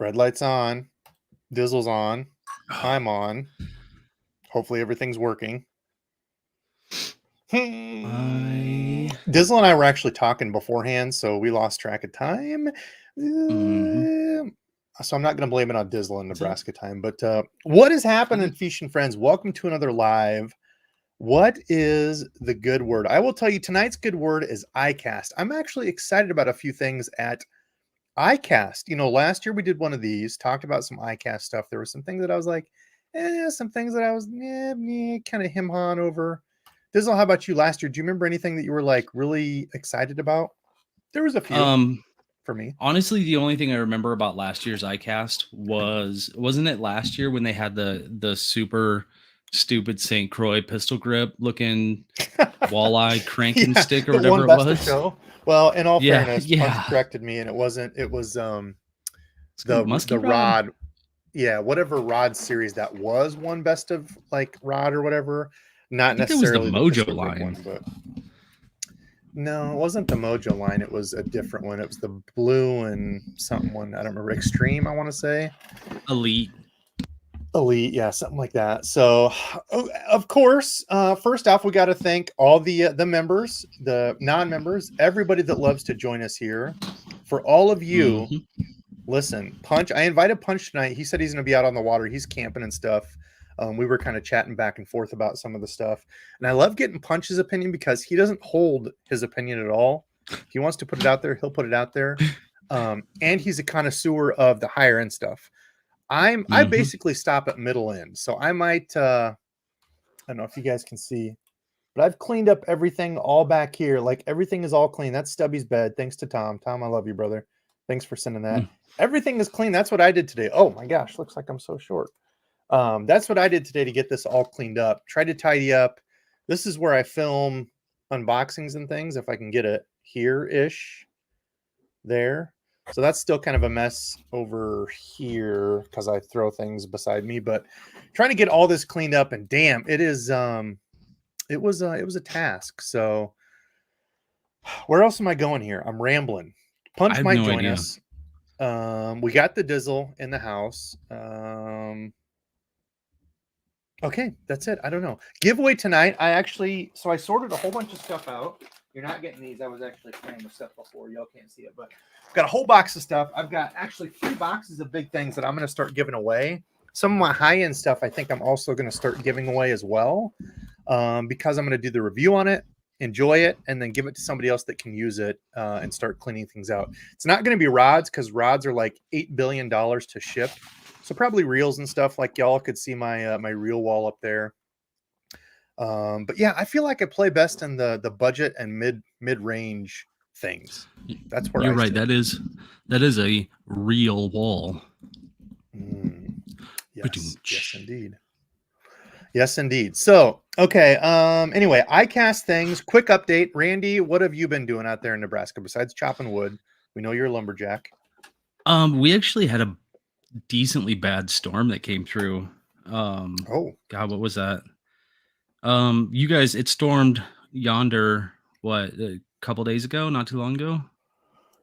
Red light's on. Dizzle's on. I'm on. Hopefully everything's working. Dizzle and I were actually talking beforehand, so we lost track of time. So I'm not going to blame it on Dizzle and Nebraska time. But what is happening, Fish and Friends? Welcome to another live. What is the good word? I will tell you tonight's good word is iCAST. I'm actually excited about a few things at iCAST. You know, last year we did one of these, talked about some iCAST stuff. There were some things that I was like, some things that I was kind of him-hawing over. Dizzle, how about you last year? Do you remember anything that you were like really excited about? There was a few for me. Honestly, the only thing I remember about last year's iCast wasn't it last year when they had the super stupid St. Croix pistol grip looking walleye cranking stick or whatever it was? Show. Well, in all fairness, Punch corrected me, and it wasn't. It was the rod. Yeah, whatever rod series that was, one best of like rod or whatever. Not necessarily the Mojo line, one, but no, it wasn't the Mojo line. It was a different one. It was the blue and something one. I don't remember. Extreme, I want to say. Elite, yeah, something like that. So, of course, first off, we got to thank all the members, the non-members, everybody that loves to join us here. For all of you, listen, Punch. I invited Punch tonight. He said he's going to be out on the water. He's camping and stuff. We were kind of chatting back and forth about some of the stuff. And I love getting Punch's opinion because he doesn't hold his opinion at all. If he wants to put it out there, he'll put it out there. And he's a connoisseur of the higher end stuff. I basically stop at middle end. So I might, I don't know if you guys can see, but I've cleaned up everything all back here. Like everything is all clean. That's Stubby's bed. Thanks to Tom. Tom, I love you, brother. Thanks for sending that. Everything is clean. That's what I did today. Oh my gosh, looks like I'm so short. That's what I did today to get this all cleaned up. Tried to tidy up. This is where I film unboxings and things. If I can get it here-ish there. So that's still kind of a mess over here because I throw things beside me, but trying to get all this cleaned up, and damn, it is, it was a task. So where else am I going here? I'm rambling. Punch might join us. We got the Dizzle in the house. Okay, that's it. I don't know. Giveaway tonight. I sorted a whole bunch of stuff out. You're not getting these. I was actually playing with stuff before. Y'all can't see it, but I've got a whole box of stuff. I've got actually 3 boxes of big things that I'm going to start giving away. Some of my high-end stuff I think I'm also going to start giving away as well, because I'm going to do the review on it, enjoy it, and then give it to somebody else that can use it and start cleaning things out. It's not going to be rods because rods are like $8 billion to ship. So probably reels and stuff. Like y'all could see my my reel wall up there. But yeah, I feel like I play best in the budget and mid-range things. That's where you're right. That is a real wall. Yes, indeed. Yes, indeed. So, okay. Anyway, iCast things. Quick update. Randy, what have you been doing out there in Nebraska besides chopping wood? We know you're a lumberjack. We actually had a decently bad storm that came through. Oh God, what was that? You guys, it stormed yonder a couple days ago, not too long ago.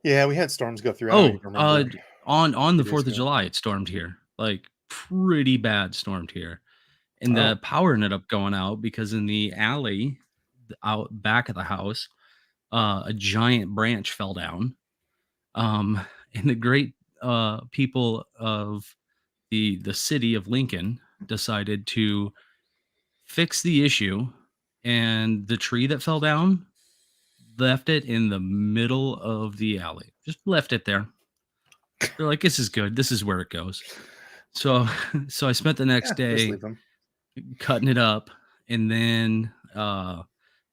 Yeah, we had storms go through. On the 4th of July, it stormed here, like pretty bad stormed here, and the power ended up going out because in the alley out back of the house, a giant branch fell down. And the great people of the city of Lincoln decided to fix the issue, and the tree that fell down left it in the middle of the alley. Just left it there. They're like, this is good. This is where it goes. So I spent the next day cutting it up, and then I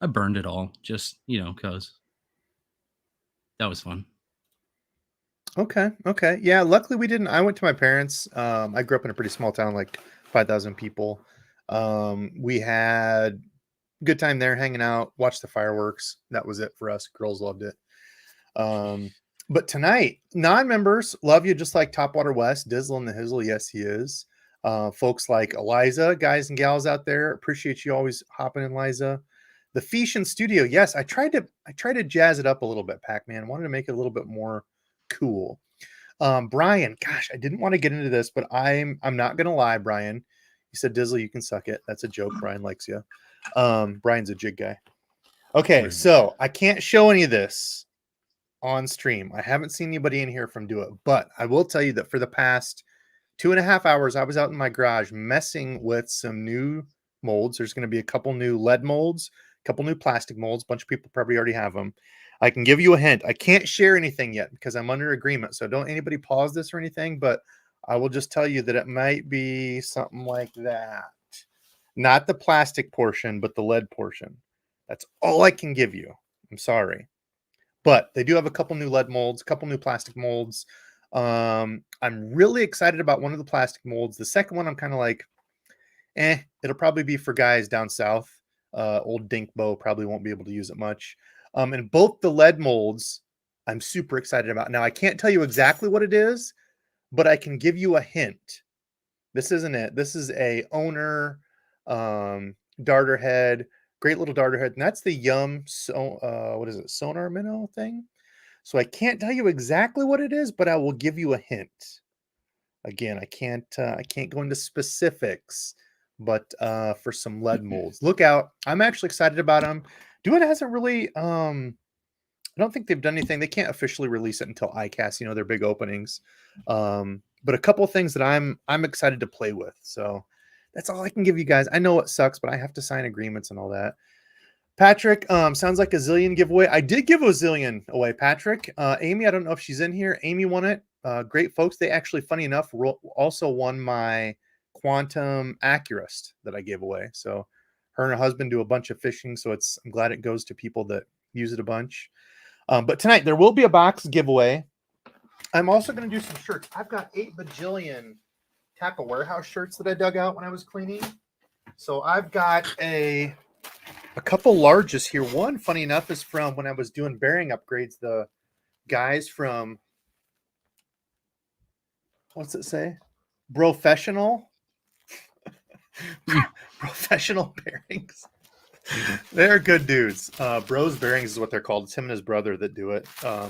burned it all just, because that was fun. Okay. Yeah, luckily we didn't. I went to my parents. I grew up in a pretty small town, like 5,000 people. We had a good time there hanging out, watched the fireworks. That was it for us. Girls loved it. But tonight, non-members love you just like Topwater West, Dizzle and the Hizzle. Yes, he is. Folks like Eliza, guys and gals out there, appreciate you always hopping in, Eliza. The Fish in studio. Yes, I tried to jazz it up a little bit, Pac-Man. Wanted to make it a little bit more cool. Brian, gosh, I didn't want to get into this, but I'm not gonna lie, Brian. You said Dizzle, you can suck it. That's a joke. Brian likes you. Brian's a jig guy. Okay, so I can't show any of this on stream. I haven't seen anybody in here from do it, but I will tell you that for the past 2.5 hours, I was out in my garage messing with some new molds. There's going to be a couple new lead molds, a couple new plastic molds. A bunch of people probably already have them. I can give you a hint. I can't share anything yet because I'm under agreement. So don't anybody pause this or anything, but I will just tell you that it might be something like that. Not the plastic portion, but the lead portion. That's all I can give you. I'm sorry. But they do have a couple new lead molds, a couple new plastic molds. I'm really excited about one of the plastic molds. The second one, I'm kind of like, it'll probably be for guys down south. Old Dink Bo probably won't be able to use it much. And both the lead molds, I'm super excited about. Now, I can't tell you exactly what it is, but I can give you a hint. This isn't it. This is a owner darter head, great little darter head. And that's the Yum, what is it, sonar minnow thing? So I can't tell you exactly what it is, but I will give you a hint. Again, I can't go into specifics, but for some lead molds, look out. I'm actually excited about them. Do It hasn't really, I don't think they've done anything. They can't officially release it until iCAST, you know, their big openings. But a couple of things that I'm excited to play with. So that's all I can give you guys. I know it sucks, but I have to sign agreements and all that. Patrick, sounds like a zillion giveaway. I did give a zillion away, Patrick. Amy, I don't know if she's in here. Amy won it. Great folks. They actually, funny enough, also won my Quantum Accurist that I gave away. So her and her husband do a bunch of fishing. So I'm glad it goes to people that use it a bunch. But tonight there will be a box giveaway. I'm also going to do some shirts. I've got 8 bajillion Tackle Warehouse shirts that I dug out when I was cleaning. So I've got a couple larges here. One, funny enough, is from when I was doing bearing upgrades. The guys from, what's it say? Professional. Professional Bearings. They're good dudes. Bros Bearings is what they're called. It's him and his brother that do it.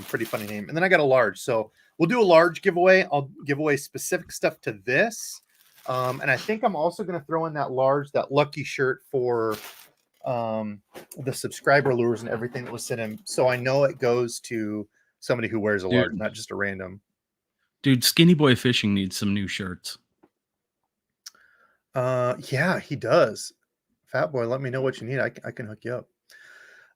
Pretty funny name. And then I got a large. So we'll do a large giveaway. I'll give away specific stuff to this. And I think I'm also going to throw in that lucky shirt for the subscriber lures and everything that was sent in. So I know it goes to somebody who wears a large, not just a random. Dude, Skinny Boy Fishing needs some new shirts. Yeah, he does. Fat Boy, let me know what you need. I can hook you up.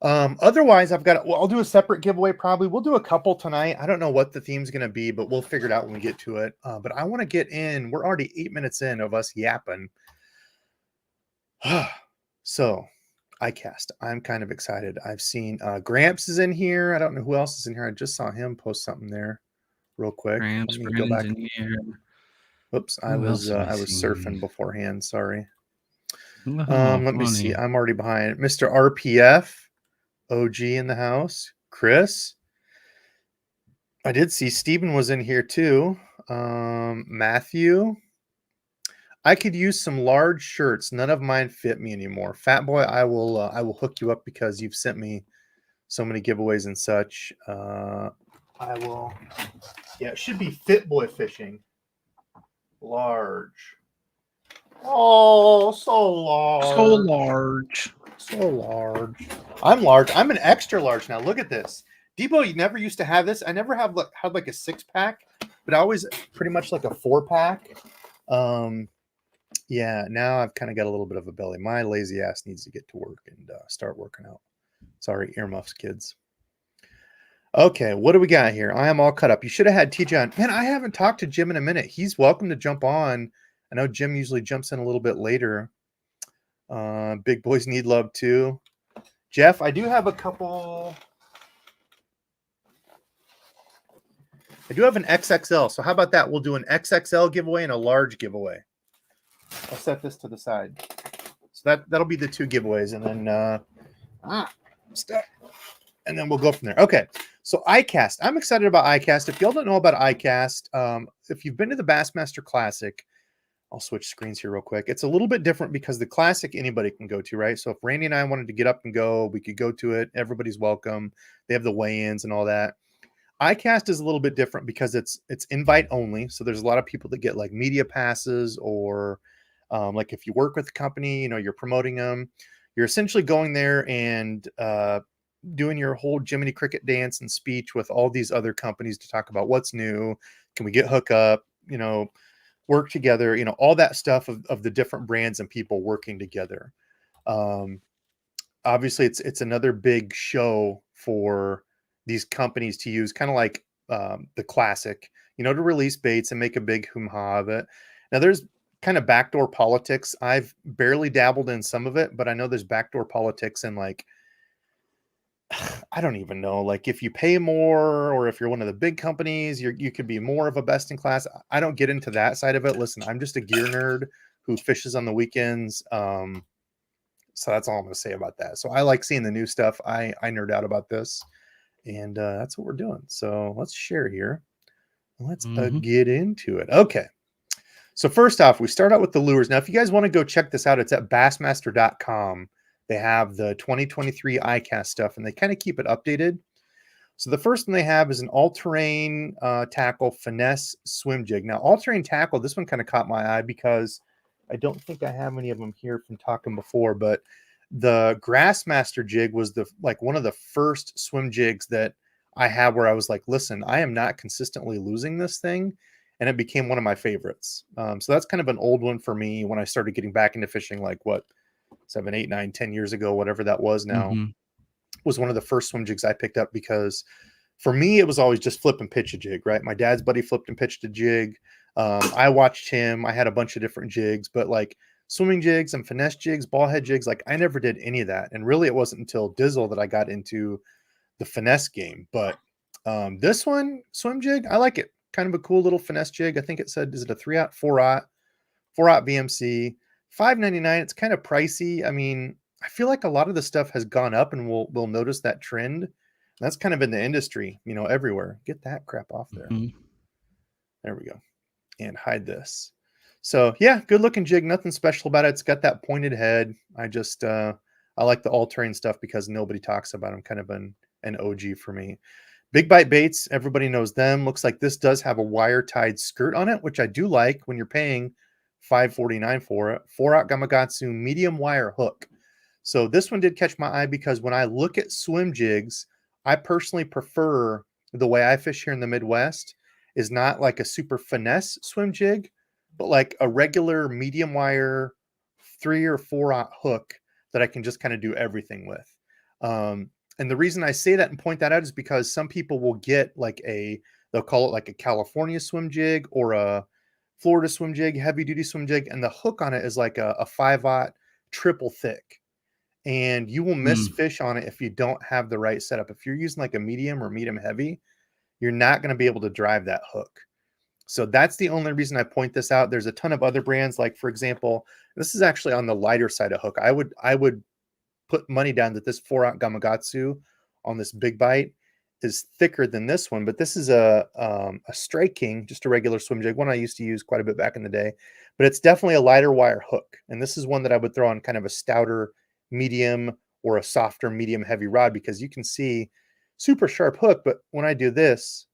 Otherwise, I'll do a separate giveaway probably. We'll do a couple tonight. I don't know what the theme's going to be, but we'll figure it out when we get to it. But I want to get in. We're already 8 minutes in of us yapping. So, iCAST. I'm kind of excited. I've seen Gramps is in here. I don't know who else is in here. I just saw him post something there real quick. Gramps, go back. In here. Oops, I was surfing beforehand. Sorry. Let me see. I'm already behind. Mr. RPF, OG in the house. Chris. I did see Steven was in here too. Matthew. I could use some large shirts. None of mine fit me anymore. Fat Boy, I will hook you up because you've sent me so many giveaways and such. I will. Yeah, it should be Fit Boy Fishing. Large. Oh, so large. So large. So large. I'm large. I'm an extra large now. Look at this. Debo, you never used to have this. I never had like a 6-pack, but I always pretty much like a 4-pack. Yeah, now I've kind of got a little bit of a belly. My lazy ass needs to get to work and start working out. Sorry, earmuffs, kids. Okay, what do we got here? I am all cut up. You should have had TJ on. Man, I haven't talked to Jim in a minute. He's welcome to jump on. I know Jim usually jumps in a little bit later. Big boys need love too. Jeff, I do have a couple. I do have an XXL. So how about that? We'll do an XXL giveaway and a large giveaway. I'll set this to the side. So that'll be the 2 giveaways. And then stuck. And then we'll go from there. Okay. So iCAST. I'm excited about iCAST. If y'all don't know about iCAST, if you've been to the Bassmaster Classic, I'll switch screens here real quick. It's a little bit different because the Classic anybody can go to, right? So if Randy and I wanted to get up and go, we could go to it. Everybody's welcome. They have the weigh-ins and all that. iCAST is a little bit different because it's invite only. So there's a lot of people that get like media passes, or like if you work with a company, you're promoting them. You're essentially going there and doing your whole Jiminy Cricket dance and speech with all these other companies to talk about what's new. Can we get hook up? Work together. All that stuff of the different brands and people working together. Obviously, it's another big show for these companies to use, kind of like the classic, to release baits and make a big hoo-ha of it. Now, there's kind of backdoor politics. I've barely dabbled in some of it, but I know there's backdoor politics, and like, I don't even know, like if you pay more or if you're one of the big companies, you could be more of a best in class. I don't get into that side of it. Listen, I'm just a gear nerd who fishes on the weekends. So that's all I'm going to say about that. So I like seeing the new stuff. I nerd out about this, and that's what we're doing. So let's share here. Let's get into it. Okay. So first off, we start out with the lures. Now, if you guys want to go check this out, it's at bassmaster.com. They have the 2023 iCAST stuff, and they kind of keep it updated. So the first one they have is an all-terrain tackle finesse swim jig. Now, all-terrain tackle, this one kind of caught my eye because I don't think I have any of them here from talking before, but the Grassmaster jig was one of the first swim jigs that I had where I was like, listen, I am not consistently losing this thing. And it became one of my favorites. So that's kind of an old one for me when I started getting back into fishing, like 7, 8, 9, 10 years ago, whatever that was now, was one of the first swim jigs I picked up, because for me, it was always just flip and pitch a jig, right? My dad's buddy flipped and pitched a jig. I watched him. I had a bunch of different jigs, but like swimming jigs and finesse jigs, ball head jigs, like I never did any of that. And really it wasn't until Dizzle that I got into the finesse game. But this one, swim jig, I like it. Kind of a cool little finesse jig. I think it said, is it a 3/0, 4/0, 4/0 BMC, $5.99. It's kind of pricey. I mean, I feel like a lot of the stuff has gone up, and we'll notice that trend. That's kind of in the industry, everywhere. Get that crap off there. There we go. And hide this. So yeah, good looking jig. Nothing special about it. It's got that pointed head. I just I like the all-terrain stuff because nobody talks about them. Kind of an OG for me. Big Bite Baits, everybody knows them. Looks like this does have a wire-tied skirt on it, which I do like when you're paying $5.49 for it. 4/0 Gamakatsu medium wire hook. So this one did catch my eye because when I look at swim jigs, I personally prefer the way I fish here in the Midwest is not like a super finesse swim jig, but like a regular medium wire 3 or 4/0 hook that I can just kind of do everything with. And the reason I say that and point that out is because some people will get like they'll call it like a California swim jig or a Florida swim jig, heavy duty swim jig, and the hook on it is like a 5/0 triple thick. And you will miss fish on it if you don't have the right setup. If you're using like a medium or medium heavy, you're not going to be able to drive that hook. So that's the only reason I point this out. There's a ton of other brands, like for example, this is actually on the lighter side of hook. I would put money down that this 4/0 Gamakatsu on this Big Bite is thicker than this one, but this is a Strike King, just a regular swim jig, one I used to use quite a bit back in the day, but it's definitely a lighter wire hook. And this is one that I would throw on kind of a stouter medium or a softer medium heavy rod, because you can see super sharp hook. But when I do this,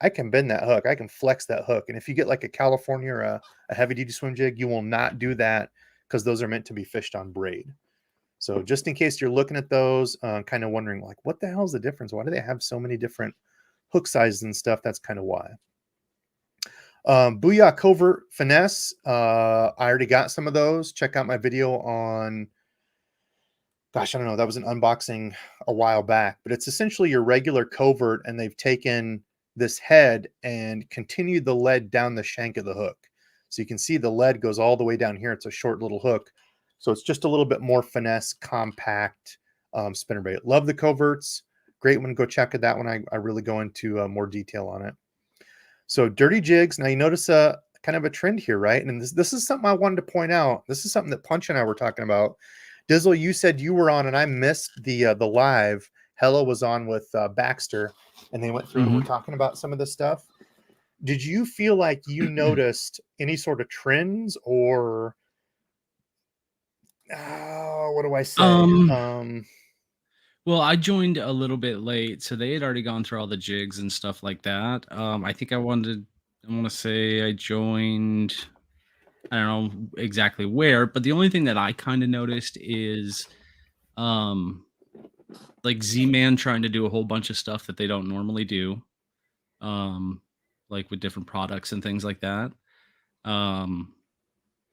I can bend that hook. I can flex that hook. And if you get like a California or a heavy duty swim jig, you will not do that because those are meant to be fished on braid. So just in case you're looking at those, kind of wondering like, what the hell is the difference? Why do they have so many different hook sizes and stuff? That's kind of why. Booyah Covert Finesse. I already got some of those. Check out my video on, gosh, I don't know. That was an unboxing a while back, but it's essentially your regular covert, and they've taken this head and continued the lead down the shank of the hook. So you can see the lead goes all the way down here. It's a short little hook. So it's just a little bit more finesse, compact spinnerbait. Love the coverts. Great one. Go check it. That one, I really go into more detail on it. So dirty jigs. Now you notice a kind of a trend here, right? And this is something I wanted to point out. This is something that Punch and I were talking about. Dizzle, you said you were on, and I missed the live. Hello was on with Baxter, and they went through and were talking about some of this stuff. Did you feel like you noticed any sort of trends, or what do I say? Well, I joined a little bit late, so they had already gone through all the jigs and stuff like that. I think I want to say I joined. I don't know exactly where, but the only thing that I kind of noticed is, um, like Z-Man trying to do a whole bunch of stuff that they don't normally do, um, like with different products and things like that. Um,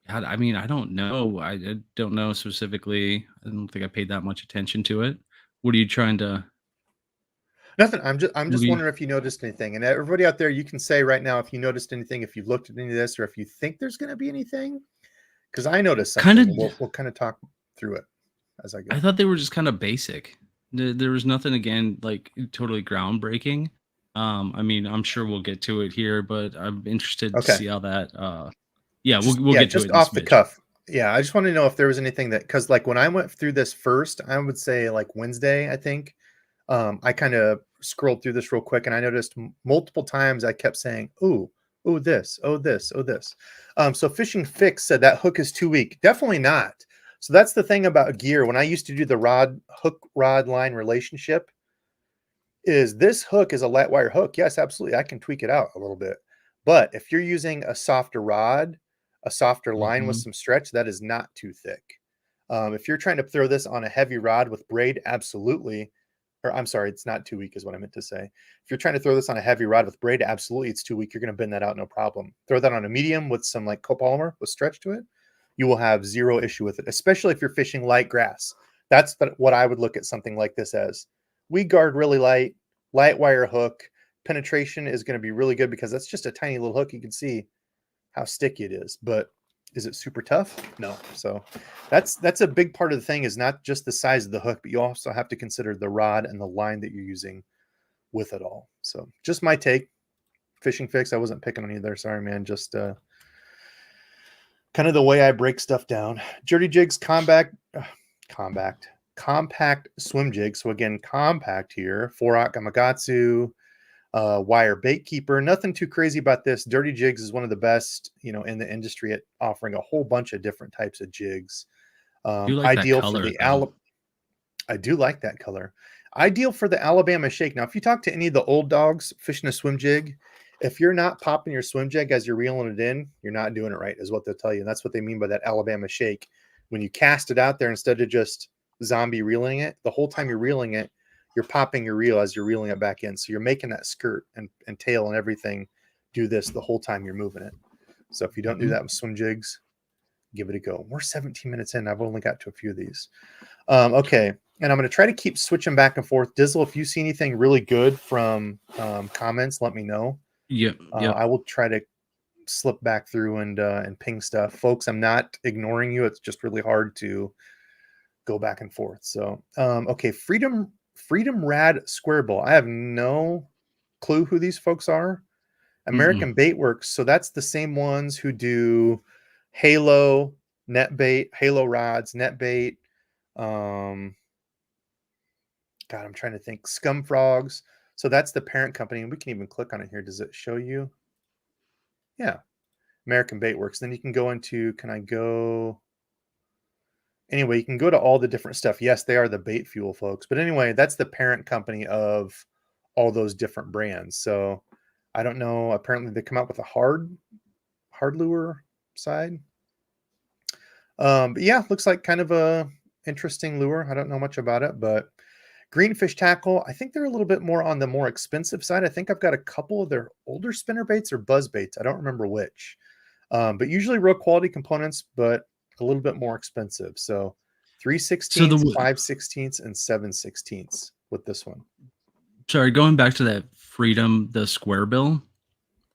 I mean, I don't know. I don't know specifically. I don't think I paid that much attention to it. What are you trying to? Nothing. I'm What just are you wondering if you noticed anything. And everybody out there, you can say right now if you noticed anything, if you've looked at any of this, or if you think there's going to be anything. Because I noticed kind something, of? and we'll kind of talk through it as I I go. thought they were just kind of basic. There was nothing again like totally groundbreaking. I mean, I'm sure we'll get to it here, but I'm interested to Okay. see how that. Yeah, we'll get to it Just in a off the smidge. cuff. Yeah, I just want to know if there was anything that, because like when I went through this first, I would say like Wednesday, I think. I kind of scrolled through this real quick and I noticed multiple times I kept saying, "Ooh, ooh, this, oh, this, oh, this." So Fishing Fix said that hook is too weak. Definitely not. So that's the thing about gear. When I used to do the hook rod line relationship, is this hook is a light wire hook. Yes, absolutely. I can tweak it out a little bit. But if you're using a softer rod, a softer line with Mhm. some stretch, that is not too thick. If you're trying to throw this on a heavy rod with braid, absolutely. Or I'm sorry, it's not too weak, is what I meant to say. If you're trying to throw this on a heavy rod with braid, absolutely, it's too weak. You're going to bend that out, no problem. Throw that on a medium with some like copolymer with stretch to it, you will have zero issue with it, especially if you're fishing light grass. That's what I would look at something like this as. Weed guard really light, light wire hook. Penetration is going to be really good because that's just a tiny little hook. You can see how sticky it is, but is it super tough? No. So that's a big part of the thing, is not just the size of the hook, but you also have to consider the rod and the line that you're using with it all. So just my take. Fishing Fix, I wasn't picking on you there. Sorry, man. Just kind of the way I break stuff down. Dirty Jigs compact compact swim jig. So again, compact here. 4-aught Gamakatsu, wire bait keeper. Nothing too crazy about this. Dirty Jigs is one of the best, in the industry at offering a whole bunch of different types of jigs. Do you like that Ideal for color the though? I do like that color. Ideal for the Alabama shake. Now, if you talk to any of the old dogs fishing a swim jig, if you're not popping your swim jig as you're reeling it in, you're not doing it right, is what they'll tell you. And that's what they mean by that Alabama shake. When you cast it out there instead of just zombie reeling it, the whole time you're reeling it, you're popping your reel as you're reeling it back in. So you're making that skirt and tail and everything do this the whole time you're moving it. So if you don't do Mhm. that with swim jigs, give it a go. We're 17 minutes in. I've only got to a few of these. Okay. And I'm going to try to keep switching back and forth. Dizzle, if you see anything really good from comments, let me know. Yep, yep. I will try to slip back through and ping stuff. Folks, I'm not ignoring you. It's just really hard to go back and forth. So, okay. Freedom Rad Square Bowl. I have no clue who these folks are. Mm-mm. American Bait Works. So that's the same ones who do Halo, net bait, Halo rods, net bait. God, I'm trying to think. Scum Frogs. So that's the parent company. And we can even click on it here. Does it show you? Yeah. American Bait Works. Then you can go into, can I go? Anyway, you can go to all the different stuff. Yes, they are the bait fuel folks. But anyway, that's the parent company of all those different brands. So I don't know. Apparently they come out with a hard lure side. But yeah, looks like kind of a interesting lure. I don't know much about it, but Greenfish Tackle, I think they're a little bit more on the more expensive side. I think I've got a couple of their older spinner baits or buzz baits. I don't remember which. But usually real quality components, but a little bit more expensive. So 3 So sixteenths, 5 sixteenths, and 7 sixteenths with this one. sorry, going back to that Freedom, the square bill,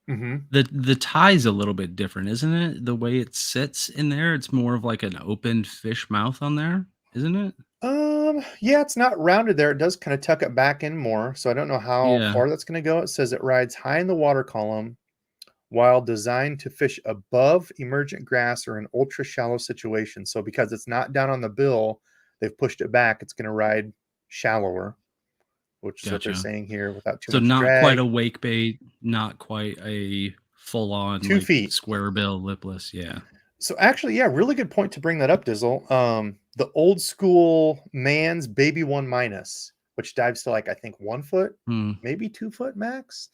Mm-hmm. the tie's a little bit different, isn't it? The way it sits in there, it's more of like an open fish mouth on there, isn't it? Yeah, it's not rounded there. It does kind of tuck it back in more. So I don't know how Yeah, far that's going to go. It says it rides high in the water column while designed to fish above emergent grass or in ultra shallow situations. So because it's not down on the bill, they've pushed it back. It's going to ride shallower, which is what they're gotcha. saying here without too So much not quite a drag. wake bait, not quite a full on Two like feet. square bill lipless. Yeah. So actually, yeah, really good point to bring that up, Dizzle. the old school man's baby 1 minus, which dives to like, I think 1 foot, maybe 2 foot max.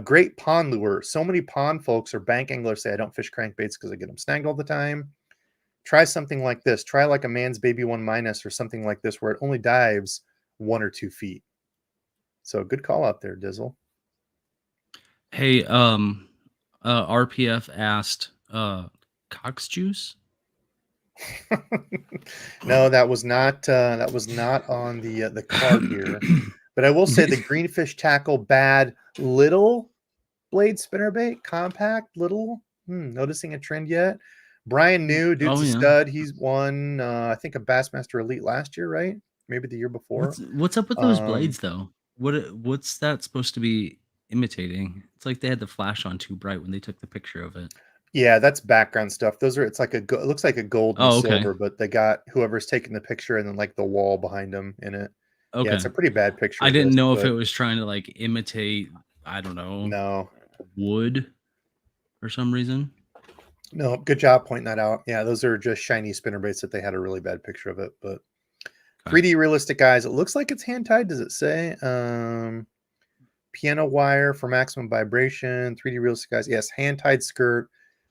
Great pond lure. So many pond folks or bank anglers say I don't fish crankbaits because I get them snagged all the time. Try something like this. Try like a man's baby 1 minus or something like this where it only dives 1 or 2 feet. So good call out there, Dizzle. Hey, RPF asked, Cox juice? No, that was not on the card here. But I will say the greenfish tackle bad little blade spinnerbait, compact little. Noticing a trend yet? Brian New, dude's a stud. He's won I think a Bassmaster Elite last year, right? Maybe the year before. What's up with those blades though? What's that supposed to be imitating? It's like they had the flash on too bright when they took the picture of it. Yeah, that's background stuff. Those are, it's like it looks like a gold and silver, but they got whoever's taking the picture and then like the wall behind them in it. Okay. Yeah, it's a pretty bad picture. I didn't know if it was trying to like imitate, I don't know, wood for some reason. No, good job pointing that out. Yeah, those are just shiny spinnerbaits that they had a really bad picture of it. But 3D realistic guys, it looks like it's hand tied. Does it say? Piano wire for maximum vibration. 3D realistic guys. Yes, hand tied skirt,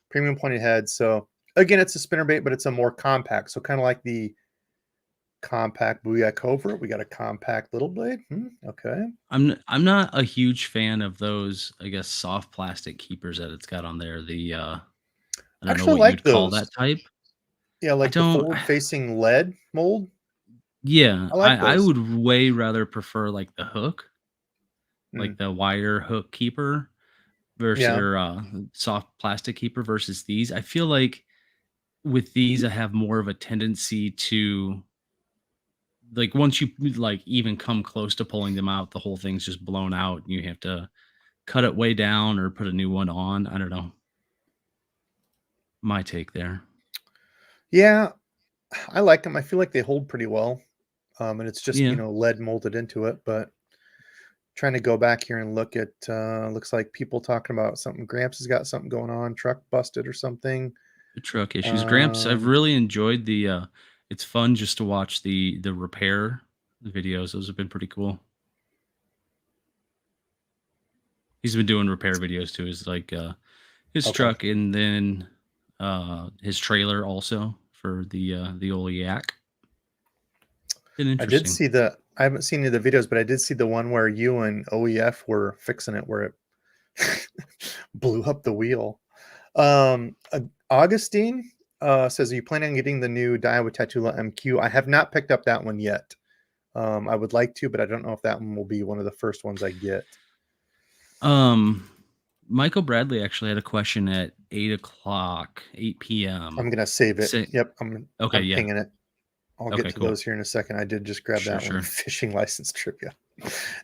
premium pointed head. So again, it's a spinnerbait, but it's a more compact. So kind of like the compact Booyah Covert. We got a compact little blade. Okay. I'm not a huge fan of those, I guess, soft plastic keepers that it's got on there. The I don't know what you'd call that type. Yeah, like the forward-facing lead mold. Yeah, I would way rather prefer like the hook, like the wire hook keeper versus soft plastic keeper versus these. I feel like with these, I have more of a tendency to like once you like even come close to pulling them out, the whole thing's just blown out. And you have to cut it way down or put a new one on. I don't know. My take there. Yeah, I like them. I feel like they hold pretty well. And it's just, lead molded into it. But trying to go back here and look at, looks like people talking about something. Gramps has got something going on. Truck busted or something. The truck issues. Gramps, I've really enjoyed the, it's fun just to watch the repair videos. Those have been pretty cool. He's been doing repair videos too. His like, his truck and then his trailer also for the old yak. I did see I haven't seen any of the videos, but I did see the one where you and OEF were fixing it where it blew up the wheel. Augustine says, are you planning on getting the new Daiwa Tatula MQ? I have not picked up that one yet. I would like to, but I don't know if that one will be one of the first ones I get. Michael Bradley actually had a question at 8 p.m. I'm going to save it. Yep. I'm pinging it. I'll get to those here in a second. I did just grab that one. Fishing license trivia.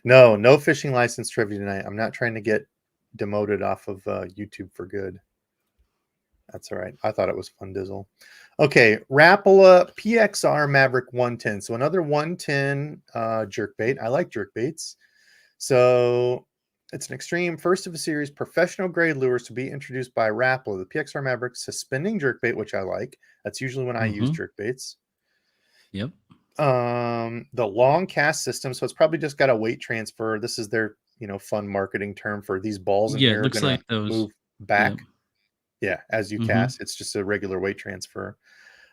No fishing license trivia tonight. I'm not trying to get demoted off of YouTube for good. That's all right. I thought it was fun, Dizzle. Okay, Rapala PXR Maverick 110. So another 110 jerkbait. I like jerkbaits. So it's an extreme first of a series professional grade lures to be introduced by Rapala. The PXR Maverick suspending jerkbait, which I like. That's usually when I use jerkbaits. Yep. The long cast system. So it's probably just got a weight transfer. This is their, fun marketing term for these balls in here. It looks like those move back. Yeah, as you cast, it's just a regular weight transfer.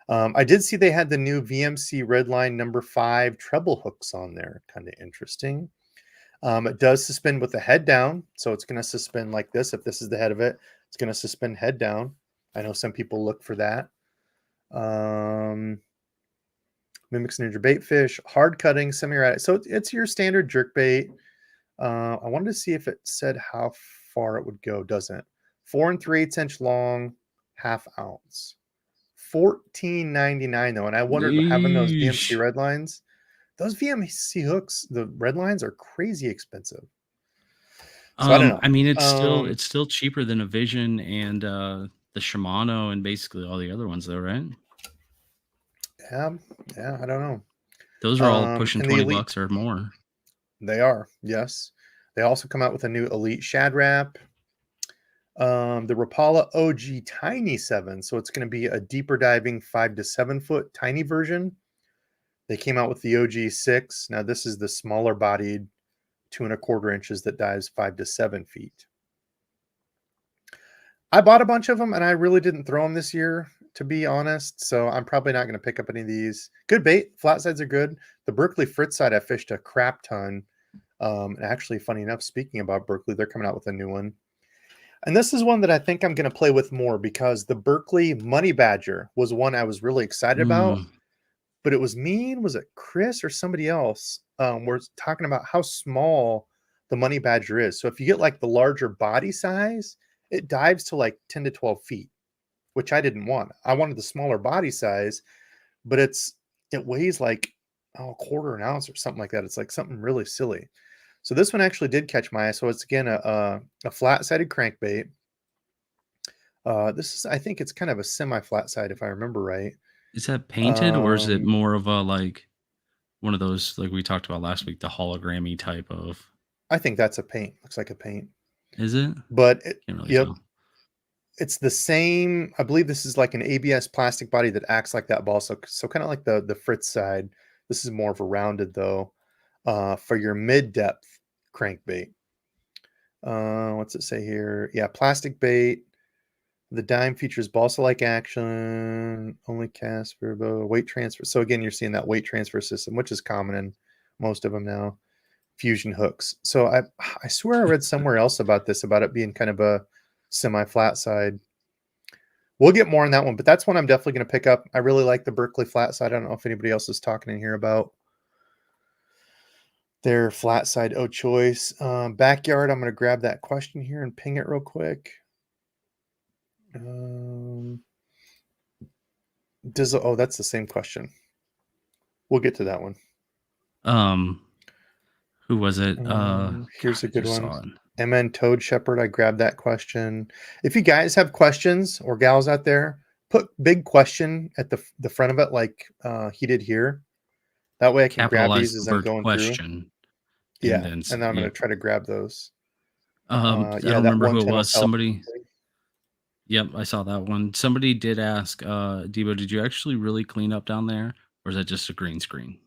I did see they had the new VMC Redline number 5 treble hooks on there. Kind of interesting. It does suspend with the head down, so it's going to suspend like this. If this is the head of it, it's going to suspend head down. I know some people look for that. Mimics Ninja Baitfish, hard cutting, semi-erratic. So it's your standard jerkbait. I wanted to see if it said how far it would go. Doesn't. 4 3/8 inch long, ½ ounce. $14.99 though, and I wondered having those VMC red lines. Those VMC hooks, the red lines are crazy expensive. So I don't know. I mean, it's still cheaper than a Vision and the Shimano and basically all the other ones, though, right? Yeah, I don't know. Those are all pushing $20 or more. They are, yes. They also come out with a new Elite Shad Wrap. The Rapala OG Tiny 7. So it's going to be a deeper diving 5 to 7 foot tiny version. They came out with the OG 6. Now this is the smaller bodied 2¼ inches that dives 5 to 7 feet. I bought a bunch of them and I really didn't throw them this year, to be honest. So I'm probably not going to pick up any of these. Good bait. Flat sides are good. The Berkeley Fritz side I fished a crap ton. And actually, funny enough, speaking about Berkeley, they're coming out with a new one. And this is one that I think I'm going to play with more because the Berkeley Money Badger was one I was really excited about. But it was was it Chris or somebody else? We're talking about how small the Money Badger is. So if you get like the larger body size, it dives to like 10 to 12 feet, which I didn't want. I wanted the smaller body size, but it weighs like a quarter an ounce or something like that. It's like something really silly. So this one actually did catch my eye. So it's again a flat-sided crankbait. This is, I think it's kind of a semi-flat side if I remember right. Is that painted or is it more of a like one of those like we talked about last week, the hologrammy type of? I think that's a paint. Looks like a paint. Is it? But Can't really tell. It's the same. I believe this is like an ABS plastic body that acts like that ball. So kind of like the Fritz side. This is more of a rounded though. For your mid-depth crankbait. What's it say here? Yeah, plastic bait. The dime features balsa-like action, only cast for weight transfer. So again, you're seeing that weight transfer system, which is common in most of them now. Fusion hooks. So I swear I read somewhere else about this, about it being kind of a semi-flat side. We'll get more on that one, but that's one I'm definitely going to pick up. I really like the Berkeley flat side. I don't know if anybody else is talking in here about their flat side choice. Backyard, I'm going to grab that question here and ping it real quick. That's the same question. We'll get to that one. Who was it? Here's a good one. MN Toad Shepherd. I grabbed that question. If you guys have questions or gals out there, put big question at the front of it, like he did here. That way I can grab these as I'm going through. Yeah, and then I'm going to try to grab those. I don't remember who it was. Somebody. Yep, I saw that one. Somebody did ask, Debo, did you actually really clean up down there, or is that just a green screen?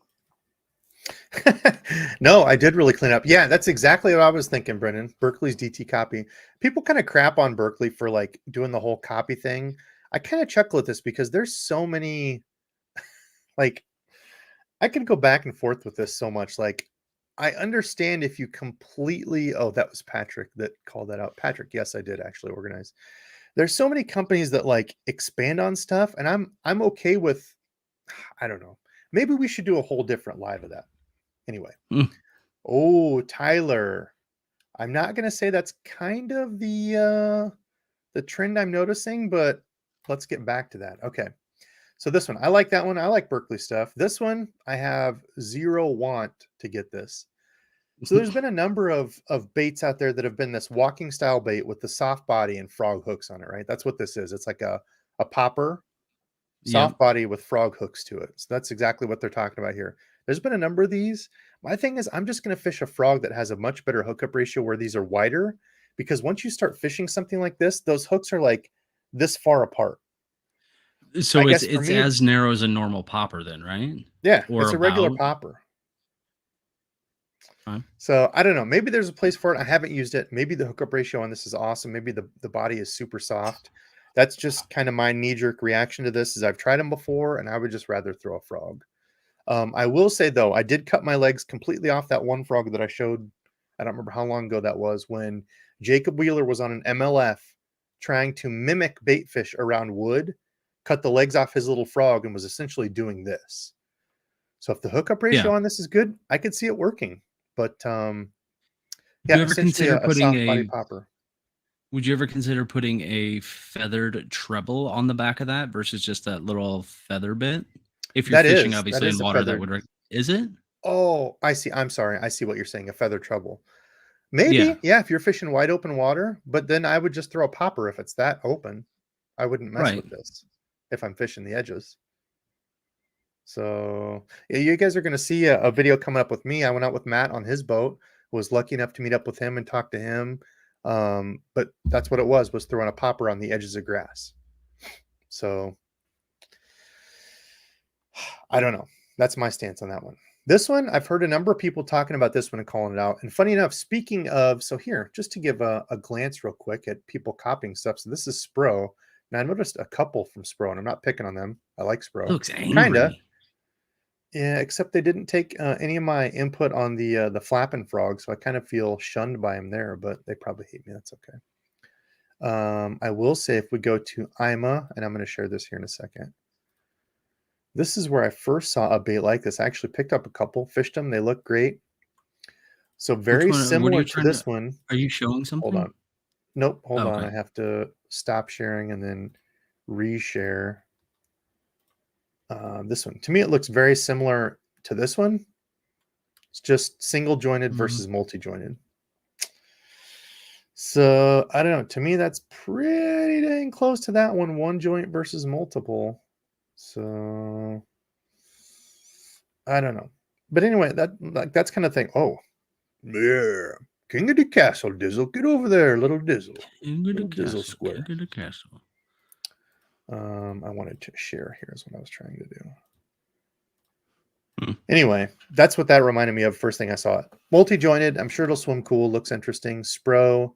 No, I did really clean up. Yeah, that's exactly what I was thinking, Brennan. Berkeley's DT copy. People kind of crap on Berkeley for like doing the whole copy thing. I kind of chuckle at this because there's so many, like, I can go back and forth with this so much. Like, I understand if you completely, that was Patrick that called that out. Patrick, yes, I did actually organize. There's so many companies that like expand on stuff, and I'm okay with, I don't know. Maybe we should do a whole different live of that. Anyway. Oh, Tyler. I'm not going to say that's kind of the trend I'm noticing, but let's get back to that. Okay. So this one, I like that one. I like Berkeley stuff. This one, I have zero want to get this. So there's been a number of baits out there that have been this walking style bait with the soft body and frog hooks on it, right? That's what this is. It's like a popper, soft body with frog hooks to it. So that's exactly what they're talking about here. There's been a number of these. My thing is I'm just going to fish a frog that has a much better hookup ratio where these are wider, because once you start fishing something like this, those hooks are like this far apart. So it's as narrow as a normal popper then, right? Yeah, it's a regular popper. So I don't know. Maybe there's a place for it. I haven't used it. Maybe the hookup ratio on this is awesome. Maybe the body is super soft. That's just kind of my knee-jerk reaction to this, is I've tried them before and I would just rather throw a frog. I will say though, I did cut my legs completely off that one frog that I showed. I don't remember how long ago that was, when Jacob Wheeler was on an MLF trying to mimic bait fish around wood, cut the legs off his little frog and was essentially doing this. So if the hookup ratio on this is good, I could see it working. But do you ever consider putting a body popper? Would you ever consider putting a feathered treble on the back of that versus just that little feather bit? If you're fishing, obviously, in water, that would is it? Oh, I see. I'm sorry. I see what you're saying. A feather treble. Maybe, yeah, if you're fishing wide open water, but then I would just throw a popper if it's that open. I wouldn't mess with this if I'm fishing the edges. So yeah, you guys are going to see a video coming up with me. I went out with Matt on his boat, was lucky enough to meet up with him and talk to him. But that's what it was throwing a popper on the edges of grass. So I don't know. That's my stance on that one. This one, I've heard a number of people talking about this one and calling it out. And funny enough, speaking of, so here, just to give a glance real quick at people copying stuff. So this is Spro. Now I noticed a couple from Spro, and I'm not picking on them. I like Spro. Looks angry. Kinda. Yeah, except they didn't take any of my input on the flapping frog, so I kind of feel shunned by them there, but they probably hate me. That's okay. I will say if we go to Ima, and I'm going to share this here in a second. This is where I first saw a bait like this. I actually picked up a couple, fished them. They look great. So very similar to this one. Are you showing something? Hold on. Nope. Hold on. I have to stop sharing and then reshare. This one. To me, it looks very similar to this one. It's just single jointed versus multi-jointed. So I don't know. To me, that's pretty dang close to that one. One joint versus multiple. So I don't know. But anyway, that's kind of thing. Oh, yeah. King of the castle, Dizzle. Get over there, little Dizzle. Little Dizzle square. King of the castle. I wanted to share. Here's what I was trying to do. Anyway, that's what that reminded me of. First thing I saw it. Multi-jointed. I'm sure it'll swim cool. Looks interesting. Spro.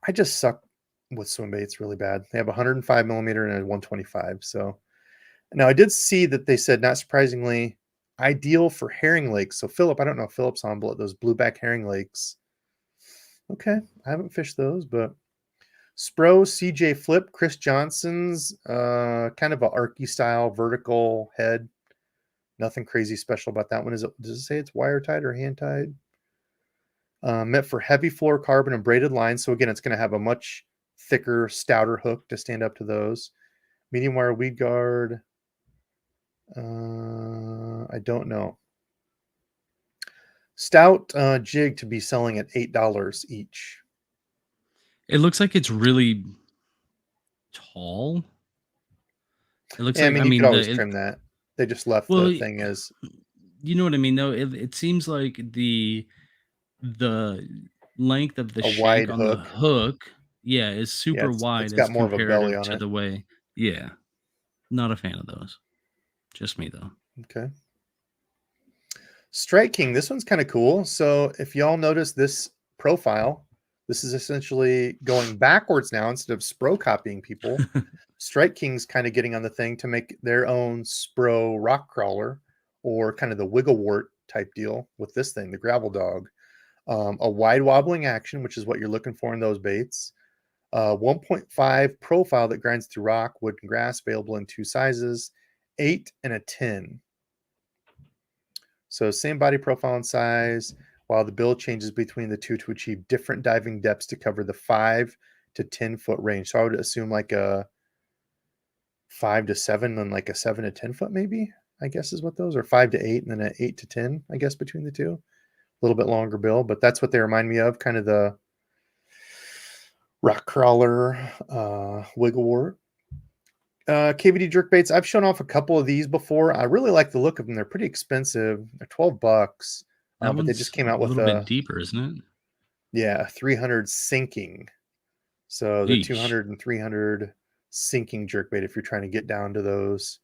I just suck with swim baits really bad. They have 105 millimeter and a 125. So now I did see that they said, not surprisingly, ideal for herring lakes. So Philip, I don't know if Philip's on those blueback herring lakes. Okay, I haven't fished those, but Spro, CJ Flip, Chris Johnson's kind of a Arky style vertical head. Nothing crazy special about that one. Does it say it's wire tied or hand tied? Meant for heavy fluorocarbon and braided lines. So again, it's going to have a much thicker, stouter hook to stand up to those. Medium wire weed guard. I don't know. Stout jig to be selling at $8 each. It looks like it's really tall. It looks like, you could always trim that. They just left the thing as. You know what I mean, though? It seems like the length of the shank on the hook, is super wide. It's got more of a belly on it. The way, not a fan of those. Just me, though. Okay. Strike King. This one's kind of cool. So if y'all notice this profile, this is essentially going backwards now instead of Spro copying people. Strike King's kind of getting on the thing to make their own Spro rock crawler or kind of the wiggle wart type deal with this thing, the gravel dog. A wide wobbling action, which is what you're looking for in those baits. 1.5 profile that grinds through rock, wood, and grass, available in 2 sizes, 8 and a 10. So same body profile and size, while the build changes between the two to achieve different diving depths to cover the 5 to 10 foot range. So I would assume like a 5 to 7 and like a 7 to 10 foot, maybe, I guess is what those are. 5 to 8 and then an 8 to 10, I guess, between the two. A little bit longer bill, but that's what they remind me of, kind of the rock crawler wiggle wart. KVD jerkbaits. I've shown off a couple of these before. I really like the look of them. They're pretty expensive. They're $12. But they just came out with a little bit deeper, isn't it? Yeah, 300 sinking. So the 200 and 300 sinking jerkbait if you're trying to get down to those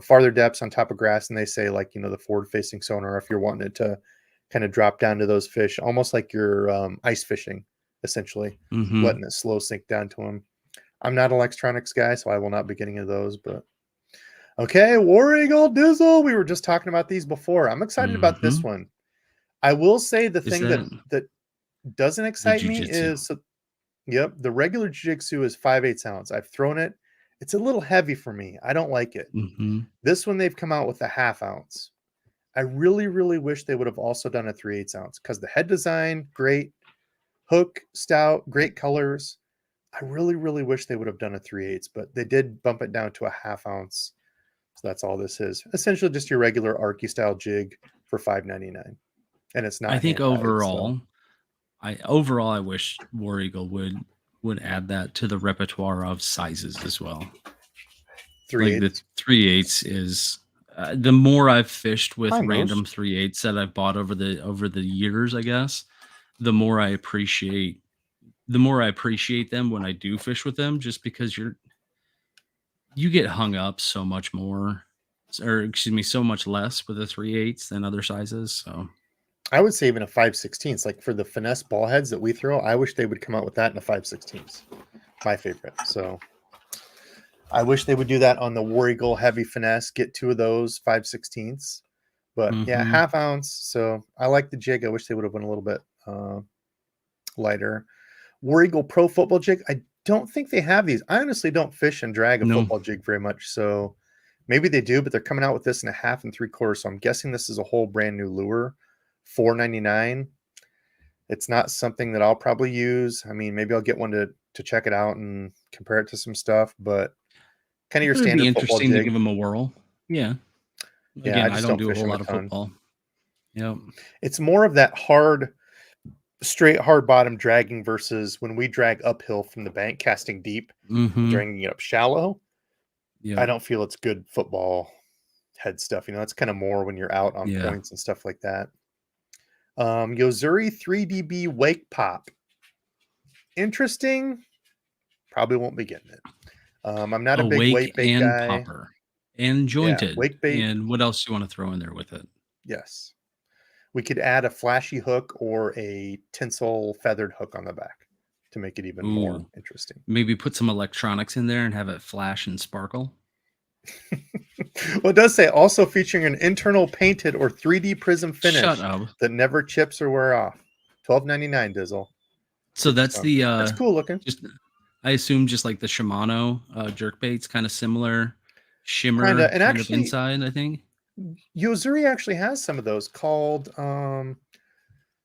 farther depths on top of grass. And they say, like, the forward-facing sonar, if you're wanting it to kind of drop down to those fish, almost like you're ice fishing, essentially, letting it slow sink down to them. I'm not an electronics guy, so I will not be getting into those. But okay, War Eagle Dizzle. We were just talking about these before. I'm excited about this one. I will say the thing that doesn't excite me is, the regular Jiu-Jitsu is 5/8 ounce. I've thrown it. It's a little heavy for me. I don't like it. This one, they've come out with a 1/2 ounce. I really, really wish they would have also done a 3/8 ounce because the head design, great. Hook, stout, great colors. I really, really wish they would have done a 3/8, but they did bump it down to a 1/2 ounce. So that's all this is. Essentially just your regular Arky style jig for $5.99. And it's not. I think overall, I wish War Eagle would add that to the repertoire of sizes as well. 3/8. Like the 3/8 is the more I've fished with random 3/8 that I've bought over the years, I guess, the more I appreciate the more I appreciate them when I do fish with them, just because you get hung up so much more, or excuse me, so much less with a 3/8 than other sizes. So I would say even a 5/16. Like for the finesse ball heads that we throw, I wish they would come out with that in a 5/16. My favorite. So I wish they would do that on the War Eagle heavy finesse. Get 2 of those 5/16. But yeah, half ounce. So I like the jig. I wish they would have went a little bit lighter. War Eagle Pro football jig. I don't think they have these. I honestly don't fish and drag a football jig very much. So maybe they do, but they're coming out with this in a 1/2 and 3/4. So I'm guessing this is a whole brand new lure. $4.99. It's not something that I'll probably use. I mean, maybe I'll get one to check it out and compare it to some stuff, but kind of your standard it'd be football interesting to jig. give them a whirl. Yeah. Yeah, Again, I I just don't don't do a fish whole them a lot of ton. football. Yep. It's more of that straight hard bottom dragging versus when we drag uphill from the bank, casting deep, dragging it up shallow. I don't feel it's good football head stuff. You know, it's kind of more when you're out on points and stuff like that. Yozuri 3DB Wake Pop. Interesting. Probably won't be getting it. I'm not a big wake bait and guy. Popper and jointed. Wake bait. And what else do you want to throw in there with it? Yes. We could add a flashy hook or a tinsel feathered hook on the back to make it even more interesting. Maybe put some electronics in there and have it flash and sparkle. Well, it does say also featuring an internal painted or 3D prism finish that never chips or wear off. $12.99, Dizzle. So that's that's cool looking. I assume just like the Shimano jerkbaits, kind of similar shimmer and kind of inside, I think. Yozuri actually has some of those called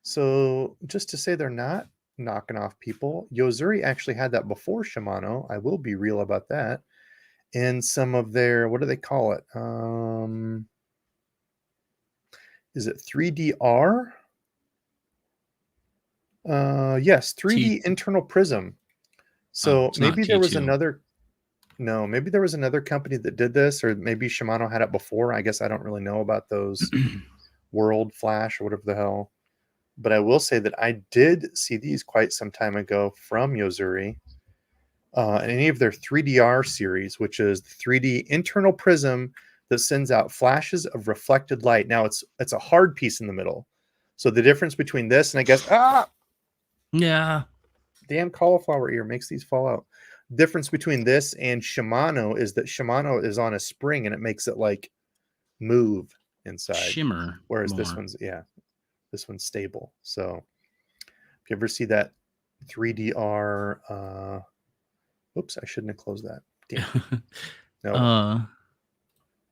so just to say they're not knocking off people, Yozuri actually had that before Shimano. I will be real about that. In some of their, what do they call it? Is it 3DR? Yes, 3D internal prism. So maybe there was another company that did this, or maybe Shimano had it before. I guess I don't really know about those World Flash or whatever the hell. But I will say that I did see these quite some time ago from Yozuri. In any of their 3DR series, which is the 3D internal prism that sends out flashes of reflected light. Now it's a hard piece in the middle. So the difference between this and I guess damn cauliflower ear makes these fall out. Difference between this and Shimano is that Shimano is on a spring and it makes it like move inside. Shimmer. Whereas this one's stable. So if you ever see that 3DR oops, I shouldn't have closed that. Damn. No.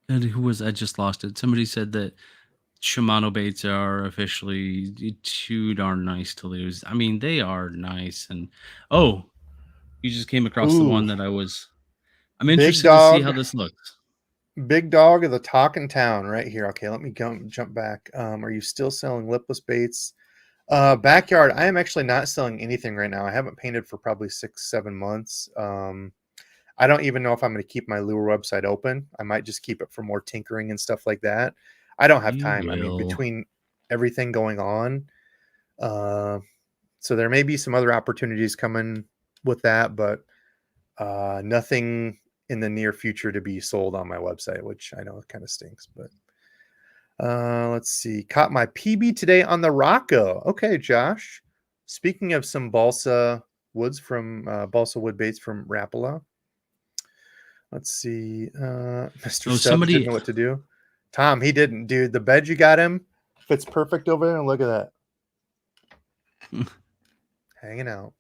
And who was I just lost it? Somebody said that Shimano baits are officially too darn nice to lose. I mean, they are nice. And you just came across the one that I'm interested to see how this looks. Big dog of the talking town right here. Okay, let me jump back. Are you still selling lipless baits? Backyard, I am actually not selling anything right now. I haven't painted for probably 6-7 months. I don't even know if I'm going to keep my lure website open. I might just keep it for more tinkering and stuff like that. I don't have time. I mean, between everything going on. So there may be some other opportunities coming with that, but nothing in the near future to be sold on my website, which I know kind of stinks, but let's see. Caught my PB today on the Rocco. Okay, Josh. Speaking of some balsa woods from balsa wood baits from Rapala. Let's see. Mr. Stubbs didn't know what to do. Tom, he didn't, dude. The bed you got him fits perfect over there, and look at that. Hanging out.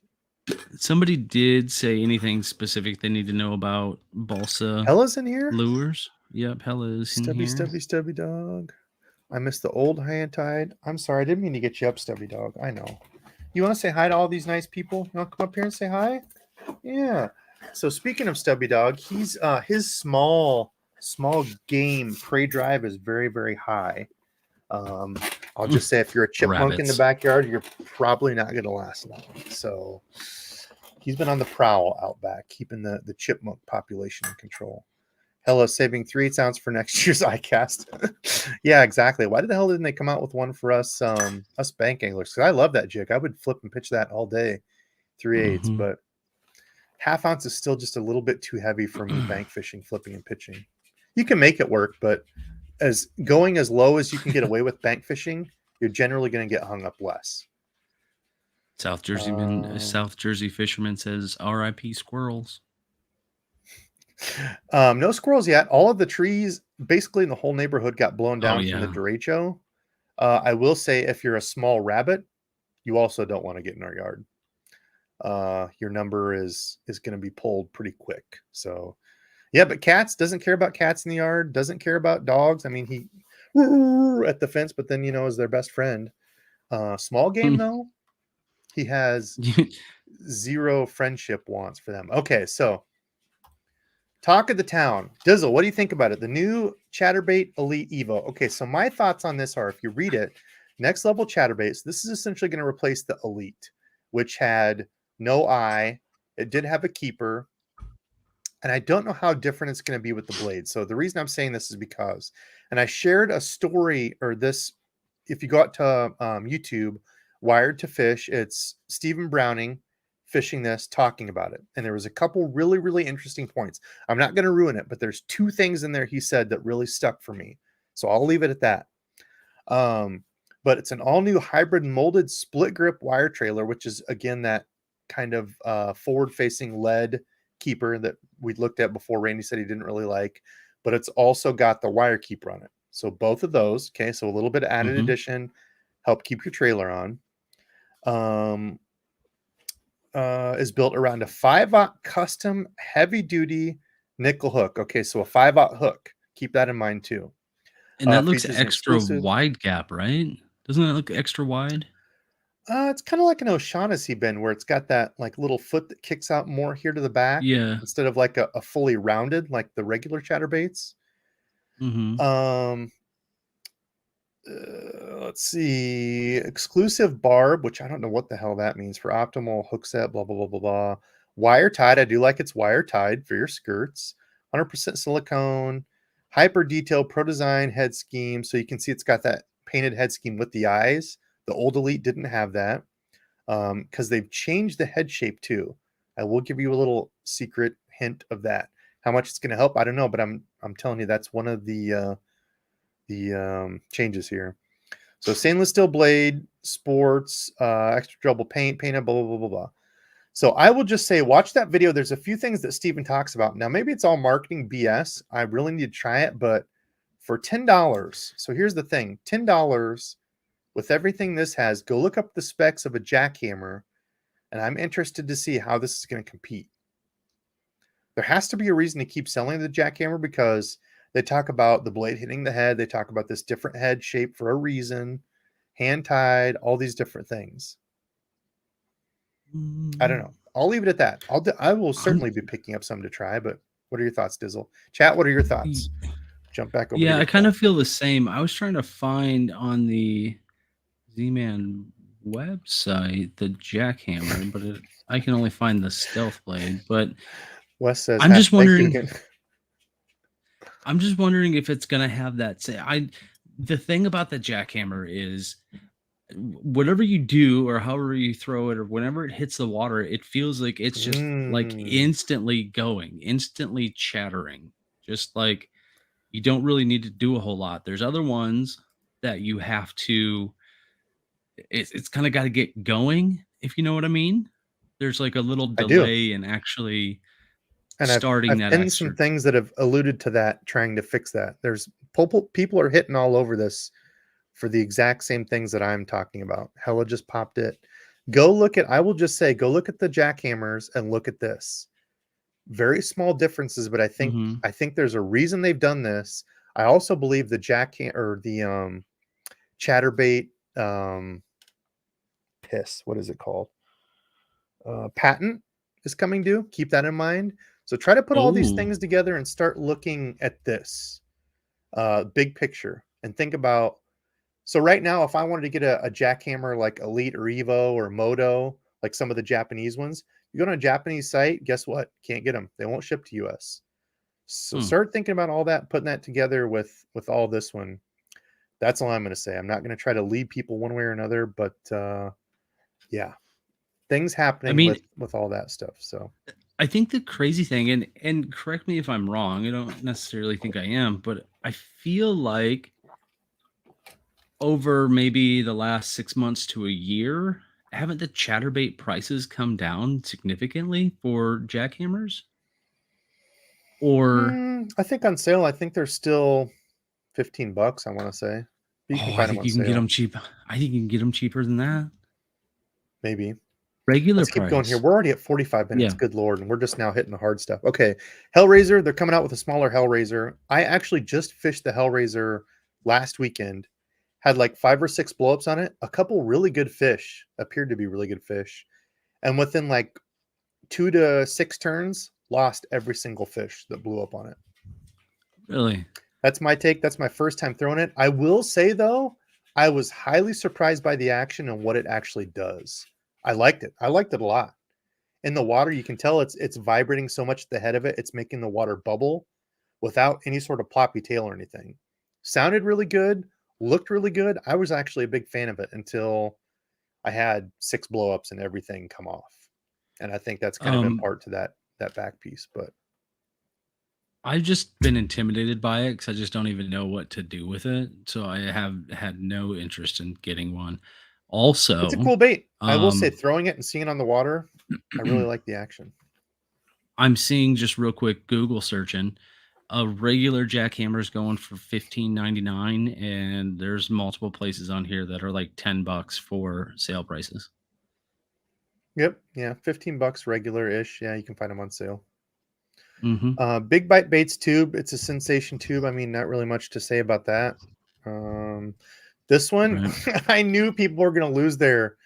Somebody did say anything specific they need to know about balsa. Hella's in here? Lures. Yep, Hella's in here. Stubby dog. I missed the old hand tide. I'm sorry, I didn't mean to get you up, Stubby dog. I know. You want to say hi to all these nice people? You want to come up here and say hi? Yeah. So speaking of Stubby dog, he's his small game prey drive is very, very high. I'll just say if you're a chipmunk in the backyard, you're probably not going to last long. So he's been on the prowl out back, keeping the chipmunk population in control. Hella saving 3/8 ounce for next year's iCAST. Yeah, exactly. Why the hell didn't they come out with one for us bank anglers? Because I love that jig. I would flip and pitch that all day. 3/8, Mhm. but half ounce is still just a little bit too heavy for me bank fishing, flipping, and pitching. You can make it work, but as going as low as you can get away with bank fishing, you're generally going to get hung up less. South Jersey fisherman says, "R.I.P. squirrels." No squirrels yet. All of the trees, basically in the whole neighborhood, got blown Oh down from the yeah. derecho. I will say, if you're a small rabbit, you also don't want to get in our yard. Your number is going to be pulled pretty quick. So yeah, but cats, doesn't care about cats in the yard, doesn't care about dogs. I mean, he at the fence, but then is their best friend. Small game though, he has zero friendship wants for them. Okay, so talk of the town. Dizzle, what do you think about it? The new Chatterbait Elite Evo. Okay, so my thoughts on this are, if you read it, next level Chatterbaits, this is essentially going to replace the Elite, which had no eye. It did have a keeper. And I don't know how different it's going to be with the blade. So the reason I'm saying this is because, and I shared a story, or this, if you go out to YouTube, Wired to Fish, it's Stephen Browning fishing this, talking about it. And there was a couple really, really interesting points. I'm not going to ruin it, but there's two things in there he said that really stuck for me. So I'll leave it at that. But it's an all new hybrid molded split grip wire trailer, which is, again, that kind of forward facing lead keeper that we looked at before. Randy said he didn't really like, but it's also got the wire keeper on it. So both of those, okay, so a little bit of added addition, help keep your trailer on. Is built around a 5/0 custom heavy duty nickel hook. Okay, so a 5/0 hook. Keep that in mind too. And that looks Features an extra exclusive. wide gap, right? Doesn't it look extra wide? It's kind of like an O'Shaughnessy bend, where it's got that like little foot that kicks out more here to the back Yeah. instead of like a fully rounded like the regular chatterbaits. Mhm. Um, let's see, exclusive barb, which I don't know what the hell that means, for optimal hook set. Blah blah blah blah blah. Wire tied. I do like it's wire tied for your skirts. 100% silicone. Hyper detailed pro design head scheme. So you can see it's got that painted head scheme with the eyes. The old Elite didn't have that. Because they've changed the head shape too. I will give you a little secret hint of that. How much it's going to help, I don't know, but I'm telling you that's one of the changes here. So stainless steel blade, sports, extra durable paint, painted, blah blah blah blah blah. So I will just say, watch that video. There's a few things that Steven talks about. Now maybe it's all marketing BS. I really need to try it, but for $10. So here's the thing: $10. With everything this has, go look up the specs of a jackhammer, and I'm interested to see how this is going to compete. There has to be a reason to keep selling the jackhammer, because they talk about the blade hitting the head. They talk about this different head shape for a reason, hand tied, all these different things. I don't know. I'll leave it at that. I will certainly be picking up some to try, but what are your thoughts, Dizzle? Chat, what are your thoughts? Jump back over to Yeah, I your kind chat. of feel the same. I was trying to find on the Z-Man website the jackhammer, but I can only find the stealth blade. But Wes says, I'm just thank you wondering. again. I'm just wondering if it's gonna have that. The thing about the jackhammer is, whatever you do or however you throw it or whenever it hits the water, it feels like it's just like instantly going, instantly chattering. Just like you don't really need to do a whole lot. There's other ones that you have to, it's kind of got to get going, if you know what I mean. There's like a little I do. delay in actually And starting I've that pinned some extra. things that have alluded to that, trying to fix that. There's people are hitting all over this for the exact same things that I'm talking about. Hella just popped it. Go look at, I will just say, go look at the jackhammers and look at this. Very small differences, but Mhm. I think there's a reason they've done this. I also believe the chatterbait what is it called? Patent is coming due. Keep that in mind. So try to put all these Oh. things together and start looking at this big picture and think about. So right now, if I wanted to get a jackhammer like Elite or Evo or Moto, like some of the Japanese ones, you go on a Japanese site, guess what? Can't get them. They won't ship to US. So Hmm. start thinking about all that, putting that together with all this one. That's all I'm going to say. I'm not going to try to lead people one way or another, but yeah, things happening with all that stuff. So I think the crazy thing, and correct me if I'm wrong, I don't necessarily think I am, but I feel like over maybe the last 6 months to a year, haven't the chatterbait prices come down significantly for jackhammers? Or I think on sale, I think they're still $15, I want to say. But you can I find them think on you can get sale. them cheap. I think you can get them cheaper than that. Maybe. Regular Let's keep going here. price. We're already at 45 minutes. Yeah. Good Lord. And we're just now hitting the hard stuff. Okay. Hellraiser, they're coming out with a smaller Hellraiser. I actually just fished the Hellraiser last weekend. Had like 5 or 6 blowups on it. A couple really good fish. Appeared to be really good fish. And within like 2 to 6 turns, lost every single fish that blew up on it. Really? That's my take. That's my first time throwing it. I will say, though, I was highly surprised by the action and what it actually does. I liked it. I liked it a lot. In the water, you can tell it's vibrating so much at the head of it. It's making the water bubble without any sort of ploppy tail or anything. Sounded really good. Looked really good. I was actually a big fan of it until I had 6 blowups and everything come off. And I think that's kind of in part to that back piece. But I've just been intimidated by it because I just don't even know what to do with it. So I have had no interest in getting one. Also, it's a cool bait. I will say throwing it and seeing it on the water, I really like the action. I'm seeing, just real quick, Google searching, a regular jackhammer is going for $15.99, and there's multiple places on here that are like $10 for sale prices. Yep. Yeah. $15 regular-ish. Yeah. You can find them on sale. Mm-hmm. Big Bite Baits tube. It's a sensation tube. I mean, not really much to say about that. This one, right. I knew people were going to lose their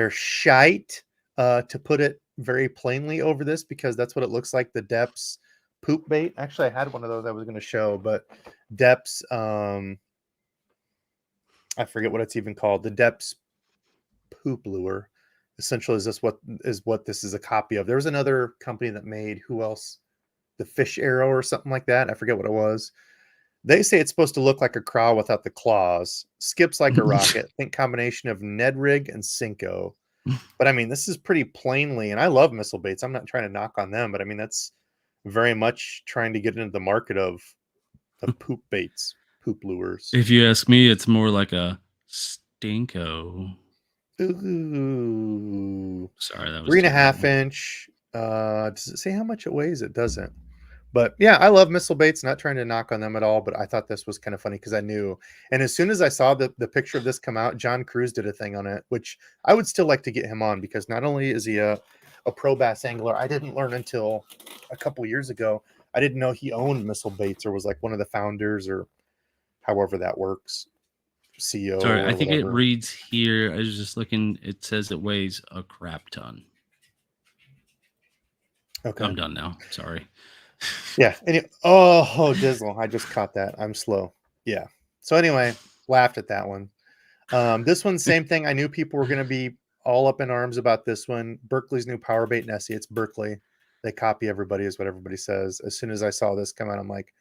shite, to put it very plainly, over this, because that's what it looks like. The DEBO'S poop bait. Actually, I had one of those I was going to show, but DEBO'S, I forget what it's even called. The DEBO'S poop lure. Essentially, is what this is a copy of. There was another company that made, who else? The Fish Arrow or something like that. I forget what it was. They say it's supposed to look like a craw without the claws. Skips like a rocket. Think combination of Ned Rig and Cinco. But I mean, this is pretty plainly, and I love missile baits. I'm not trying to knock on them, but I mean, that's very much trying to get into the market of poop baits, poop lures. If you ask me, it's more like a stinko. Ooh. Sorry, that was 3.5 inch. Does it say how much it weighs? It doesn't. But yeah, I love missile baits. Not trying to knock on them at all, but I thought this was kind of funny because I knew. And as soon as I saw the picture of this come out, John Cruz did a thing on it, which I would still like to get him on, because not only is he a pro bass angler, I didn't learn until a couple years ago. I didn't know he owned missile baits or was like one of the founders, or however that works. CEO. Sorry, I think whatever. It reads here. I was just looking. It says it weighs a crap ton. Okay. I'm done now. Sorry. Yeah. Oh, Dizzle. I just caught that. I'm slow. Yeah. So anyway, laughed at that one. This one, same thing. I knew people were going to be all up in arms about this one. Berkeley's new power bait Nessie. It's Berkeley. They copy everybody, is what everybody says. As soon as I saw this come out, I'm like,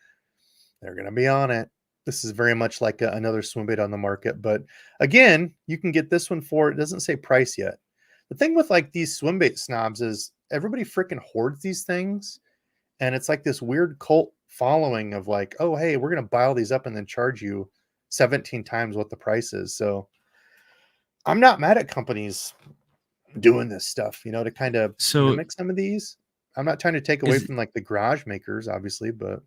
they're going to be on it. This is very much like another swim bait on the market. But again, you can get this one for, it doesn't say price yet. The thing with like these swim bait snobs is everybody freaking hoards these things. And it's like this weird cult following of like, oh, hey, we're going to buy all these up and then charge you 17 times what the price is. So I'm not mad at companies doing this stuff, to kind of mimic some of these. I'm not trying to take away from like the garage makers, obviously, but.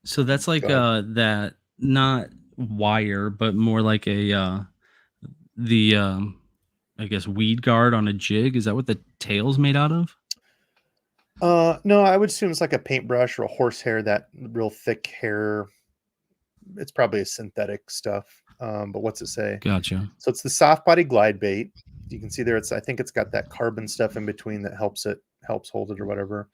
So that's like that, not wire, but more like a I guess weed guard on a jig. Is that what the tail's made out of? No, I would assume it's like a paintbrush or a horsehair, that real thick hair. It's probably a synthetic stuff. But what's it say? Gotcha. So it's the soft body glide bait. You can see there, I think it's got that carbon stuff in between that helps hold it or whatever.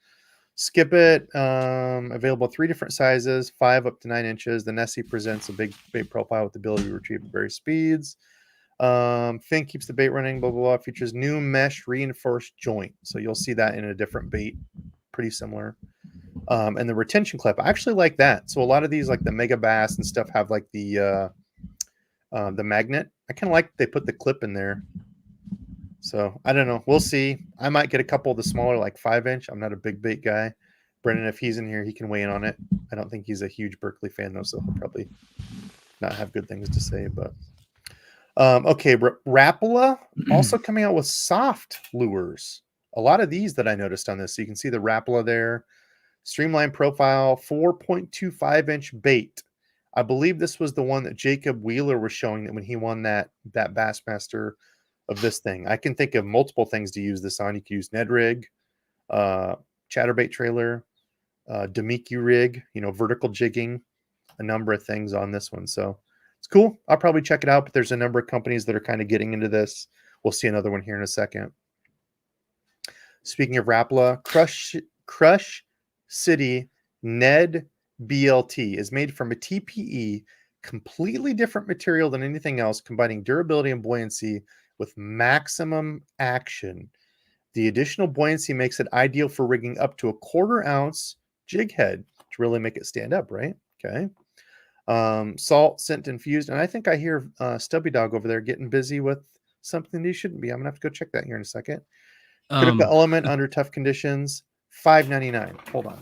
Skip it. Available 3 different sizes, 5 up to 9 inches. The Nessie presents a big bait profile with the ability to retrieve at various speeds. Fin keeps the bait running, blah, blah, blah. Features new mesh reinforced joint. So you'll see that in a different bait, pretty similar. And the retention clip, I actually like that. So a lot of these, like the Mega Bass and stuff, have like the magnet. I kind of like they put the clip in there. So I don't know. We'll see. I might get a couple of the smaller, like 5-inch. I'm not a big bait guy. Brendan, if he's in here, he can weigh in on it. I don't think he's a huge Berkeley fan though, so he'll probably not have good things to say. But okay, Rapala also coming out with soft lures. A lot of these that I noticed on this. So you can see the Rapala there. Streamline profile, 4.25-inch bait. I believe this was the one that Jacob Wheeler was showing that when he won that Bassmaster of this thing. I can think of multiple things to use this on. You can use Ned rig, chatterbait trailer, Demiki rig, vertical jigging, a number of things on this one. So it's cool. I'll probably check it out, but there's a number of companies that are kind of getting into this. We'll see another one here in a second. Speaking of Rapala, Crush City Ned BLT is made from a TPE, completely different material than anything else, combining durability and buoyancy with maximum action. The additional buoyancy makes it ideal for rigging up to a 1/4 ounce jig head to really make it stand up, right? Okay. Salt, scent infused. And I think I hear Stubby Dog over there getting busy with something he shouldn't be. I'm going to have to go check that here in a second. Critical element under tough conditions, $5.99. Hold on.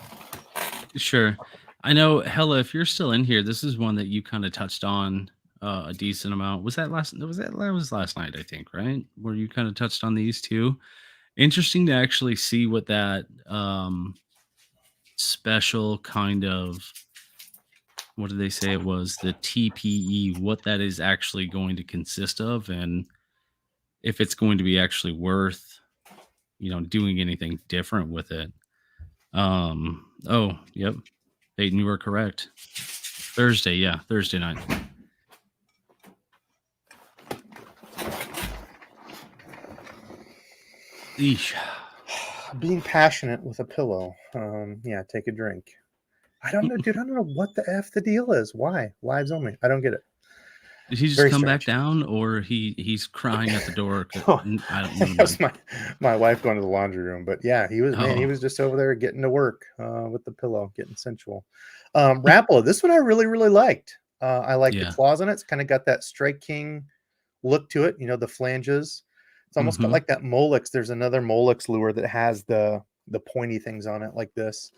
Sure. I know, Hella, if you're still in here, this is one that you kind of touched on a decent amount. That was last night, I think, right? Where you kind of touched on these two. Interesting to actually see what that special kind of, what did they say it was, the TPE, what that is actually going to consist of, and if it's going to be actually worth, doing anything different with it. Oh, yep. Peyton, you were correct. Thursday night. Eesh. Being passionate with a pillow. Yeah, take a drink. I don't know, dude. I don't know what the F the deal is. Why? Lives only. I don't get it. Did he just Very come strange. back down, or he's crying at the door? I don't know. That was my wife going to the laundry room. But yeah, he was just over there getting to work with the pillow, getting sensual. Rapala, this one I really, really liked. I like the claws on it. It's kind of got that Strike King look to it, the flanges. It's almost got like that Molex. There's another Molex lure that has the pointy things on it like this.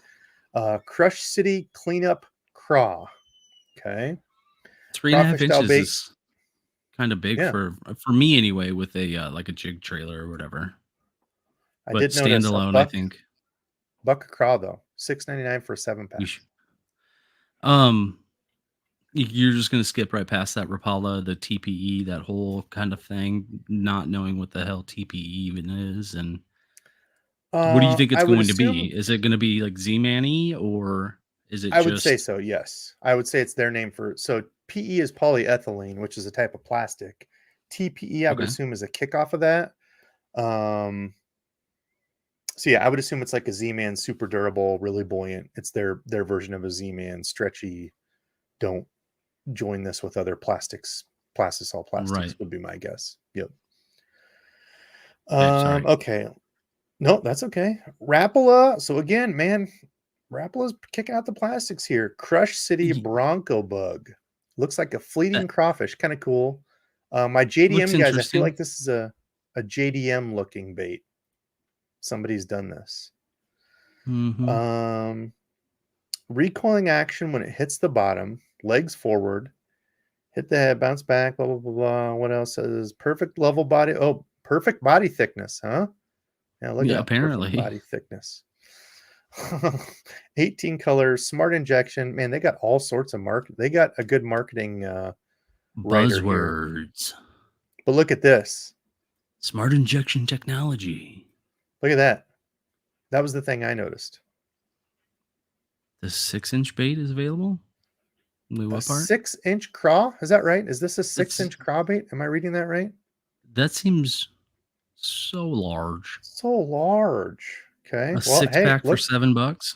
Crush City Cleanup Craw. Okay. 3.5 inches is kind of big for me anyway, with a like a jig trailer or whatever. I did notice standalone, I think. Buck craw though, $6.99 for a 7-pack. You're just gonna skip right past that Rapala, the TPE, that whole kind of thing, not knowing what the hell TPE even is, and what do you think it's going to be? Is it going to be like Z-Man-y, or is it? I would say so. Yes, I would say it's their name for. So PE is polyethylene, which is a type of plastic. TPE, I would assume, is a kickoff of that. So yeah, I would assume it's like a Z-Man, super durable, really buoyant. It's their version of a Z-Man, stretchy. Don't join this with other plastics. Plastisol plastics would be my guess. Yep. Okay. No, that's okay. Rapala. So again, man, Rapala's kicking out the plastics here. Crush City Bronco Bug. Looks like a fleeting crawfish. Kind of cool. My JDM guys, I feel like this is a JDM looking bait. Somebody's done this. Recoiling action when it hits the bottom. Legs forward. Hit the head, bounce back, blah, blah, blah, blah. What else is perfect level body? Oh, perfect body thickness, huh? Yeah, look at that. Apparently. Body thickness. 18 colors, smart injection. Man, they got all sorts of They got a good marketing buzzwords. But look at this. Smart injection technology. Look at that. That was the thing I noticed. The 6-inch bait is available? A 6-inch craw? Is that right? Is this a 6-inch craw bait? Am I reading that right? That seems so large. So large. Okay. A 6-pack for $7.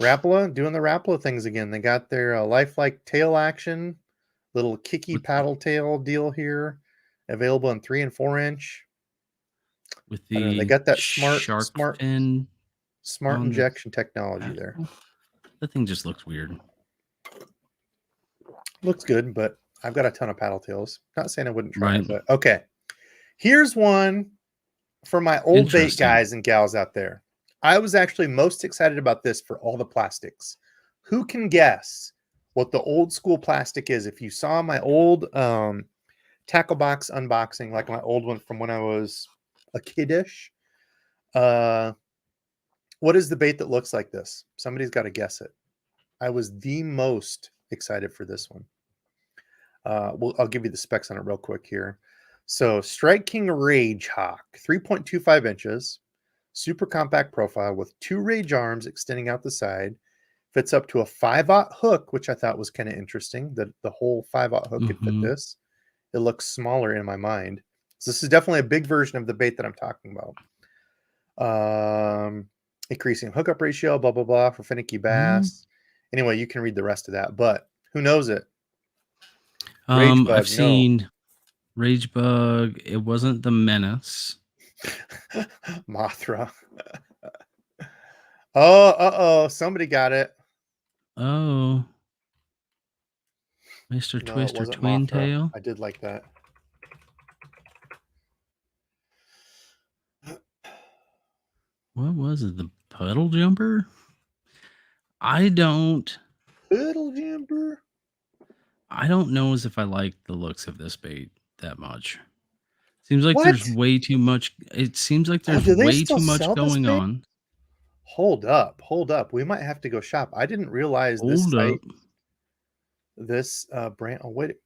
Rapala doing the Rapala things again. They got their lifelike tail action, little kicky paddle tail deal here, available in 3 and 4-inch. With they got that smart fin injection technology there. That thing just looks weird. Looks good, but I've got a ton of paddle tails. Not saying I wouldn't try it, but okay. Here's one for my old bait Interesting. guys and gals out there. I was actually most excited about this for all the plastics. Who can guess what the old school plastic is? If you saw my old tackle box unboxing, like my old one from when I was a kiddish, what is the bait that looks like this? Somebody's got to guess it. I was the most excited for this one. I'll give you the specs on it real quick here. So Strike King Rage Hawk, 3.25 inches, super compact profile with 2 rage arms extending out the side, fits up to a 5/0 hook, which I thought was kind of interesting, that the whole 5/0 hook could fit this. It looks smaller in my mind. So this is definitely a big version of the bait that I'm talking about. Increasing hookup ratio, blah, blah, blah, for finicky bass. Anyway, you can read the rest of that, but who knows it? Rage Bug, I've seen Rage Bug. It wasn't the Menace. Mothra. Oh, somebody got it. Oh. Mr. Twister Twin Tail. I did like that. What was it? The Puddle Jumper? I don't. Puddle Jumper? I don't know as if I like the looks of this bait that much. Seems like there's way too much. It seems like there's way too much going on. Hold up. We might have to go shop. I didn't realize this site, this brand. Oh, wait.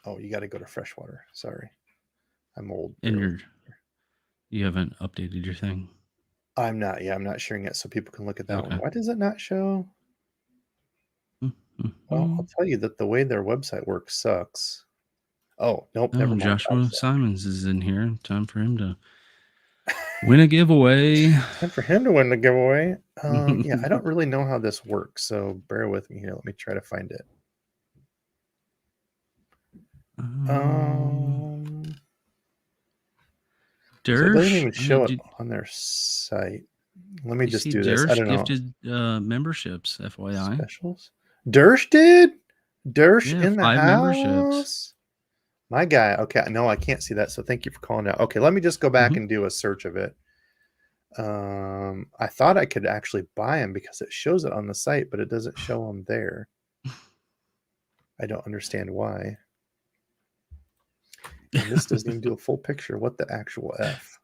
Oh, you got to go to Freshwater. Sorry. I'm old. And you haven't updated your thing? I'm not. Yeah, I'm not sharing it so people can look at that one. Why does it not show? Well, I'll tell you that the way their website works sucks. Oh, nope. Never mind. Joshua Simons is in here. Time for him to win a giveaway. Time for him to win the giveaway. Yeah, I don't really know how this works, so bear with me here. Let me try to find it. So it doesn't even show it on their site. Let me just do this. I don't know. Gifted memberships, FYI. Specials. Dersh did? Dersh in the 5 house? memberships. My guy. Okay, no, I can't see that, so thank you for calling out. Okay, let me just go back and do a search of it. I thought I could actually buy them because it shows it on the site, but it doesn't show them there. I don't understand why. And this doesn't even do a full picture. What the actual F?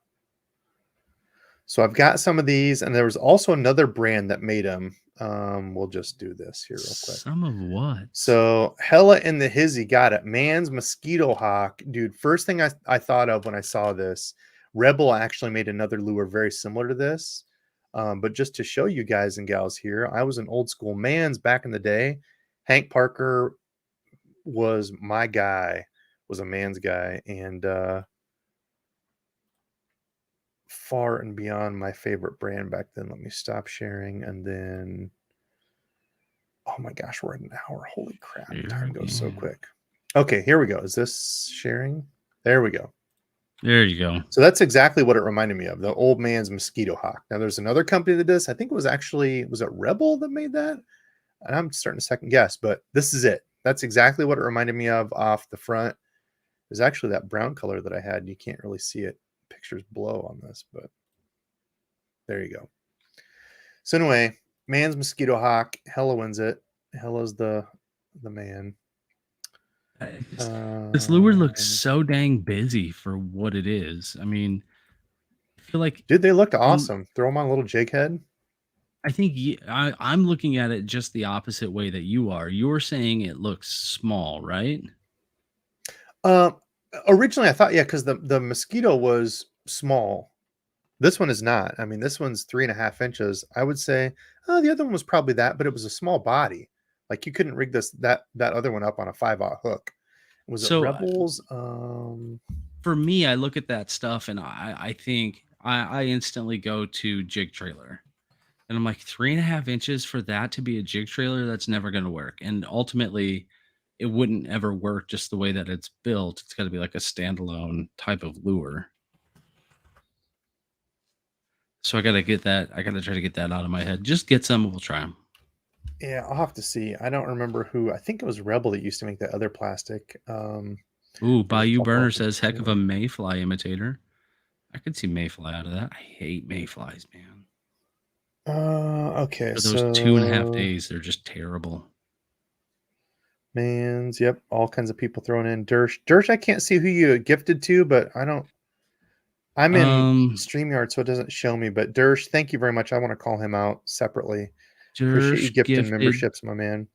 So I've got some of these, and there was also another brand that made them. We'll just do this here real quick. Some of what? So Hella in the Hizzy got it. Man's Mosquito Hawk. Dude, first thing I thought of when I saw this, Rebel actually made another lure very similar to this. But just to show you guys and gals here, I was an old school Man's back in the day. Hank Parker was my guy, was a Man's guy, and far and beyond my favorite brand back then. Let me stop sharing, and then oh my gosh, we're at an hour. Holy crap, time goes so quick. Okay, here we go. Is this sharing? There we go. There you go. So that's exactly what it reminded me of, the old Man's Mosquito Hawk. Now there's another company that does, I think it was it Rebel that made that? And I'm starting to second guess, but this is it. That's exactly what it reminded me of off the front. There's actually that brown color that I had. You can't really see it. Pictures blow on this, but there you go. So anyway, Man's Mosquito Hawk. Hella wins it. Hella's the man. This lure looks so dang busy for what it is. I mean, I feel like, dude, they look awesome. Throw them on a little jig head. I think I'm looking at it just the opposite way that you are. You're saying it looks small, right? Originally I thought, yeah, because the Mosquito was small. This one is not. I mean, this one's 3.5 inches. I would say, oh, the other one was probably that, but it was a small body. Like you couldn't rig that other one up on a 5/0 hook. Was it Rebels? For me, I look at that stuff and I think I instantly go to jig trailer. And I'm like, 3.5 inches for that to be a jig trailer, that's never going to work. And ultimately, it wouldn't ever work just the way that it's built. It's got to be like a standalone type of lure. So I got to get that. I got to try to get that out of my head. Just get some and we'll try them. Yeah, I'll have to see. I don't remember who. I think it was Rebel that used to make that other plastic. Ooh, Bayou Burner says, heck of a mayfly imitator. I could see mayfly out of that. I hate mayflies, man. Okay, For those 2.5 days, they're just terrible. Mans, yep, all kinds of people throwing in Dersh, I can't see who you gifted to, but I'm in StreamYard, so it doesn't show me. But Dersh, thank you very much. I want to call him out separately. Appreciate you gifting memberships, my man.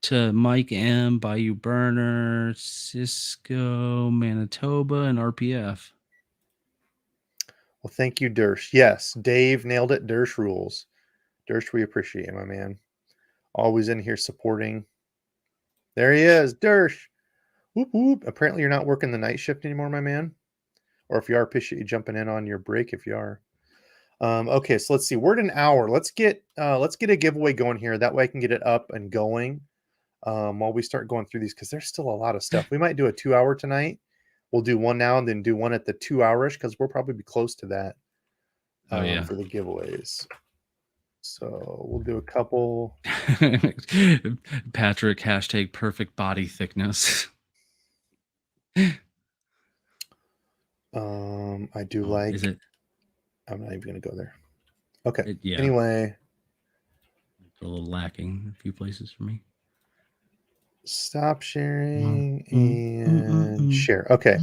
To Mike M, Bayou Burner, Cisco, Manitoba, and RPF. Well, thank you, Dersh. Yes, Dave nailed it. Dersh rules. Dersh, we appreciate you, my man. Always in here supporting. There he is, Dersh. Whoop, whoop. Apparently, you're not working the night shift anymore, my man. Or if you are, appreciate you jumping in on your break if you are. Okay, so let's see. We're at an hour. Let's get a giveaway going here. That way I can get it up and going while we start going through these, because there's still a lot of stuff. We might do a 2-hour tonight. We'll do one now and then do one at the 2-hour-ish, because we'll probably be close to that for the giveaways. So we'll do a couple. Patrick, hashtag perfect body thickness. I do like. Is it? I'm not even going to go there. Okay. Yeah. Anyway. It's a little lacking a few places for me. Stop sharing and share. Okay.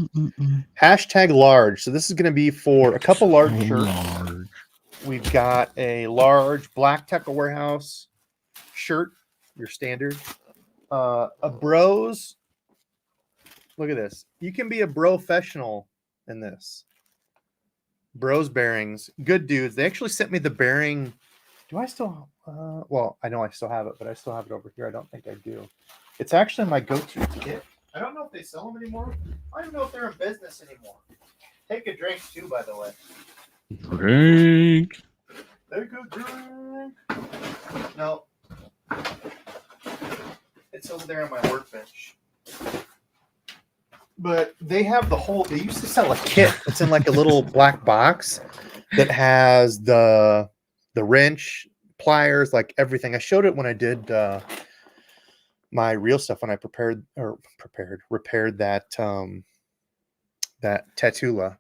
Hashtag large. So this is going to be for a couple large shirts. We've got a large black Techo Warehouse shirt, your standard. A bros. Look at this. You can be a professional in this. Bros bearings. Good dudes. They actually sent me the bearing. Do I still? Well, I know I still have it, but I still have it over here. I don't think I do. It's actually my go-to kit. I don't know if they sell them anymore. I don't even know if they're in business anymore. Take a drink too, by the way. Drink. Take a drink. No. It's over there on my workbench. But they have the whole. They used to sell a kit. It's in like a little black box that has the wrench, pliers, like everything. I showed it when I did my real stuff when I repaired that that Tatula.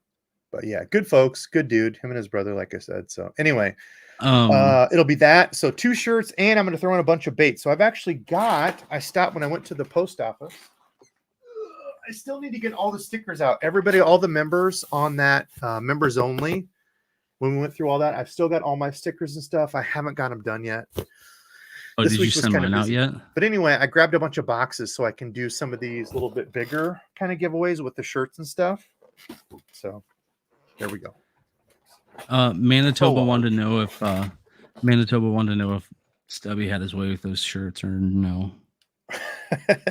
But yeah, good folks, good dude, him and his brother, like I said. So anyway, it'll be that. So 2 shirts, and I'm going to throw in a bunch of bait. So I've actually got. I stopped when I went to the post office. I still need to get all the stickers out. Everybody, all the members on that members only. When we went through all that, I've still got all my stickers and stuff. I haven't got them done yet. Oh, did you send mine out yet? But anyway, I grabbed a bunch of boxes so I can do some of these little bit bigger kind of giveaways with the shirts and stuff. So there we go. Manitoba wanted to know if Stubby had his way with those shirts or no.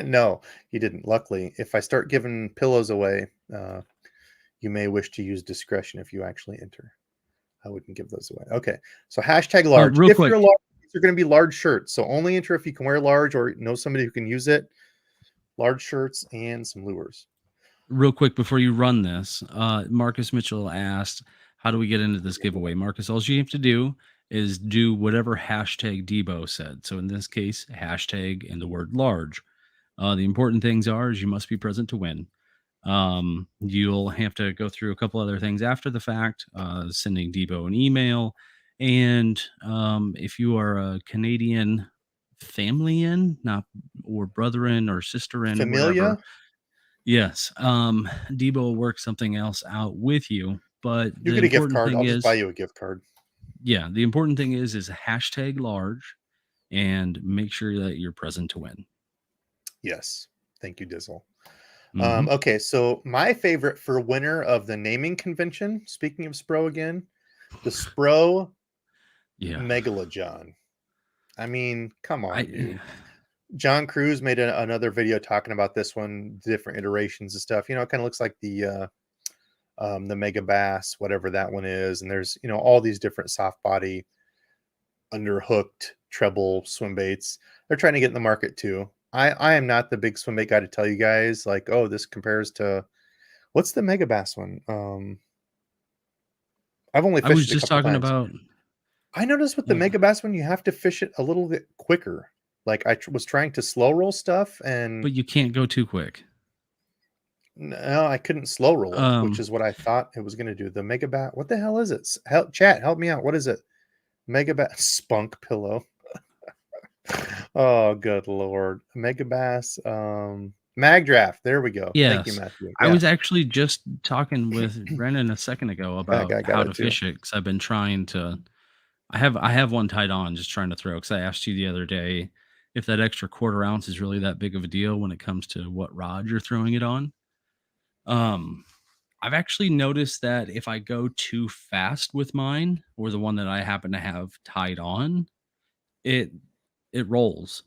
No, he didn't. Luckily, if I start giving pillows away, you may wish to use discretion if you actually enter. I wouldn't give those away. Okay, so hashtag large. Real quick. You're large, these are going to be large shirts. So only enter if you can wear large or know somebody who can use it. Large shirts and some lures. Real quick before you run this, Marcus Mitchell asked, how do we get into this giveaway? Marcus, all you have to do is do whatever hashtag Debo said. So in this case, hashtag and the word large. The important things are is you must be present to win. You'll have to go through a couple other things after the fact, sending Debo an email. And if you are a Canadian family in, not or brother in or sister in, Familia? whatever. Yes. Debo will work something else out with you. But you get a gift card. I'll just buy you a gift card. Yeah. The important thing is hashtag large and make sure that you're present to win. Yes. Thank you, Dizzle. Okay, so my favorite for winner of the naming convention, speaking of Spro again, the Spro Megalojohn. I mean, come on, dude. John Cruz made another video talking about this one, different iterations and stuff. You know, it kind of looks like the Mega Bass, whatever that one is. And there's, you know, all these different soft body, underhooked, treble swim baits. They're trying to get in the market too. I am not the big swim bait guy to tell you guys like, oh, this compares to what's the Mega Bass one? I've only fished. I was just talking about. I noticed with the Mega Bass one, you have to fish it a little bit quicker. Like I was trying to slow roll stuff, and but you can't go too quick. No, I couldn't slow roll it, which is what I thought it was going to do. The Megabat. What the hell is it? Chat, help me out. What is it? Megabat spunk pillow. Oh, good Lord. Megabass. Mag draft. There we go. Thank you, Yes. Matthew. I Yeah. was actually just talking with Brennan a second ago about I got how it to too. fish it, because I've been trying to. I have one tied on, just trying to throw. Because I asked you the other day if that extra quarter ounce is really that big of a deal when it comes to what rod you're throwing it on. I've actually noticed that if I go too fast with mine, or the one that I happen to have tied on, it it rolls.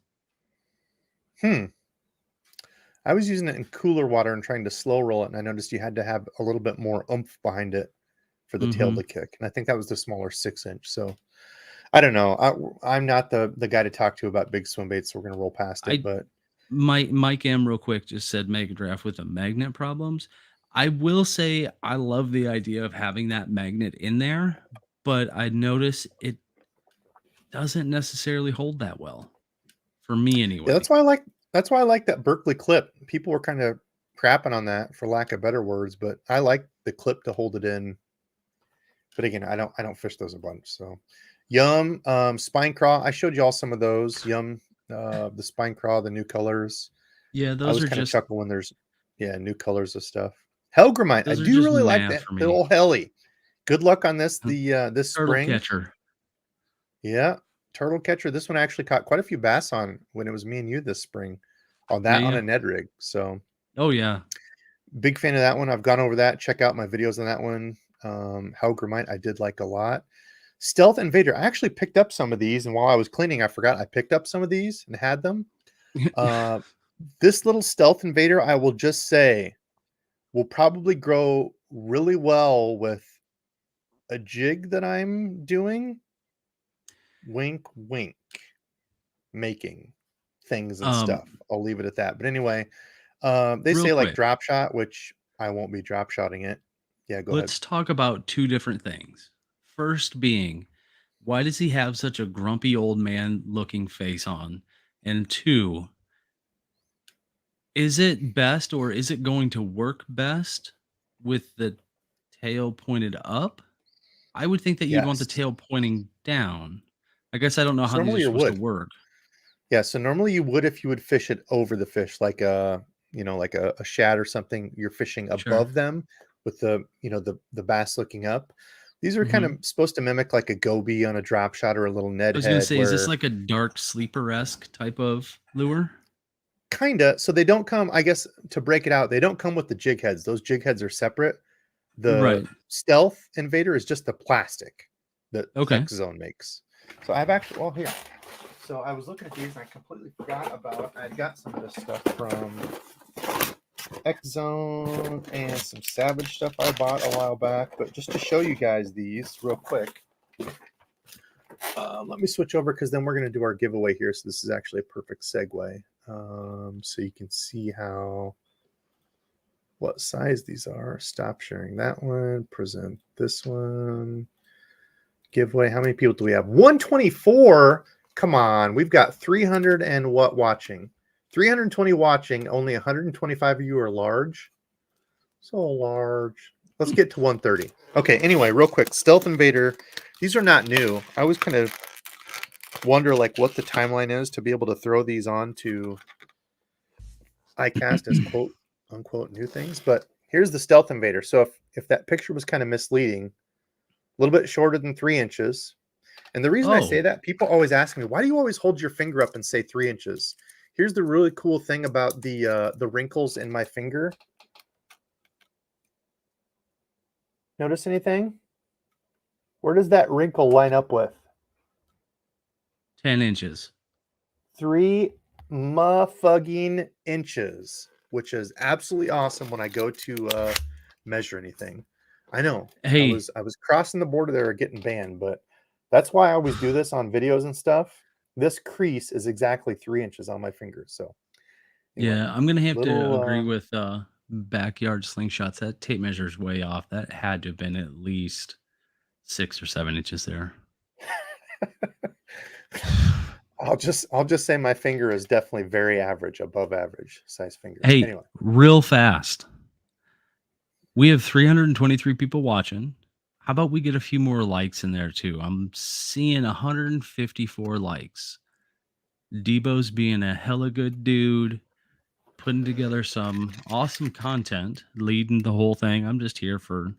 I was using it in cooler water and trying to slow roll it, and I noticed you had to have a little bit more oomph behind it for the tail Mm-hmm. to kick. And I think that was the smaller 6-inch. So I don't know. I'm not the guy to talk to about big swim baits, so we're gonna roll past it. I But Mike M real quick just said Mega Draft with the magnet problems. I will say I love the idea of having that magnet in there, but I notice it doesn't necessarily hold that well for me yeah, anyway. that's why I like that Berkeley clip. People were kind of crapping on that for lack of better words, but I like the clip to hold it in. But again, I don't fish those a bunch. So Yum, spine craw. I showed you all some of those. Yum, the spine craw, the new colors. Yeah, I those was are kind of just chuckle when there's new colors of stuff. Hellgrammite. I those are do just really like math that for little me. heli. Good luck on this Mm, this Turtle spring. catcher. Yeah, turtle catcher. This one I actually caught quite a few bass on when it was me and you this spring. On Yeah, that on yeah. a Ned rig. So Oh yeah. big fan of that one. I've gone over that. Check out my videos on that one. Hellgrammite I did like a lot. Stealth Invader. I actually picked up some of these, and while I was cleaning, I forgot I picked up some of these and had them. This little Stealth Invader, I will just say, will probably grow really well with a jig that I'm doing. Wink, wink, making things and stuff. um, I'll leave it at that. But anyway, they real say like quick, drop shot, which I won't be drop shotting it. Yeah, go ahead. let's talk about two different things. First being, why does he have such a grumpy old man looking face on? And two, is it best, or is it going to work best with the tail pointed up? I would think that you'd want the Yes. tail pointing down. I guess I don't know So how these are normally you supposed to would. work. Yeah, so normally you would if you would fish it over the fish, like like a shad or something. You're fishing Sure. above them with the bass looking up. These are kind Hmm. of supposed to mimic like a goby on a drop shot or a little Ned I was gonna head, say, is this where like a dark sleeper-esque type of lure? kinda. So they don't come. I guess to break it out, they don't come with the jig heads. Those jig heads are separate. The Right. Stealth Invader is just the plastic that Okay. X Zone makes. So I've actually, well, here. So I was looking at these and I completely forgot about. I got some of this stuff from X Zone and some Savage stuff I bought a while back. But just to show you guys these real quick, let me switch over because then we're going to do our giveaway here. So this is actually a perfect segue. So you can see what size these are. Stop sharing that one. Present this one. Giveaway. How many people do we have? 124. Come on. We've got 300 and what watching? 320 watching. Only 125 of you are large. So large. Let's get to 130. Okay. Anyway, real quick. Stealth Invader. These are not new. I always kind of wonder like what the timeline is to be able to throw these on to iCAST as quote unquote new things. But here's the Stealth Invader. So if that picture was kind of misleading, a little bit shorter than 3 inches. And the reason I say Oh, that, people always ask me, why do you always hold your finger up and say 3 inches? Here's the really cool thing about the wrinkles in my finger. Notice anything? Where does that wrinkle line up with? 10 inches. 3 motherfucking inches, which is absolutely awesome when I go to measure anything. I know I Hey, was crossing the border there, getting banned, but that's why I always do this on videos and stuff. This crease is exactly 3 inches on my finger. So anyway, yeah, I'm gonna have to agree little with backyard slingshots. That tape measure's way off. That had to have been at least 6 or 7 inches there. I'll just say my finger is definitely very average, above average size fingers. Hey, Anyway, real fast. We have 323 people watching. How about we get a few more likes in there too? I'm seeing 154 likes. DEBO'S being a hella good dude, putting together some awesome content, leading the whole thing. I'm just here for,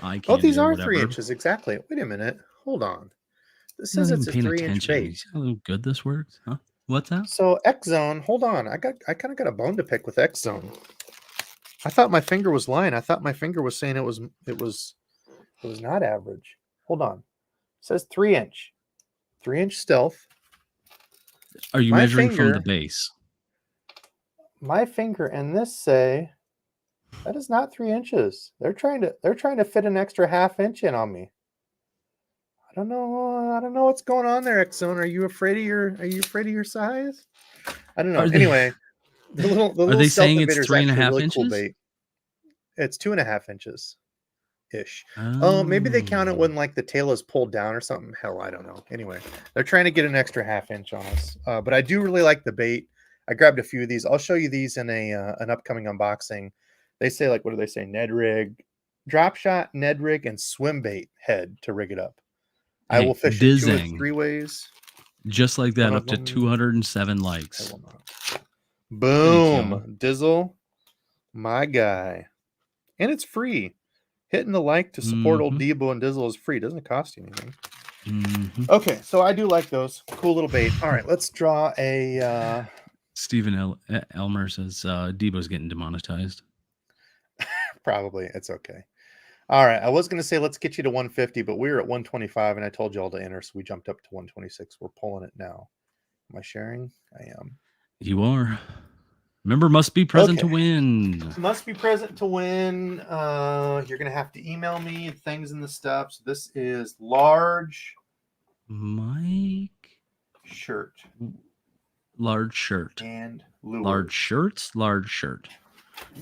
eye Oh, candy these or are 3 whatever. inches exactly. Wait a minute. Hold on. This You're says not it's even a paying 3-inch attention. You bait. see how good this works? Huh? What's that? So X Zone, hold on. I kind of got a bone to pick with X Zone. I thought my finger was lying. I thought my finger was saying it was not average. Hold on. It says 3-inch. 3-inch stealth. Are you My measuring from the finger, base? my finger and this say that is not 3 inches. They're trying to fit an extra ½ inch in on me. I don't know what's going on there, X Zone. Are you afraid of your size? I don't know. Are they Anyway, the are little they stealth saying it's invader is actually a 3.5 really cool inches? bait. It's 2.5 inches ish. Maybe they count it Oh. when like the tail is pulled down or something. Hell, I don't know. Anyway, they're trying to get an extra ½ inch on us. But I do really like the bait. I grabbed a few of these. I'll show you these in an upcoming unboxing. They say like, what do they say? Ned rig, drop shot, Ned rig, and swim bait head to rig it up. I will Hey, fish it 2 or 3 Dizang. ways. Just like One that, of up to them 207 I likes. will not. Thanks, y'all. Boom, Dizzle, my guy, and it's free. Hitting the like to support old Mhm. Debo and Dizzle is free. Doesn't cost you anything. Mhm. Okay, so I do like those. Cool little bait. All right, let's draw a. Stephen Elmer says Debo's getting demonetized. Probably it's okay. All right, I was gonna say let's get you to 150, but we were at 125, and I told you all to enter, so we jumped up to 126. We're pulling it now. Am I sharing? I am. You are. Remember, must be present to Okay. win. Must be present to win. You're gonna have to email me things and the stuff. So this is large Mike. shirt Large shirt. and lures. Large shirts. Large shirt.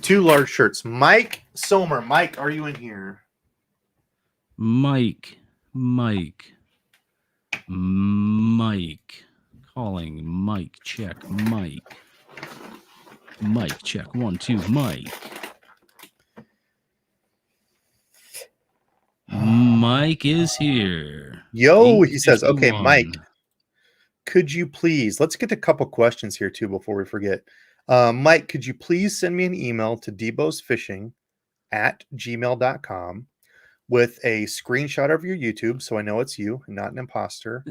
2 large shirts. Mike Somer. Mike, are you in here? Mike. Calling Mike. Check. Mike. Check. 1, 2. Mike. Mike is here. Yo, he says, okay, 851. Mike, could you please, let's get a couple questions here too before we forget. Mike, could you please send me an email to debosfishing@gmail.com with a screenshot of your YouTube so I know it's you and not an imposter,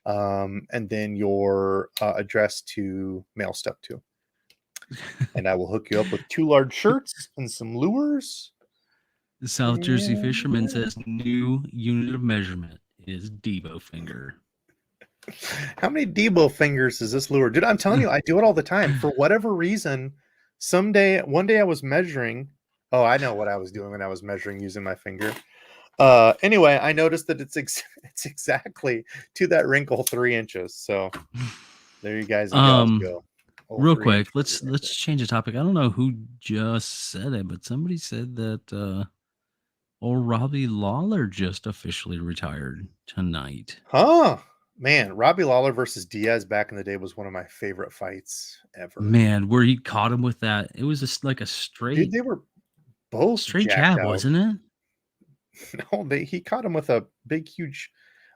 and then your address to mail stuff to. And I will hook you up with 2 large shirts and some lures. The South Jersey fisherman says new unit of measurement is Debo finger. How many Debo fingers is this lure? Dude, I'm telling you, I do it all the time. For whatever reason, one day I was measuring. Oh, I know what I was doing when I was measuring using my finger. Anyway, I noticed that it's exactly to that wrinkle 3 inches. So there you guys and gals go. Oh, Real 3 quick, inches. let's change the topic. I don't know who just said it, but somebody said that old Robbie Lawler just officially retired tonight. Huh. Man, Robbie Lawler versus Diaz back in the day was one of my favorite fights ever. Man, where he caught him with that. It was just like a straight. Dude, they were both straight jacked jab, out. wasn't it? No, he caught him with a big, huge.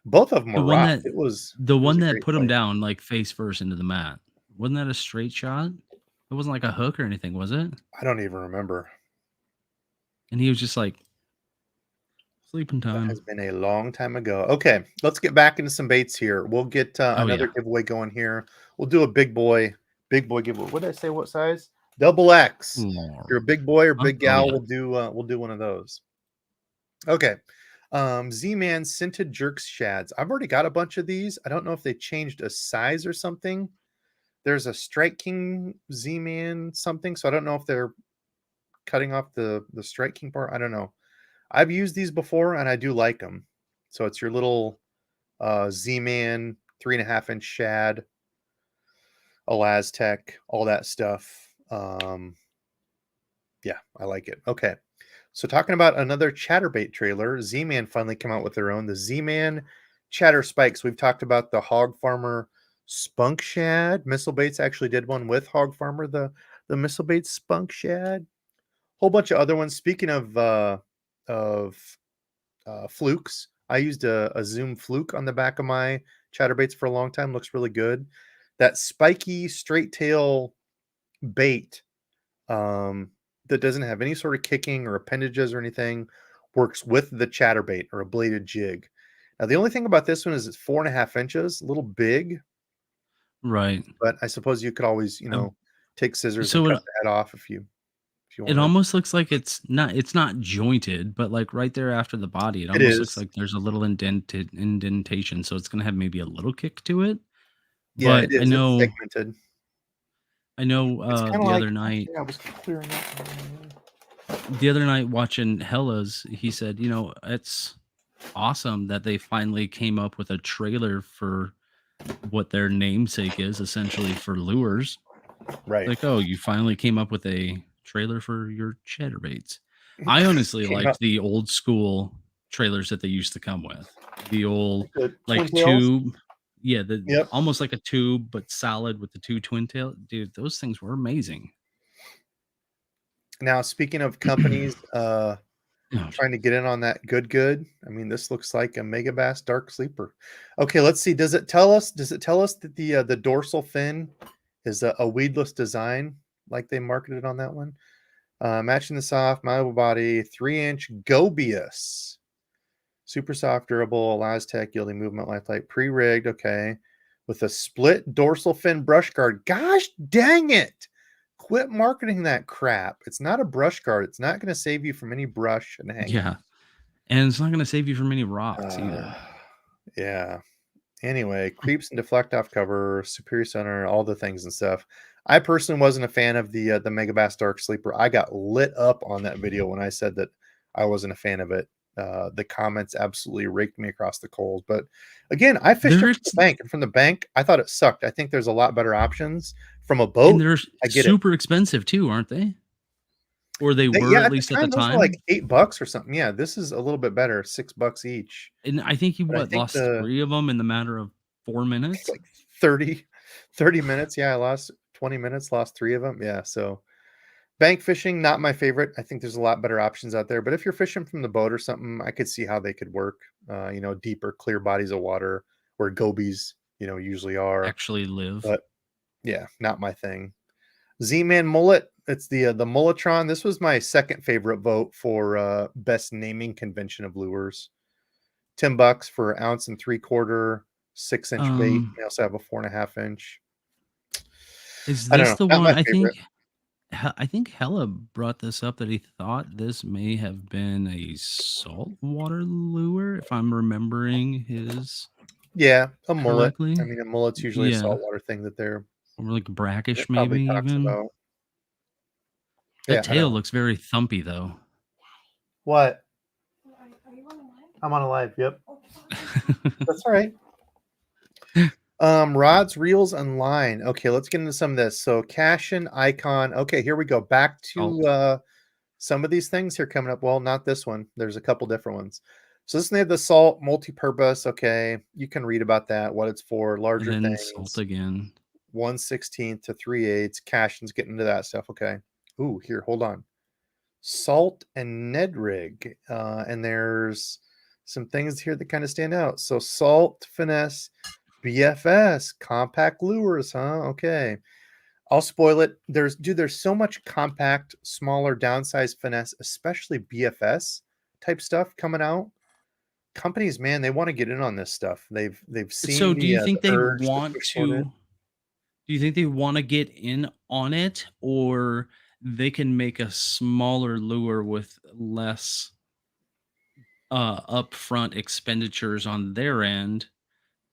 Both of them were rocked. It was the one a that great put him fight. down like face first into the mat. Wasn't that a straight shot? It wasn't like a hook or anything, was it? I don't even remember. And he was just like sleeping That time. has been a long time ago. Okay, let's get back into some baits here. We'll get another giveaway going here. We'll do a big boy giveaway. What did I say? What size? Double X. If you're a big boy or big gal, yeah. we'll do one of those. Okay. Z-Man Scented Jerks Shads. I've already got a bunch of these. I don't know if they changed a size or something. There's a Strike King Z-Man something, so I don't know if they're cutting off the Strike King part. I don't know. I've used these before and I do like them. So it's your little Z-Man 3.5-inch shad, Elaztec, all that stuff. Yeah, I like it. Okay. So talking about another chatterbait trailer, Z-Man finally came out with their own, the Z-Man Chatter Spikes. We've talked about the Hog Farmer Spunk Shad. Missile Baits actually did one with Hog Farmer, the Missile Baits Spunk Shad. whole bunch of other ones. Speaking of flukes, I used a Zoom fluke on the back of my chatterbaits for a long time. Looks really good. That spiky straight tail bait that doesn't have any sort of kicking or appendages or anything works with the chatterbait or a bladed jig. Now, the only thing about this one is it's 4.5 inches, a little big, Right. but I suppose you could always, Um, take scissors and so cut the head off if you it wanted. almost looks like it's not jointed, but, like, right there after the body, it It almost looks is. like there's a little indentation, so it's gonna have maybe a little kick to it. Yeah, it But I is. It's know segmented. I know, It's kind of the like other night actually, I was clearing up. watching Hella's, he said, "It's awesome that they finally came up with a trailer for what their namesake is, essentially for lures." Right. Like, "Oh, you finally came up with a trailer for your chatterbaits." I honestly Came up liked the old school trailers that they used to come with. The old, like the twin like, tails. tube, yeah, the Yep. almost like a tube, but solid with the 2 twin tail. Dude, those things were amazing. Now, speaking of companies, Oh, trying to get in on that good. I mean, this looks like a Mega Bass Dark Sleeper. Okay, let's see. Does it tell us that the dorsal fin is a weedless design like they marketed on that one? Matching the soft, malleable body, 3-inch Gobius. Super soft, durable, allows tech, yielding movement, lifelike, pre-rigged, okay. With a split dorsal fin brush guard. Gosh dang it. Quit marketing that crap. It's not a brush guard. It's not going to save you from any brush and hanging. yeah, and it's not gonna save you from any rocks Uh, either. yeah. Anyway, creeps and deflect off cover, superior center, all the things and stuff. I personally wasn't a fan of the Mega Bass Dark Sleeper. I got lit up on that video when I said that I wasn't a fan of it. The comments absolutely raked me across the coals. But again, I fished it from the There's bank, and from the bank, I thought it sucked. I think there's a lot better options. From a and boat, they're I get it. super expensive too, aren't they? Or they were, Yeah, at at the least at the time, those were like time? $8 or something. Yeah, this is a little bit better, $6 each. And I think you, But I what, think lost 3 of them in the matter of 4 minutes? like 30 minutes. Yeah, I lost 20 minutes, lost 3 of them. Yeah, so bank fishing, not my favorite. I think there's a lot better options out there. But if you're fishing from the boat or something, I could see how they could work. Deeper, clear bodies of water where gobies, usually are. Actually live. But yeah, not my thing. Z-Man Mullet. It's the Mulletron. This was my second favorite vote for best naming convention of lures. $10 for ounce and 3/4, 6-inch bait. Um, They also have a 4.5 inch. is I don't this know. the Not one? my I favorite. think I think Hella brought this up that he thought this may have been a saltwater lure, if I'm remembering his Yeah, a mullet. I correctly. mean, a mullet's usually a Yeah, saltwater thing or like that brackish probably maybe talks even. about. That Yeah, I don't tail know. looks very thumpy though. What? I'm on a live. Yep. That's all right. Rods, reels, and line. Okay, let's get into some of this. So Cashin, Icon. Okay, here we go. Back to Salt. some of these things here coming up. Well, not this one. There's a couple different ones. So this one, they have the salt multi-purpose. Okay, you can read about that, what it's for, And larger then salt things. again. 1/16 to 3/8. Cashin's getting into that stuff. Okay. Ooh, here, hold on. Salt and Ned Rig. And there's some things here that kind of stand out. So Salt, Finesse, BFS, compact lures, huh? Okay. I'll spoil it. There's so much compact, smaller, downsized finesse, especially BFS type stuff coming out. Companies, man, they want to get in on this stuff. They've So seen do the you the think they urge to want push toward it. to do you think they want to get in on it, or they can make a smaller lure with less upfront expenditures on their end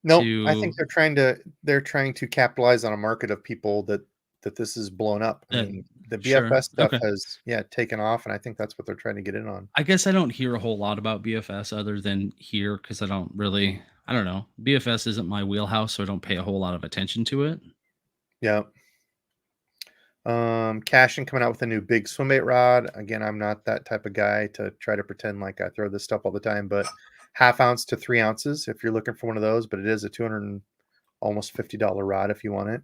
Nope, I to think they're trying to capitalize on a market of people that this is blown up. I that mean, the sure. BFS stuff Okay. has, yeah, taken off, and I think that's what they're trying to get in on. I guess I don't hear a whole lot about BFS other than here because I don't know. BFS isn't my wheelhouse, so I don't pay a whole lot of attention to it. Yeah. Cashin coming out with a new big swimbait rod. Again, I'm not that type of guy to try to pretend like I throw this stuff all the time, but half ounce to 3 ounces if you're looking for one of those, but it is a 200 almost $50 rod if you want it.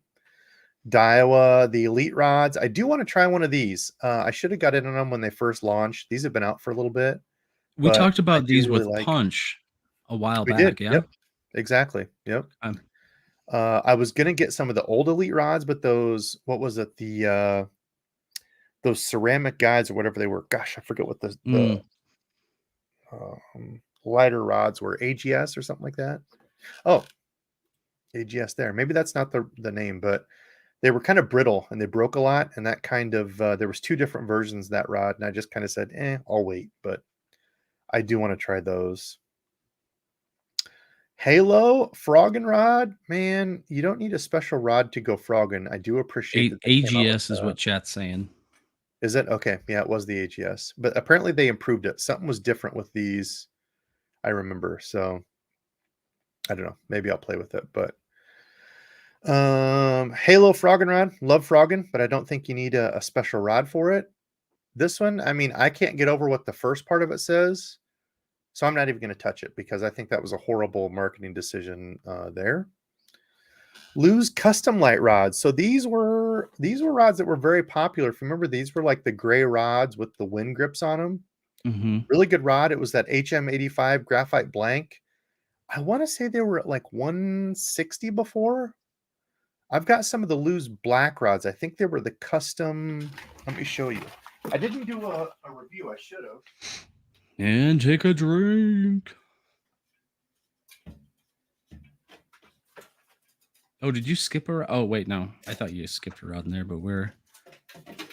Daiwa, the Elite rods. I do want to try one of these. I should have got in on them when they first launched. These have been out for a little bit, We but talked I about do these really with like. Punch a while We did. back, yeah? Yep. Exactly. Yep. Um, I was gonna get some of the old Elite rods, but those, what was it? The those ceramic guides or whatever they were. Gosh, I forget what the lighter rods were. AGS or something like that. Oh, AGS there. Maybe that's not the name, but they were kind of brittle and they broke a lot. And that kind of there was two different versions of that rod, and I just kind of said, I'll wait. But I do want to try those. Halo frogging rod, man. You don't need a special rod to go frogging. I do appreciate that they came out with AGS is what chat's saying. Is it okay? Yeah, it was the AGS, but apparently they improved it. Something was different with these. I remember. So I don't know. Maybe I'll play with it, but Halo frogging rod, love frogging, but I don't think you need a special rod for it. This one, I mean, I can't get over what the first part of it says, so I'm not even going to touch it because I think that was a horrible marketing decision there. Lose custom light rods. So these were rods that were very popular. If you remember, these were like the gray rods with the wind grips on them. Mm-hmm. Really good rod. It was that HM85 graphite blank. I want to say they were at like 160 before. I've got some of the loose black rods. I think they were the custom. Let me show you. I didn't do a review. I should have. And take a drink. Oh, did you skip a? Oh, wait, no. I thought you skipped a rod in there, but we're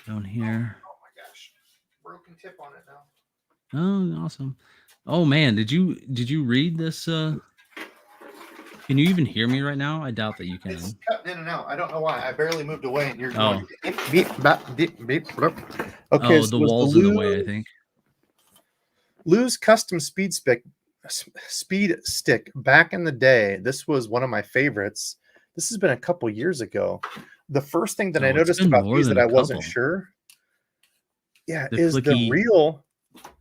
down here. Oh my gosh, broken tip on it now. Oh, awesome. Oh man, did you read this? Can you even hear me right now? I doubt that you can. It's cutting in and out. I don't know why. I barely moved away, and you're going. Beep, beep, beep. Okay, oh, the wall's in the way, I think. Lose custom speed stick back in the day. This was one of my favorites. This has been a couple years ago. The first thing that I noticed about these that I wasn't sure, is the reel.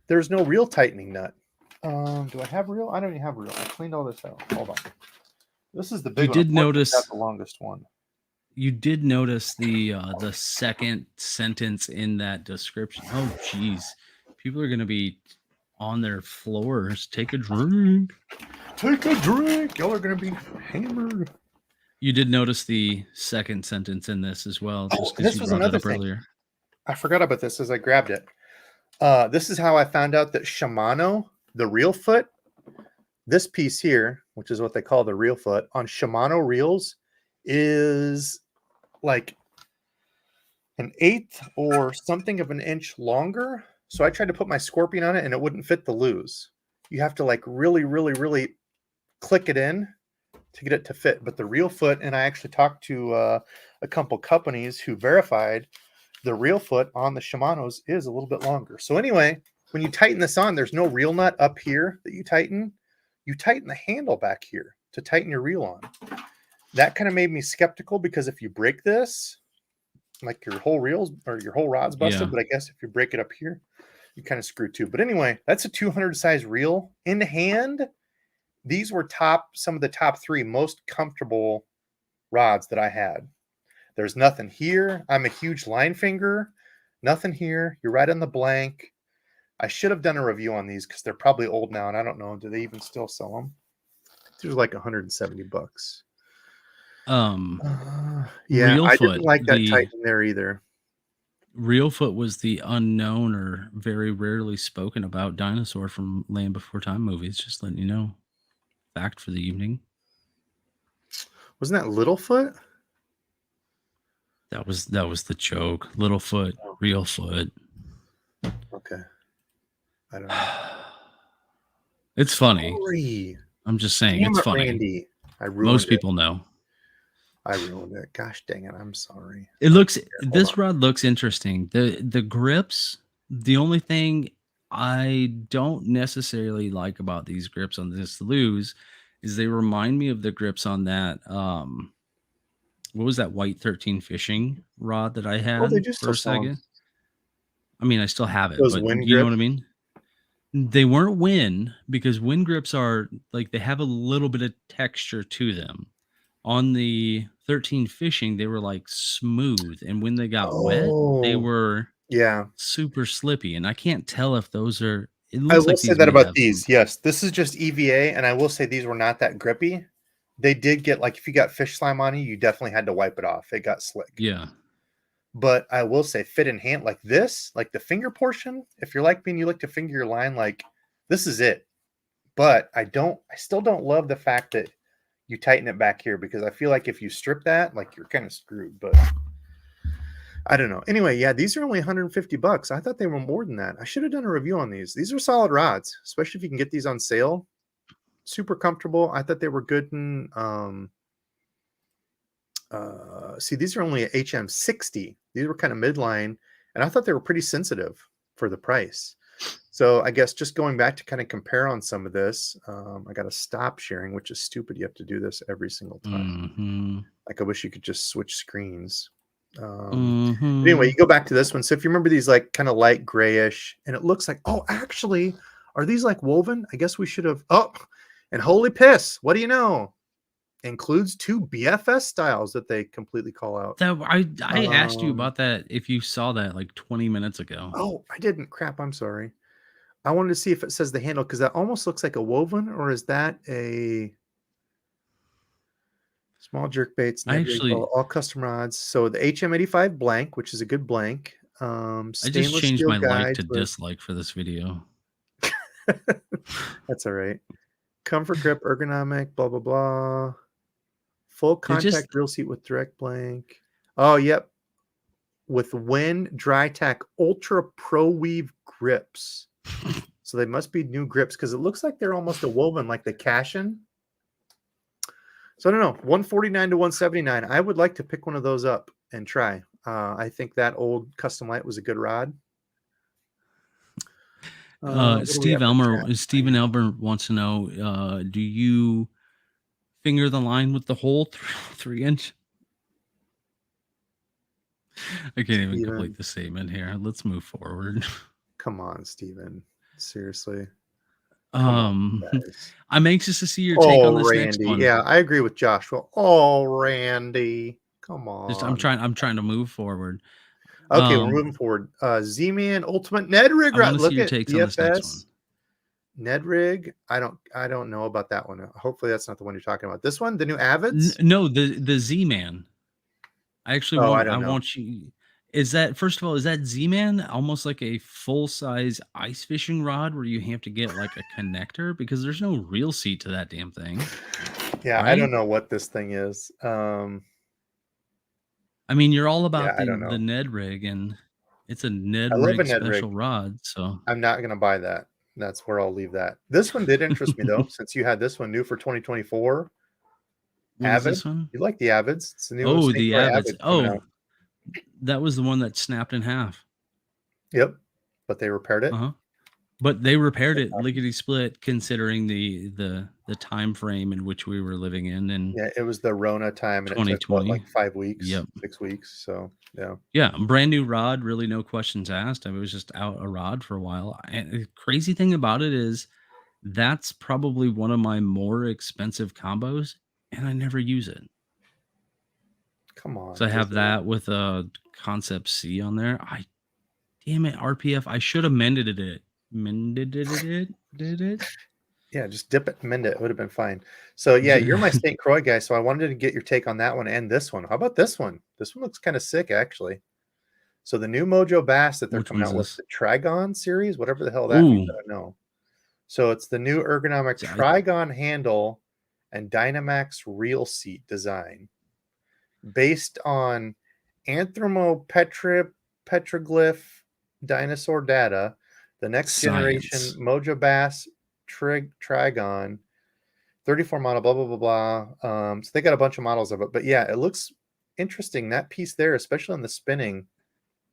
There's no reel tightening nut. Do I have reel? I don't even have reel. I cleaned all this out. Hold on. This is the big one. You did notice that's the longest one. You did notice the second sentence in that description. Oh, geez. People are going to be on their floors. Take a drink. Take a drink. Y'all are going to be hammered. You did notice the second sentence in this as well. Just this was another thing. Earlier. I forgot about this as I grabbed it. This is how I found out that Shimano, the reel foot, this piece here, which is what they call the reel foot, on Shimano reels is like 1/8 or something of an inch longer. So I tried to put my Scorpion on it and it wouldn't fit the loose. You have to like really, really, really click it in to get it to fit. But the reel foot, and I actually talked to a couple companies who verified the reel foot on the Shimanos is a little bit longer. So anyway, when you tighten this on, there's no reel nut up here that you tighten. You tighten the handle back here to tighten your reel on. That kind of made me skeptical because if you break this, like your whole reels or your whole rod's busted, but I guess if you break it up here, you kind of screw too. But anyway, that's a 200 size reel in hand. These were some of the top 3 most comfortable rods that I had. There's nothing here. I'm a huge line finger. Nothing here. You're right on the blank. I should have done a review on these because they're probably old now, and I don't know. Do they even still sell them? These are like $170. Yeah, I didn't like that tightening there either. Reelfoot was the unknown or very rarely spoken about dinosaur from Land Before Time movies. Just letting you know. Fact for the evening. Wasn't that Littlefoot? That was the joke. Littlefoot, Reelfoot. Okay. I don't know. It's funny. Sorry. I'm just saying it's funny. Randy. Most people know. I ruined it. Gosh dang it. I'm sorry. This rod looks interesting. The grips, the only thing I don't necessarily like about these grips on this Lose is they remind me of the grips on that what was that white 13 fishing rod that I had for a second? I mean, I still have it, but you know what I mean? They weren't wind because wind grips are like they have a little bit of texture to them. on the 13 fishing, they were like smooth, and when they got wet, they Oh, were yeah. super slippy. And I can't tell if those are. It I looks will like say these that may about have some. these. Yes, this is just EVA, and I will say these were not that grippy. They did get like if you got fish slime on you definitely had to wipe it off. It got slick. Yeah, But I will say fit in hand like this, like the finger portion, if you're like me and you like to finger your line, like this is it. But I still don't love the fact that you tighten it back here because I feel like if you strip that, like you're kind of screwed. But I don't know. Anyway, yeah, these are only 150 bucks. I thought they were more than that. I should have done a review on these. These are solid rods, especially if you can get these on sale. Super comfortable. I thought they were good and see, these are only HM60. These were kind of midline, and I thought they were pretty sensitive for the price. So I guess just going back to kind of compare on some of this, I got to stop sharing, which is stupid. You have to do this every single time. Like I wish you could just switch screens. But anyway, you go back to this one. So if you remember these like kind of light grayish, and it looks like, oh, actually, are these like woven? I guess we should have. Oh, and holy piss, what do you know? Includes 2 BFS styles that they completely call out. that I asked you Um, about that if you saw that like 20 minutes ago. oh, I didn't. Crap, I'm sorry. I wanted to see if it says the handle because that almost looks like a woven, or is that a small jerk baits, I Ned rig, actually all custom rods? So the HM85 blank, which is a good blank, I just stainless changed steel my like to guides with dislike for this video. that's all right. Comfort grip, ergonomic, blah blah blah. Full It just contact reel seat with direct blank. Oh, yep. With Win Dry Tack Ultra Pro Weave grips. So they must be new grips because it looks like they're almost a woven like the Cashin. So I don't know, 149 to 179. I would like to pick one of those up and try. I think that old custom light was a good rod. What do we have for chat? Stephen Elmer wants to know, do you finger the line with the whole 3 inch? I can't even complete Steven, the statement here. Let's move forward. come on, Steven. Seriously. Come on, guys. I'm anxious to see your take on Oh, this next Randy. one. Yeah, I agree with Joshua. Oh, Randy. Come Just on. I'm trying to move forward. Okay, we're moving forward. Z-Man Ultimate Ned Rig I want rod. to see Look your at takes on this next one. BFS. Ned Rig. I don't know about that one. Hopefully that's not the one you're talking about. This one, the new Avids? No, the Z-Man. I actually Oh, I I don't know. want you. Is that first of all? Is that Z-Man almost like a full size ice fishing rod where you have to get like a connector because there's no reel seat to that damn thing, Yeah, I don't right? know what this thing is. I mean, you're all Yeah, about I the don't know. Ned rig, and it's a I Ned love a rig Ned Rig. special rod. So I'm not gonna buy that. That's where I'll leave that. This one did interest me though, since you had this one new for 2024. what is Avid. this one? You like the Avids? It's the new Oh, St. the Croix Avids. Avid coming Oh, out. that was the one that snapped in half. Yep. But they repaired Uh it. huh. But they repaired That's it awesome. lickety split, considering the time frame in which we were living in Yeah, it was the Rona time, and it took what, like 2020. 5 weeks, Yep. 6 weeks. So yeah. Yeah, brand new rod, really no questions asked. I was just out a rod for a while. And the crazy thing about it is that's probably one of my more expensive combos, and I never use it. Come So on, I have Disney. that with a Concept C on there. I damn it, RPF. I should have mended it. Mended it. Did it? Yeah, just dip it and mend it. It would have been fine. So yeah, J- you're my St. Croix guy. So I wanted to get your take on that one and this one. How about this one? This one looks kind of sick, actually. So the new Mojo Bass that they're Which coming one's out with, this? the Trigon series, whatever the hell that means, Ooh, I don't know. So it's the new ergonomic see, Trigon handle and Dynamax reel seat design based on petroglyph dinosaur data, the next generation science. Mojo Bass Trigon 34 model, blah, blah, blah, blah. So they got a bunch of models of it. But yeah, it looks interesting. That piece there, especially on the spinning.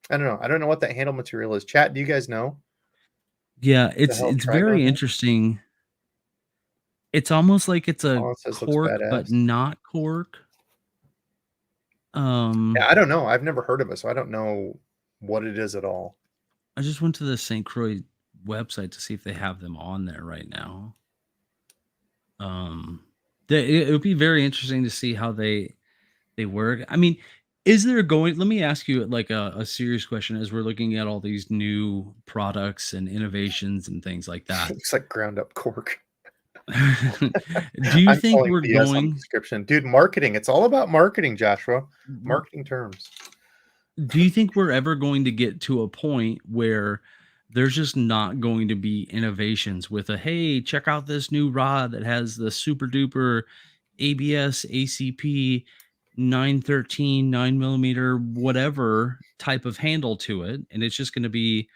I don't know. I don't know what that handle material is. Chat, do you guys know Yeah, the hell it's Trigon very is? interesting. It's almost like it's a Colin says looks cork, but badass. not cork. Yeah, I don't know. I've never heard of it, so I don't know what it is at all. I just went to the St. Croix website to see if they have them on there right now. Um, It would be very interesting to see how they work. I mean, is there going let me ask you like a serious question as we're looking at all these new products and innovations and things like that. Looks like ground up cork. Do you I'm think calling we're BS on the going description. Dude, marketing. It's all about marketing, Joshua. Marketing terms. do you think we're ever going to get to a point where there's just not going to be innovations with a hey, check out this new rod that has the super duper ABS ACP 913 9 millimeter whatever type of handle to it, and it's just going to be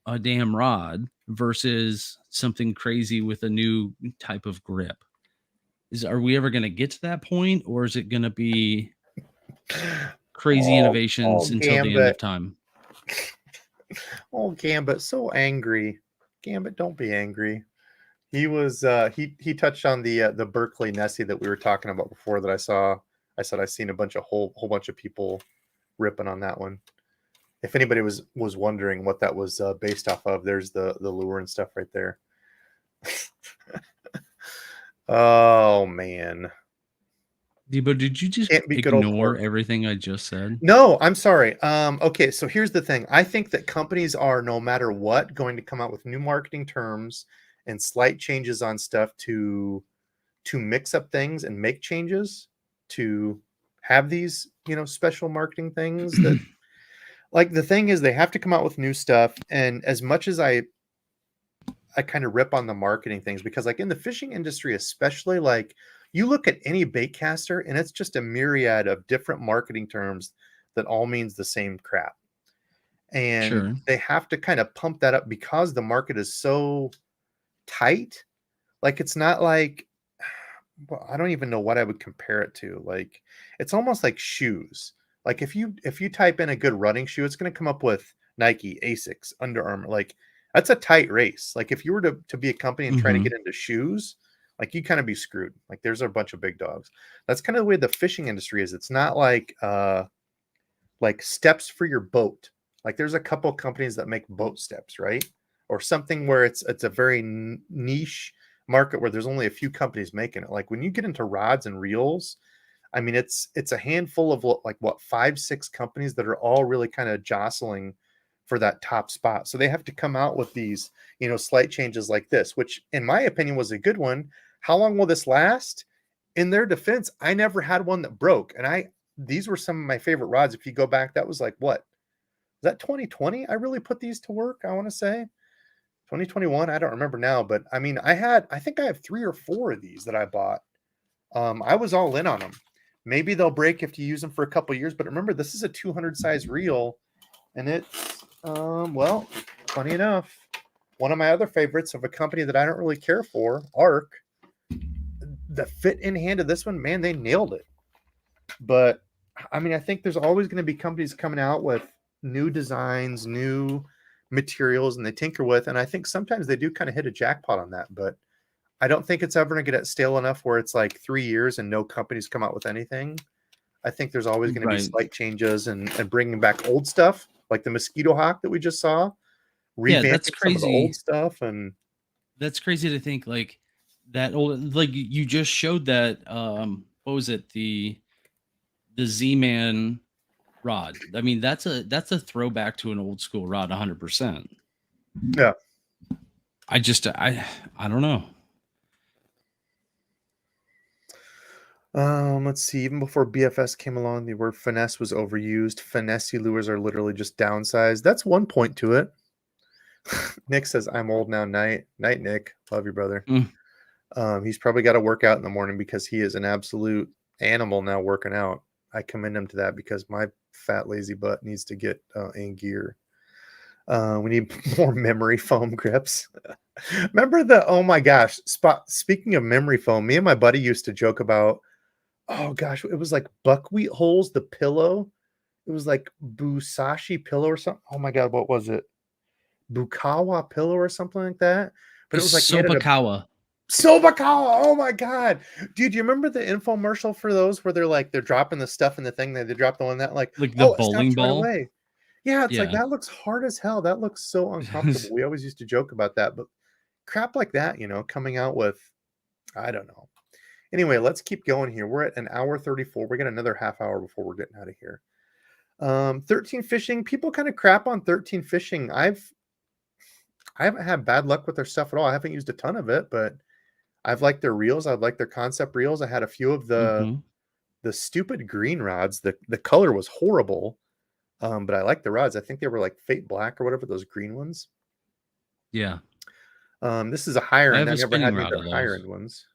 a damn rod versus something crazy with a new type of grip? Are we ever going to get to that point, or is it going to be crazy Oh, innovations until the end Gambit. of time? Oh, Gambit, so angry. Gambit, don't be angry. He was he touched on the Berkeley Nessie that we were talking about before that I saw. I said I seen a whole bunch of people ripping on that one. If anybody was wondering what that was based off of, there's the lure and stuff right there. Oh man. But did you just Can't be good old ignore Cork. everything I just said? No, I'm sorry. Okay, so here's the thing. I think that companies are, no matter what, going to come out with new marketing terms and slight changes on stuff to mix up things and make changes to have these, special marketing things that like the thing is they have to come out with new stuff. And as much as I kind of rip on the marketing things because like in the fishing industry, especially like you look at any bait caster and it's just a myriad of different marketing terms that all means the same crap. And Sure. they have to kind of pump that up because the market is so tight. Like it's not like, well, I don't even know what I would compare it to. Like it's almost like shoes. Like if you type in a good running shoe, it's going to come up with Nike, Asics, Under Armour. Like that's a tight race. Like if you were to be a company and try to Mhm. get into shoes, like you kind of be screwed. Like there's a bunch of big dogs. That's kind of the way the fishing industry is. It's not like steps for your boat. Like there's a couple companies that make boat steps, right? Or something where it's a very niche market where there's only a few companies making it. Like when you get into rods and reels, I mean it's a handful of like what 5-6 companies that are all really kind of jostling for that top spot. So they have to come out with these, slight changes like this, which in my opinion was a good one. How long will this last? In their defense, I never had one that broke. And these were some of my favorite rods. If you go back, that was like what? Was that 2020? I really put these to work, I want to say. 2021, I don't remember now, but I mean, I think I have 3 or 4 of these that I bought. I was all in on them. Maybe they'll break if you use them for a couple years, but remember, this is a 200 size reel, and it's well, funny enough, one of my other favorites of a company that I don't really care for, Arc. The fit in hand of this one, man, they nailed it. But I mean, I think there's always going to be companies coming out with new designs, new materials, and they tinker with. And I think sometimes they do kind of hit a jackpot on that. But I don't think it's ever going to get stale enough where it's like 3 years and no companies come out with anything. I think there's always going to be Right. slight changes and bringing back old stuff like the Mosquito Hawk that we just saw, Yeah, that's revamping some of the old crazy. stuff. And That's crazy to think like that old like you just showed that what was it? The Z-Man rod. I mean, that's a throwback to an old school rod 100%. yeah, I just I don't know. let's see. Even before BFS came along, the word finesse was overused. Finesse lures are literally just downsized. That's one point to it. Nick says, "I'm old now." Night, Nick. Love you, brother. Mm. He's probably got to work out in the morning because he is an absolute animal now working out. I commend him to that because my fat lazy butt needs to get in gear. We need more memory foam grips. Remember oh my gosh, speaking of memory foam, me and my buddy used to joke about, oh gosh, it was like buckwheat holes, the pillow. It was like Busashi pillow or something. Oh my God, what was it? Bukawa pillow or something like that. But it was like made out of Sopakawa. Sobakawa. Oh my God. Dude, do you remember the infomercial for those where they're dropping the stuff in the thing, they drop the one that like, Like the oh, it bowling stops right ball? away. Yeah, it's like Yeah. that looks hard as hell. That looks so uncomfortable. We always used to joke about that, but crap like that, coming out with, I don't know. Anyway, let's keep going here. We're at an hour 34. We got another half hour before we're getting out of here. 13 fishing. People kind of crap on 13 fishing. I haven't had bad luck with their stuff at all. I haven't used a ton of it, but I've liked their reels. I've liked their concept reels. I had a few of the stupid green rods. The color was horrible. But I like the rods. I think they were like Fate Black or whatever, those green ones. Yeah. This is a higher end. I never had any of rod their higher end ones.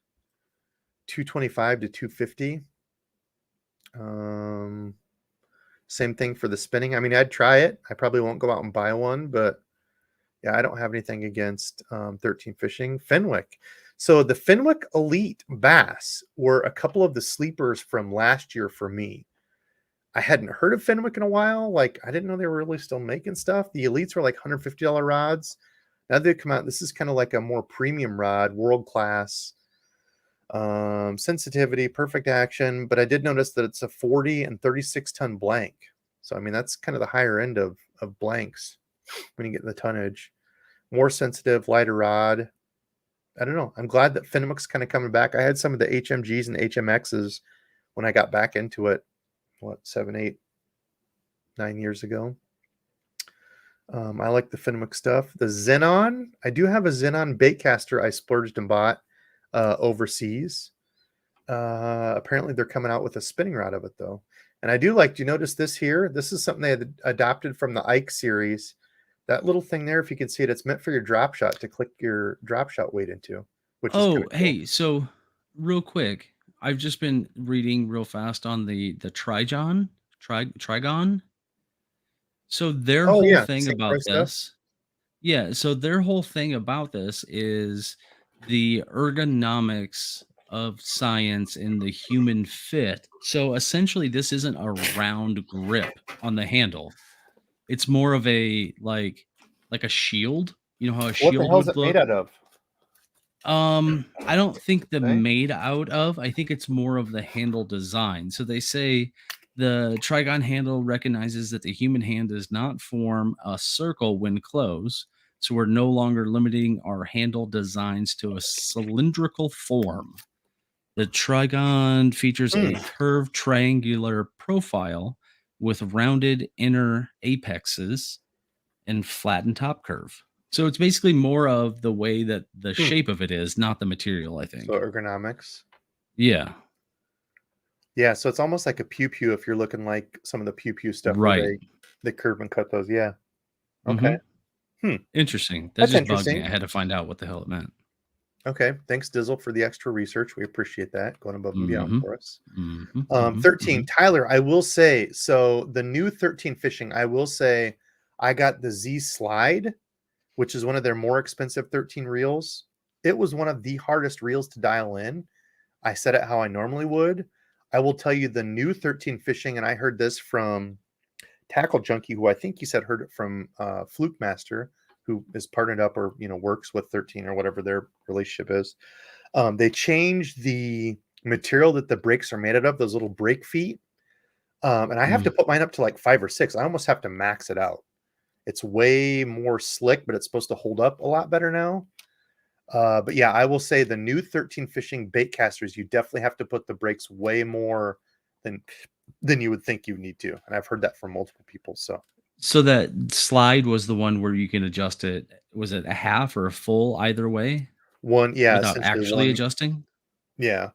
225 to 250. Same thing for the spinning. I mean, I'd try it. I probably won't go out and buy one, but yeah, I don't have anything against 13 fishing. Fenwick. So the Fenwick Elite Bass were a couple of the sleepers from last year for me. I hadn't heard of Fenwick in a while. Like, I didn't know they were really still making stuff. The Elites were like $150 rods. Now they've come out. This is kind of like a more premium rod, world class, sensitivity, perfect action. But I did notice that it's a 40 and 36 ton blank. So, I mean, that's kind of the higher end of blanks when you get the tonnage. More sensitive, lighter rod. I don't know. I'm glad that Fenwick's kind of coming back. I had some of the HMGs and HMXs when I got back into it. 7, 8, 9 years ago. I like the Fenwick stuff. The Xenon, I do have a Xenon baitcaster I splurged and bought overseas. Apparently they're coming out with a spinning rod of it though. And I do like, do you notice this here? This is something they had adopted from the Ike series. That little thing there, if you can see it, it's meant for your drop shot to click your drop shot weight into, which is cool. Hey, so real quick, I've just been reading real fast on the Trigon. So their whole thing about this, so their whole thing about this is the ergonomics of science in the human fit. So essentially, this isn't a round grip on the handle. It's more of a like a shield. You know how a shield would look? What the hell is it made out of? I don't think the made out of. I think it's more of the handle design. So they say the Trigon handle recognizes that the human hand does not form a circle when closed. So we're no longer limiting our handle designs to a cylindrical form. The Trigon features a curved triangular profile with rounded inner apexes and flattened top curve. So it's basically more of the way that the shape of it is, not the material, I think. So ergonomics. Yeah. Yeah, so it's almost like a pew-pew if you're looking like some of the pew-pew stuff. Right. They curve and cut those. Yeah. Okay. Interesting. That just bugged me. I had to find out what the hell it meant. Okay. Thanks, Dizzle, for the extra research. We appreciate that. Going above and beyond for us. 13. Tyler, I will say, so the new 13 fishing, I will say I got the Z Slide, which is one of their more expensive 13 reels. It was one of the hardest reels to dial in. I said it how I normally would. I will tell you the new 13 fishing, and I heard this from Tackle Junkie, who I think you said heard it from Fluke Master, who is partnered up or works with 13 or whatever their relationship is. They changed the material that the brakes are made out of, those little brake feet. And I have to put mine up to like 5 or 6. I almost have to max it out. It's way more slick, but it's supposed to hold up a lot better now. But yeah, I will say the new 13 fishing bait casters, you definitely have to put the brakes way more than you would think you need to. And I've heard that from multiple people. So that Slide was the one where you can adjust it. Was it a half or a full either way? One, yeah. Without actually adjusting? Yeah.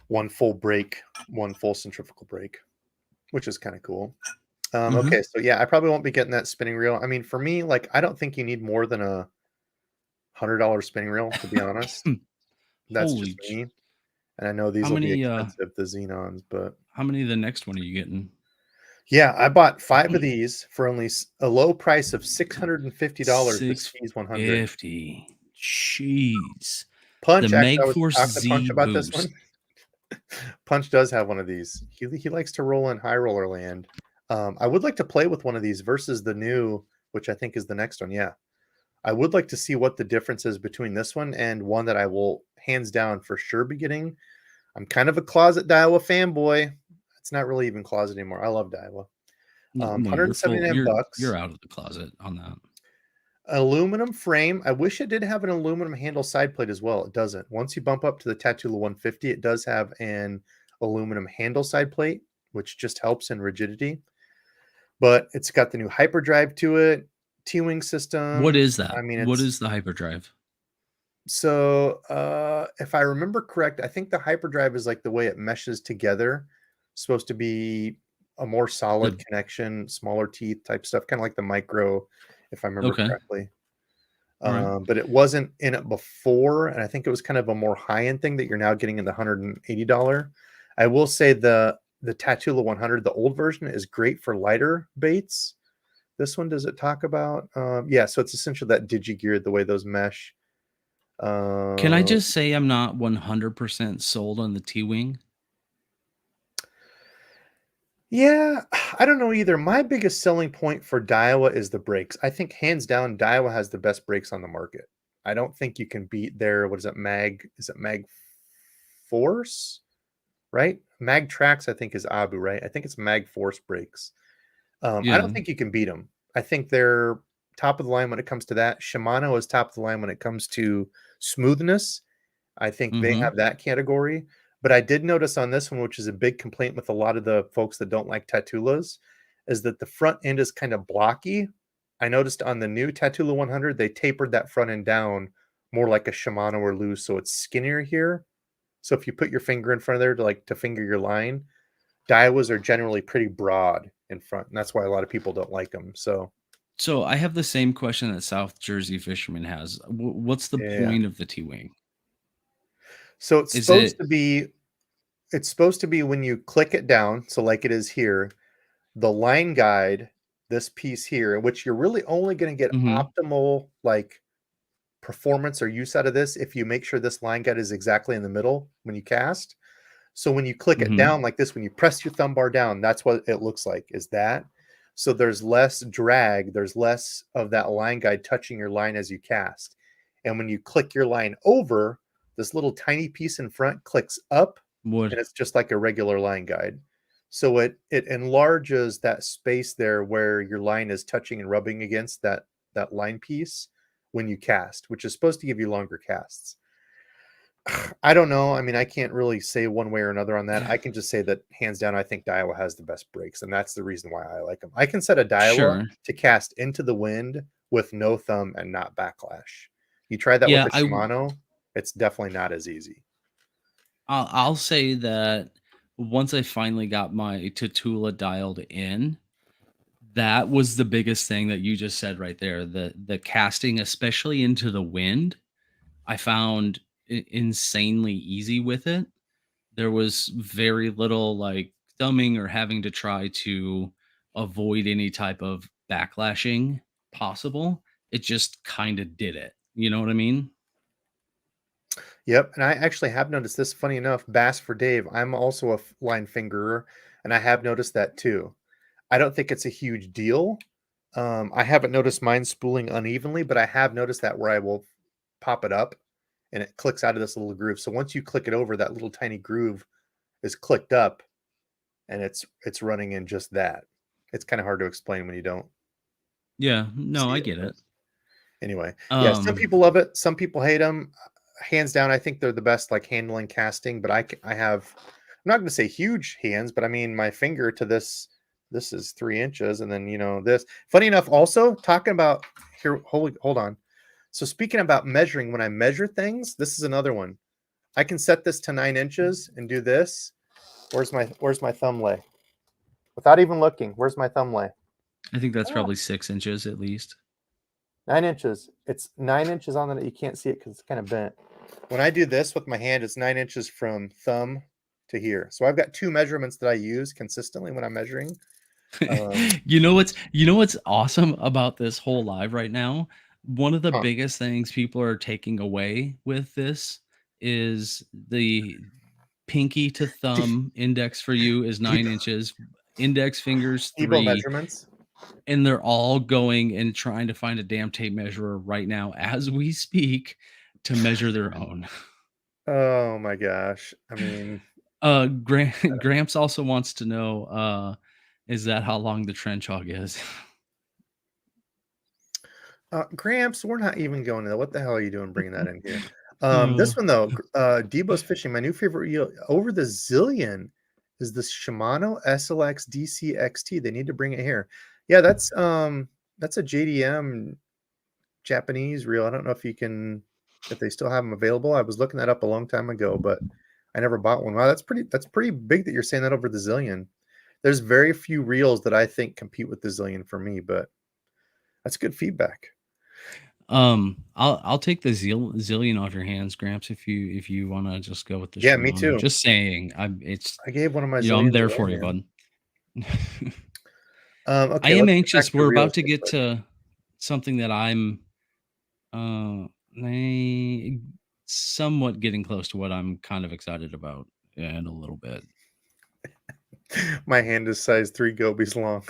One full brake, one full centrifugal brake, which is kind of cool. Okay, so yeah, I probably won't be getting that spinning reel. I mean, for me, like, I don't think you need more than a $100 spinning reel, to be honest. That's just me. And I know these will be expensive, the Xenons, but how many of the next one are you getting? Yeah, I bought 5 of these for only a low price of $650. $650. Jeez. Punch, the actually, I was Magforce talking to Z Punch about Boost. this one. Punch does have one of these. He likes to roll in high roller land. I would like to play with one of these versus the new, which I think is the next one. Yeah. I would like to see what the difference is between this one and one that I will hands down for sure be getting. I'm kind of a closet Daiwa fanboy. It's not really even closet anymore. I love Daiwa. $179. You're out of the closet on that. Aluminum frame. I wish it did have an aluminum handle side plate as well. It doesn't. Once you bump up to the Tatula 150, it does have an aluminum handle side plate, which just helps in rigidity. But it's got the new hyperdrive to it, T-wing What system. is that? I mean, What it's is the hyperdrive? so if I remember correct, I think the hyperdrive is like the way it meshes together. Supposed to be a more solid The connection, smaller teeth type stuff, kind of like the micro, if I remember Okay. correctly. All right. But it wasn't in it before, and I think it was kind of a more high-end thing that you're now getting in the $180. I will say the Tatula 100, the old version, is great for lighter baits. This one, does it talk about? Yeah, so it's essentially that digi-gear, the way those mesh. Can I Uh, just say I'm not 100% sold on the T-wing? yeah, I don't know either. My biggest selling point for Daiwa is the brakes. I think hands down, Daiwa has the best brakes on the market. I don't think you can beat their, what is it, Mag? Is it Mag Force? Right? Mag Trax, I think, is Abu, right? I think it's Mag Force brakes. I Yeah. don't think you can beat them. I think they're top of the line when it comes to that. Shimano is top of the line when it comes to smoothness. I think they Mhm. have that category. But I did notice on this one, which is a big complaint with a lot of the folks that don't like Tatulas, is that the front end is kind of blocky. I noticed on the new Tatula 100, they tapered that front end down more like a Shimano or loose, so it's skinnier here. So if you put your finger in front of there to finger your line, Daiwas are generally pretty broad in front, and that's why a lot of people don't like them. So So I have the same question that South Jersey Fisherman has. What's the yeah, point of the T-wing? so it's Is supposed it to be when you click it down, so like it is here, the line guide, this piece here, which you're really only going to get Mhm. optimal like performance or use out of this if you make sure this line guide is exactly in the middle when you cast. So when you click it Mhm. down like this, when you press your thumb bar down, that's what it looks like, is that. So there's less drag, there's less of that line guide touching your line as you cast. And when you click your line over, this little tiny piece in front clicks up, Would and it's just like a regular line guide. So it enlarges that space there where your line is touching and rubbing against that line piece when you cast, which is supposed to give you longer casts. I don't know. I mean, I can't really say one way or another on that. I can just say that hands down, I think Daiwa has the best brakes, and that's the reason why I like them. I can set a Daiwa Sure. to cast into the wind with no thumb and not backlash. You try that with Yeah, a Shimano, it's definitely not as easy. I'll say that once I finally got my Tatula dialed in, that was the biggest thing that you just said right there. The casting, especially into the wind, I found insanely easy with it. There was very little like thumbing or having to try to avoid any type of backlashing possible. It just kind of did it. You know what I mean? Yep, and I actually have noticed this. Funny enough, Bass for Dave. I'm also a line fingerer, and I have noticed that too. I don't think it's a huge deal. I haven't noticed mine spooling unevenly, but I have noticed that where I will pop it up and it clicks out of this little groove. So once you click it over, that little tiny groove is clicked up and it's running in just that. It's kind of hard to explain when you don't Yeah, no, see I it. get But it. anyway, yeah, some Um, people love it, some people hate them. Hands down, I think they're the best like handling casting, but I have, I'm not going to say huge hands, but I mean my finger to this is 3 inches, and then this. Funny enough, also talking about here, hold on. So speaking about measuring, when I measure things, this is another one. I can set this to 9 inches and do this. Where's my thumb lay? Without even looking, where's my thumb lay? I think that's Ah, probably 6 inches at least. 9 inches. It's 9 inches on the. You can't see it because it's kind of bent. When I do this with my hand, it's 9 inches from thumb to here. So I've got two measurements that I use consistently when I'm measuring. Um, You know what's awesome about this whole live right now? One of the huh. biggest things people are taking away with this is the pinky to De- thumb index for you is De- 9 inches, index fingers Debo 3, measurements. and they're all going and trying to find a damn tape measure right now as we speak to measure their own. Oh my gosh. I mean, Gramps also wants to know, is that how long the trench hog is? Gramps, we're not even going to that. What the hell are you doing bringing that in here? Uh, This one though, DEBO'S Fishing. My new favorite reel over the zillion is the Shimano SLX DCXT. They need to bring it here. Yeah, that's a JDM Japanese reel. I don't know if they still have them available. I was looking that up a long time ago, but I never bought one. Wow, that's pretty big that you're saying that over the zillion. There's very few reels that I think compete with the zillion for me, but that's good feedback. I'll take the zillion off your hands, Gramps, if you want to just go with the Yeah, me Shimano. too. Just saying, I gave one of my I'm zillions there away, for you, man. bud. I Okay, am let's get back anxious. to We're about reels to real get quick. to something that I'm eh, somewhat getting close to what I'm kind of excited about in a little bit. My hand is size 3 gobies long.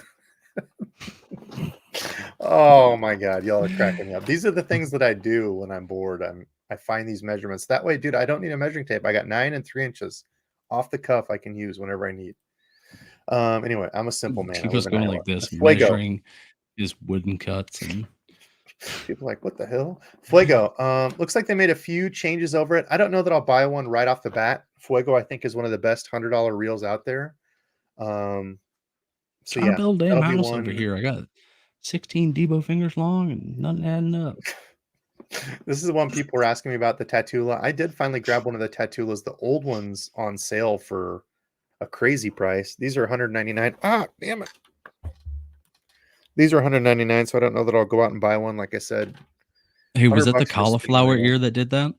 Oh my god, y'all are cracking me up. These are the things that I do when I'm bored. I find these measurements. That way, dude, I don't need a measuring tape. I got 9 and 3 inches off the cuff I can use whenever I need. Anyway, I'm a simple man. I He live goes in going Iowa. like this, Fuego. measuring his wooden cuts and People are like, what the hell? Fuego. Looks like they made a few changes over it. I don't know that I'll buy one right off the bat. Fuego, I think, is one of the best $100 reels out there. So trying to yeah, build a damn that'll be house over one. here. I got 16 Debo fingers long and nothing adding up. This is the one people were asking me about, the Tatula. I did finally grab one of the Tatulas, the old ones, on sale for a crazy price. These are 199. Ah, damn it. These are 199, so I don't know that I'll go out and buy one. Like I said, Hey, was 100 that the bucks for a spinning cauliflower reel. ear that did that?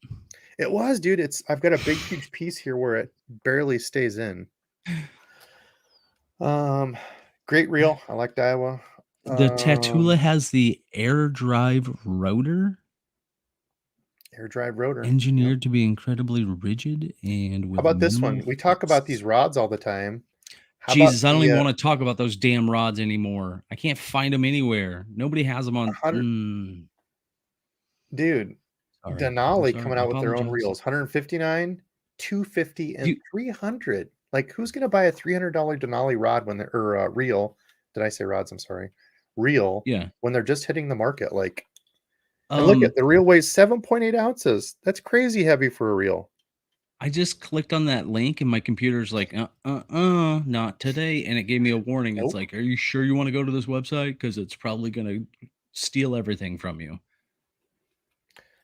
It was, dude. I've got a big, huge piece here where it barely stays in. Um, Great reel. I liked Iowa. The Tatula has the air drive rotor, Air drive rotor. Yep. engineered to be incredibly rigid and How with about this minimal one? We talk about these thrusts. rods all the time. How about Jesus, I don't the even want to talk about those damn rods anymore. I can't find them anywhere. Nobody has them on. 100? Dude, Sorry, I'm Denali sorry. coming I out with their own apologize. reels, 159, 250, and You, 300. Like, who's gonna buy a $300 Denali rod when they're or reel? Did I say rods? I'm sorry. Reel yeah. when they're just hitting the market. Like, and look at the reel I weighs 7.8 ounces. That's crazy heavy for a reel. I just clicked on that link and my computer's like, not today. And it gave me a warning. It's Nope. like, are you sure you want to go to this website? Because it's probably going to steal everything from you.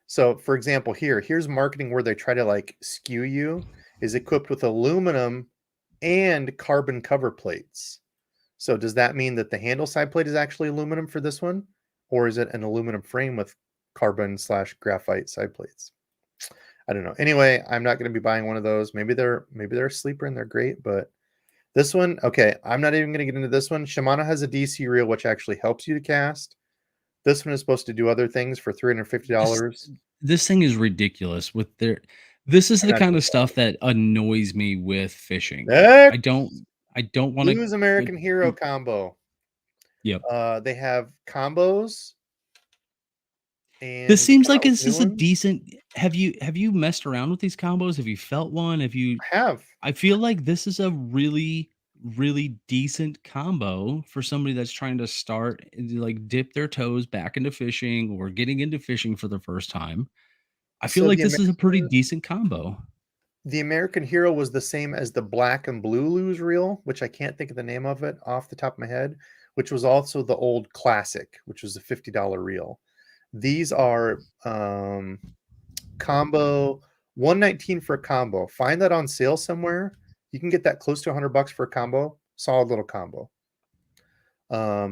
So, for example, here's marketing where they try to like skew you. Is equipped with aluminum and carbon cover plates. So does that mean that the handle side plate is actually aluminum for this one? Or is it an aluminum frame with carbon/graphite side plates? I don't know. Anyway, I'm not going to be buying one of those. Maybe they're a sleeper and they're great, but this one, okay, I'm not even going to get into this one. Shimano has a DC reel which actually helps you to cast. This one is supposed to do other things for This, $350. this thing is ridiculous with their, this is I'm the not kind going of to buy stuff that annoys me with fishing. it. I don't, I don't want Blues American Hero to, combo. yep. They have combos This and they seems come out like with this new is a ones. decent, have you messed around with these combos? Have you felt one? Have you, I have. I feel like this is a really, really decent combo for somebody that's trying to start, like dip their toes back into fishing or getting into fishing for the first time. I feel So like this is a pretty decent combo. The American Hero was the same as the Black and Blue Lose reel, which I can't think of the name of it off the top of my head, which was also the old Classic, which was a $50 reel. These are combo 119 for a combo. Find that on sale somewhere. You can get that close to $100 for a combo. Solid little combo.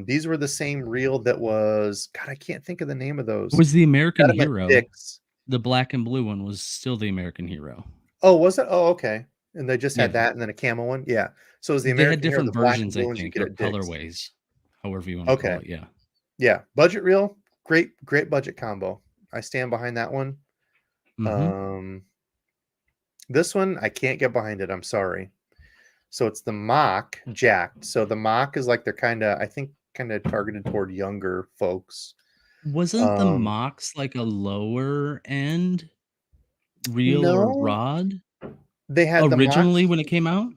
These were the same reel that was, God, I can't think of the name of those. Was the American Got them at Hero, Dick's. the black and blue one was still the American Hero. Oh, was it? Oh, okay. And they just had Yeah. that and then a camo one? Yeah. So it was the They had American Hero, the different black and versions, I blue ones you think, get or at Dick's. colorways, however you want to call Okay. it. Yeah. Yeah. Budget reel, great budget combo. I stand behind that one. Mm-hmm. This one, I can't get behind it. I'm sorry. So it's the Mach jacked. So the Mach is like they're I think, kind of targeted toward younger folks. Wasn't the Mox like a lower end reel or No, rod they had the Mach. originally when it came out?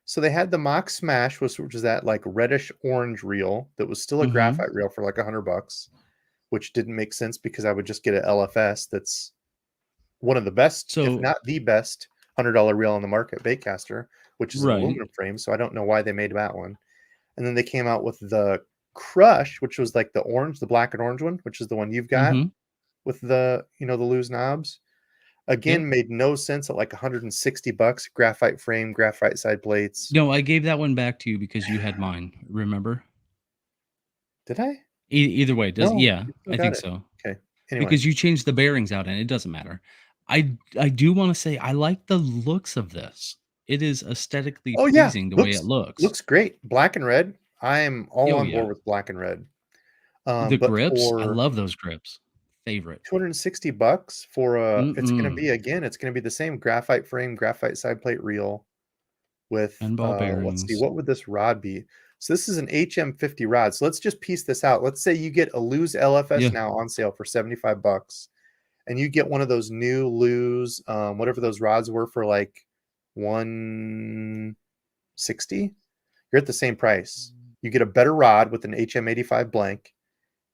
So they had the Mach Smash, which was that like reddish orange reel that was still a Mhm. graphite reel for like $100. which didn't make sense because I would just get an LFS that's one of the best, if So not the best, $100 reel on the market, baitcaster, which is an right. aluminum frame. So I don't know why they made that one. And then they came out with the Crush, which was like the orange, the black and orange one, which is the one you've got with the, the loose knobs. Again, Yep. made no sense at like $160. Graphite frame, graphite side plates. No, I gave that one back to you because you had mine. Remember? Did I? Either way, does No, yeah, you still I got think it. so. Okay. Anyway, Because you changed the bearings out and it doesn't matter. I do want to say I like the looks of this. It is aesthetically oh yeah, pleasing the way it looks looks. great. Black and red. I am all Oh on board yeah. with black and red. The But grips, I for love those grips. Favorite. $260 for it's gonna Mm-mm. be it's gonna be the same graphite frame, graphite side plate reel with And ball let's see, bearings. what would this rod be? So this is an HM50 rod. So let's just piece this out. Let's say you get a Lose LFS Yeah. now on sale for $75, and you get one of those new Lose, whatever those rods were for like 160. You're at the same price. You get a better rod with an HM85 blank,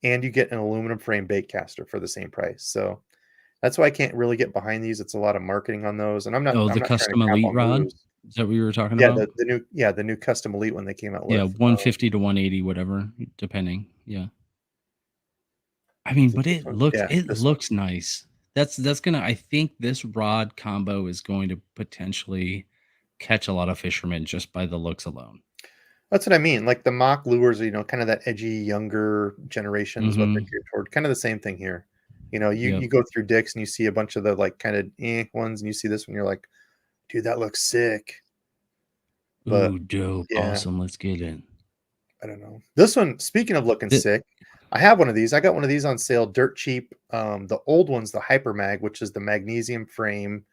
and you get an aluminum frame bait caster for the same price. So that's why I can't really get behind these. It's a lot of marketing on those, and I'm not Oh, I'm the not trying to custom cap elite on rod? Lose. Is that what you were talking Yeah, about? the new custom elite one they came out Yeah, with. 150 to 180, whatever, depending. Yeah. I Is mean, it but this it one? looks Yeah, it this one. looks nice. That's gonna I think this rod combo is going to potentially catch a lot of fishermen just by the looks alone. That's what I mean. Like the mock lures, kind of that edgy younger generation is what they're Mhm. geared toward. Kind of the same thing here. You Yep. go through Dick's and you see a bunch of the like kind of ones, and you see this one, you're like, dude, that looks sick. But Ooh, dope. yeah, Awesome. Let's get in. I don't know. This one, speaking of looking The sick, I have one of these. I got one of these on sale, dirt cheap. The old one's the Hyper Mag, which is the magnesium frame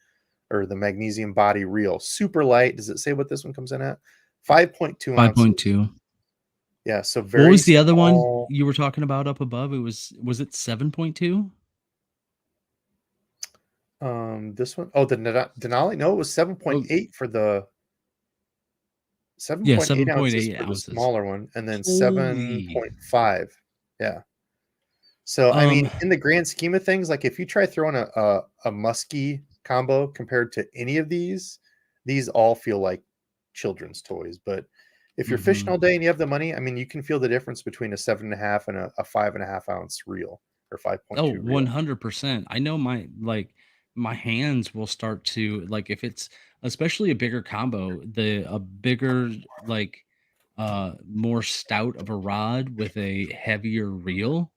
or the magnesium body reel. Super light. Does it say what this one comes in at? 5.2 ounces. 5.2. Yeah, so What very was the other one small. you were talking about up above? Was it 7.2? This one, oh, the Denali. No, it was Oh, 7.8 for the yeah, 7.8 ounces 7.8 for the ounces. smaller one, and then Holy. 7.5. Yeah. So, I Um, mean, in the grand scheme of things, like if you try throwing a musky combo compared to any of these all feel like children's toys. But if you're fishing mhm. all day and you have the money, I mean, you can feel the difference between a 7.5 and a 5.5 ounce reel or Oh, 5.2 reel. 100%. I know my hands will start to like if it's especially a bigger combo, the a bigger like more stout of a rod with a heavier reel,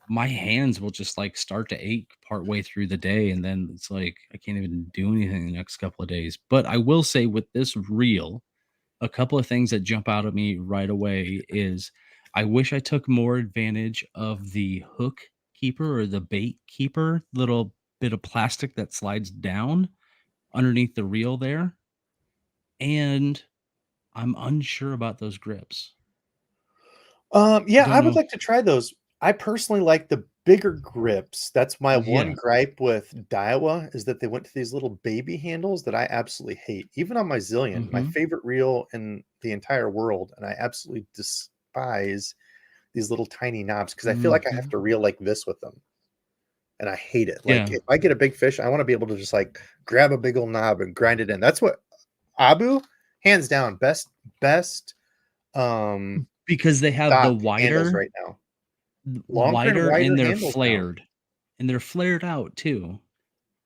my hands will just like start to ache partway through the day and then it's like I can't even do anything the next couple of days. But I will say with this reel, a couple of things that jump out at me right away is I wish I took more advantage of the hook keeper or the bait keeper, little bit of plastic that slides down underneath the reel there. And I'm unsure about those grips. Yeah, Don't I would know. like to try those. I personally like the bigger grips. That's my one Yeah. gripe with Daiwa is that they went to these little baby handles that I absolutely hate. Even on my Zillion, my Hmm. favorite reel in the entire world, and I absolutely despise these little tiny knobs because I feel like I have Hmm. to reel like this with them, and I hate it. Like Yeah. if I get a big fish, I want to be able to just like grab a big old knob and grind it in. That's what Abu, hands down, best um Because they have the stock handles right now. Longer and wider wider and they're handles now. flared and they're flared out too,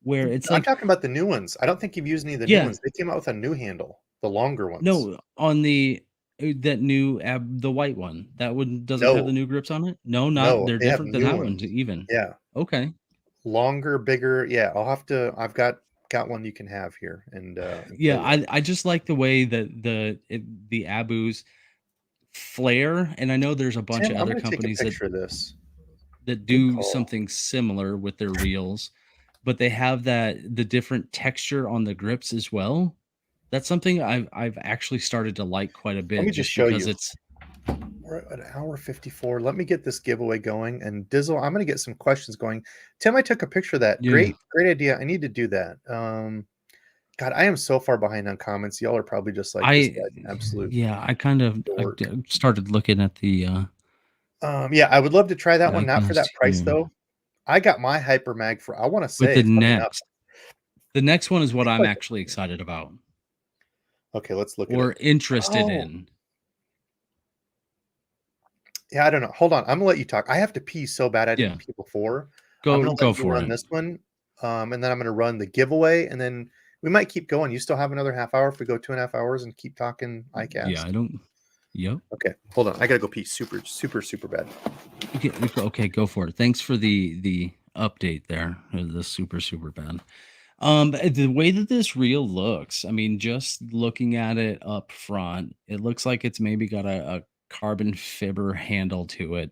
where it's I'm like, talking about the new ones. I don't think you've used any of the new yeah, ones. They came out with a new handle, the longer ones. no, on the that new the white one, that one doesn't have the No, new grips on it? No, not no, they're they have different than new that one ones. t even. Yeah, Okay. longer, bigger. Yeah, I've got one you can have here and play Yeah, with. I just like the way that the Abus flare, and I know there's a bunch Tim, of I'm other gonna take a companies that picture of this. Good do call. something similar with their reels, but they have the different texture on the grips as well. That's something I've actually started to like quite a Let bit me just just show because you. it's We're at an hour 54. Let me get this giveaway going. And Dizzle, I'm gonna get some questions going. Tim, I took a picture of that. yeah. Great idea. I need to do that. God, I am so far behind on comments. Y'all are probably just like this I guy's an absolute yeah, I kind of dork. started looking at the Yeah, I would love to try that one. Not for iCAST that price 2. though. I got my hyper mag for, I want to But say, funny enough, the next one is I what think I'm like, actually excited about okay, let's look at it. or interested Oh, in. yeah, I don't know. Hold on, I'm gonna let you talk. I have to pee so bad. I didn't Yeah, pee before. I'm gonna let go you for run it. this one, and then I'm gonna run the giveaway, and then we might keep going. You still have another half hour if we go 2.5 hours and keep talking Yeah, iCast. I don't. Yep. Okay, hold on. I gotta go pee super, super, super bad. Okay, go for it. Thanks for the update there. The super bad. The way that this reel looks, I mean, just looking at it up front, it looks like it's maybe got a carbon fiber handle to it.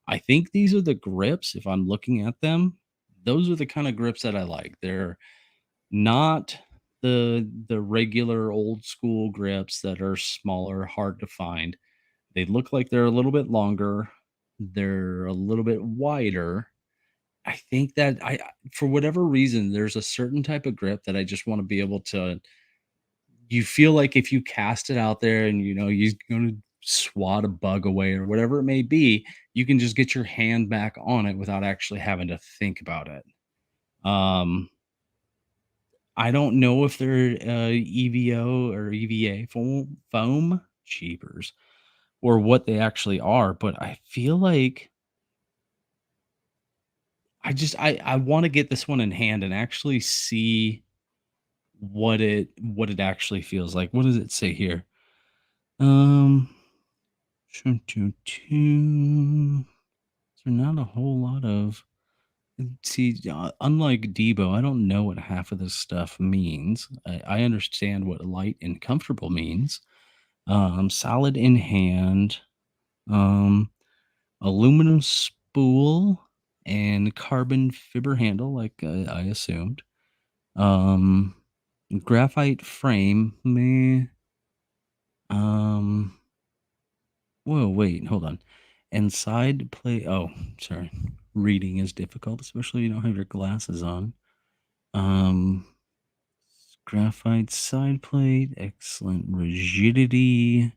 I think these are the grips. If I'm looking at them, those are the kind of grips that I like. They're not the regular old school grips that are smaller, hard to find. They look like they're a little bit longer. They're a little bit wider. I think that for whatever reason, there's a certain type of grip that I just want to be able to. You feel like if you cast it out there and you're going to swat a bug away or whatever it may be, you can just get your hand back on it without actually having to think about it. Um, I don't know if they're EVO or EVA foam cheapers or what they actually are, but I feel like I want to get this one in hand and actually see what it actually feels like. What does it say here? Um, choo, choo, choo. There's not a whole lot of see. Unlike Debo, I don't know what half of this stuff means. I understand what light and comfortable means. Solid in hand. Um, aluminum spool and carbon fiber handle, like I assumed. Um, graphite frame, meh. Um, whoa, wait, hold on. And side plate. Oh, sorry. Reading is difficult, especially if you don't have your glasses on. Um, graphite side plate, excellent rigidity.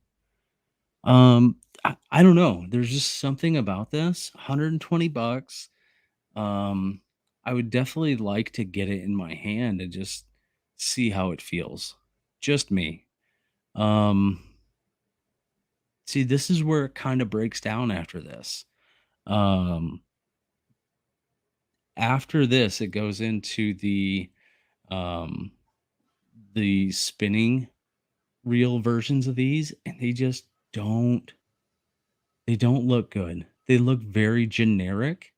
I don't know. There's just something about this. $120. Um, I would definitely like to get it in my hand and just see how it feels. Just me. Um, See, this is where it kind of breaks down after this. Um, After this, it goes into um, the spinning reel versions of these, and they just don't look good. They look very generic.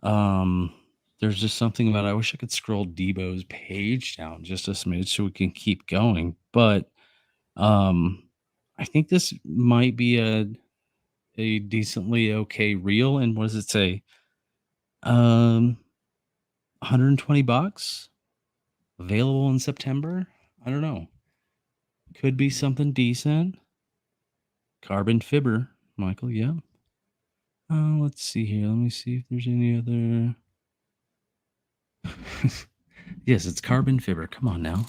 Um, there's just something about I wish I could scroll DEBO'S page down just a smidge so we can keep going. But um, I think this might be a decently okay reel. And what does it say? 120 bucks available in September. I don't know. Could be something decent. Carbon fiber, Michael. Yeah. Let's see here. Let me see if there's any other. Yes, it's carbon fiber. Come on now.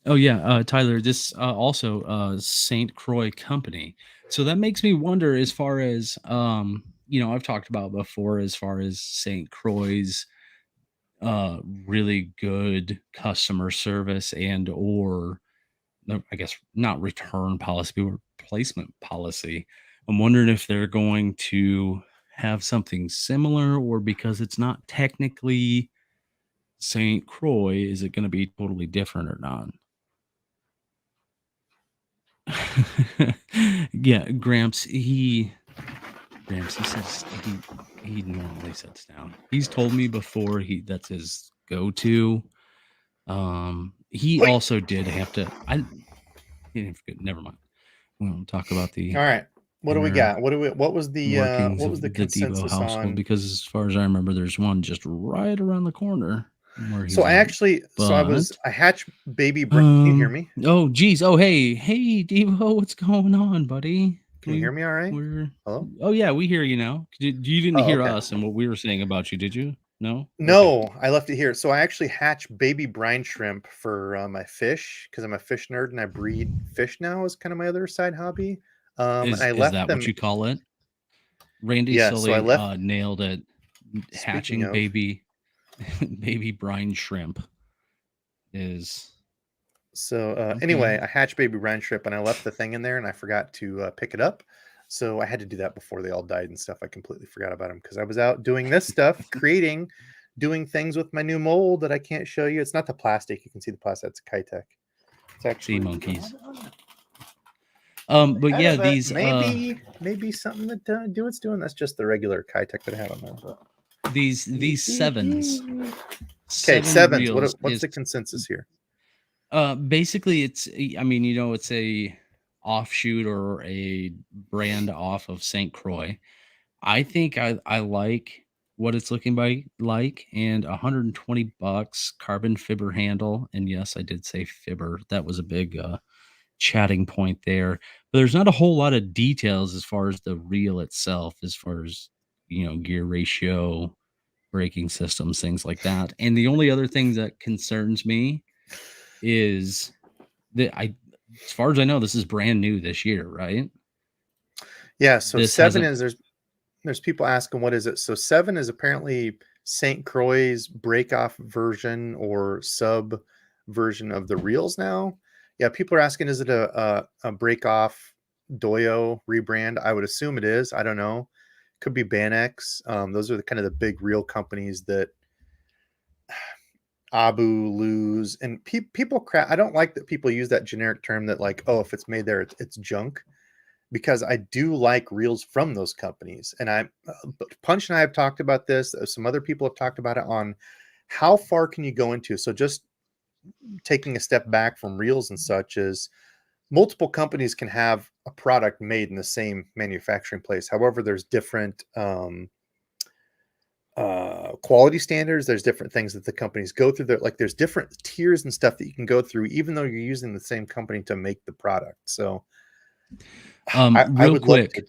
Oh yeah, Tyler. This also Saint Croix company. So that makes me wonder, as far as I've talked about before, as far as Saint Croix's really good customer service and or no, I guess not return policy, but replacement policy. I'm wondering if they're going to have something similar, or because it's not technically St. Croix, is it going to be totally different or not? Yeah, Gramps, he says he normally sits down. He's told me before that's his go-to. He Hoi! also did have to. He didn't forget. Never mind. We won't talk about the All right. What do we inner got? What was workings the of the Debo consensus household, on? because as far as I remember, there's one just right around the corner from where he's at. But I hatched can you hear me? oh geez, oh hey Debo, what's going on, buddy? Can you hear me all right? We're Hello? oh yeah, we hear you now. You didn't Oh, hear okay. us and what we were saying about you, did you? No? Okay. No, I left it here. So I actually hatch baby brine shrimp for my fish because I'm a fish nerd and I breed fish now is kind of my other side hobby. And I Is left that what them. you call it? Randy Yeah, so I Sully left. nailed it. Speaking Hatching of, baby baby brine shrimp is so okay. anyway, I hatched baby brine shrimp and I left the thing in there and I forgot to pick it up. So I had to do that before they all died and stuff. I completely forgot about them because I was out doing this stuff, doing things with my new mold that I can't show you. It's not the plastic. You can see the plastic. It's Kitech. It's Sea actually monkeys. the But head yeah, of it. these Maybe something that do it's doing. That's just the regular Kitech that I have on there. But... these sevens. Okay, Seven sevens. reels What's is the consensus here? basically it's, I mean, it's a offshoot or a brand off of St. Croix. I think I like what it's looking like, and $120 carbon fiber handle. And yes, I did say fibber. That was a big chatting point there. But there's not a whole lot of details as far as the reel itself, as far as gear ratio, braking systems, things like that. And the only other thing that concerns me is that as far as I know, this is brand new this year, right? Yeah, so This seven hasn't. is there's people asking what is it. So seven is apparently St. Croix's break off version or sub version of the reels now. Yeah, people are asking, is it a break off Doyo rebrand? I would assume it is. I don't know. Could be Banex. Those are the kind of the big reel companies that Abu lose and people crap. I don't like that people use that generic term that like, oh, if it's made there, it's junk, because I do like reels from those companies. And Punch and I have talked about this. Some other people have talked about it on how far can you go into. So just taking a step back from reels and such is multiple companies can have a product made in the same manufacturing place. However, there's different quality standards. There's different things that the companies go through. Like there's different tiers and stuff that you can go through, even though you're using the same company to make the product. So I Real would love quick, to.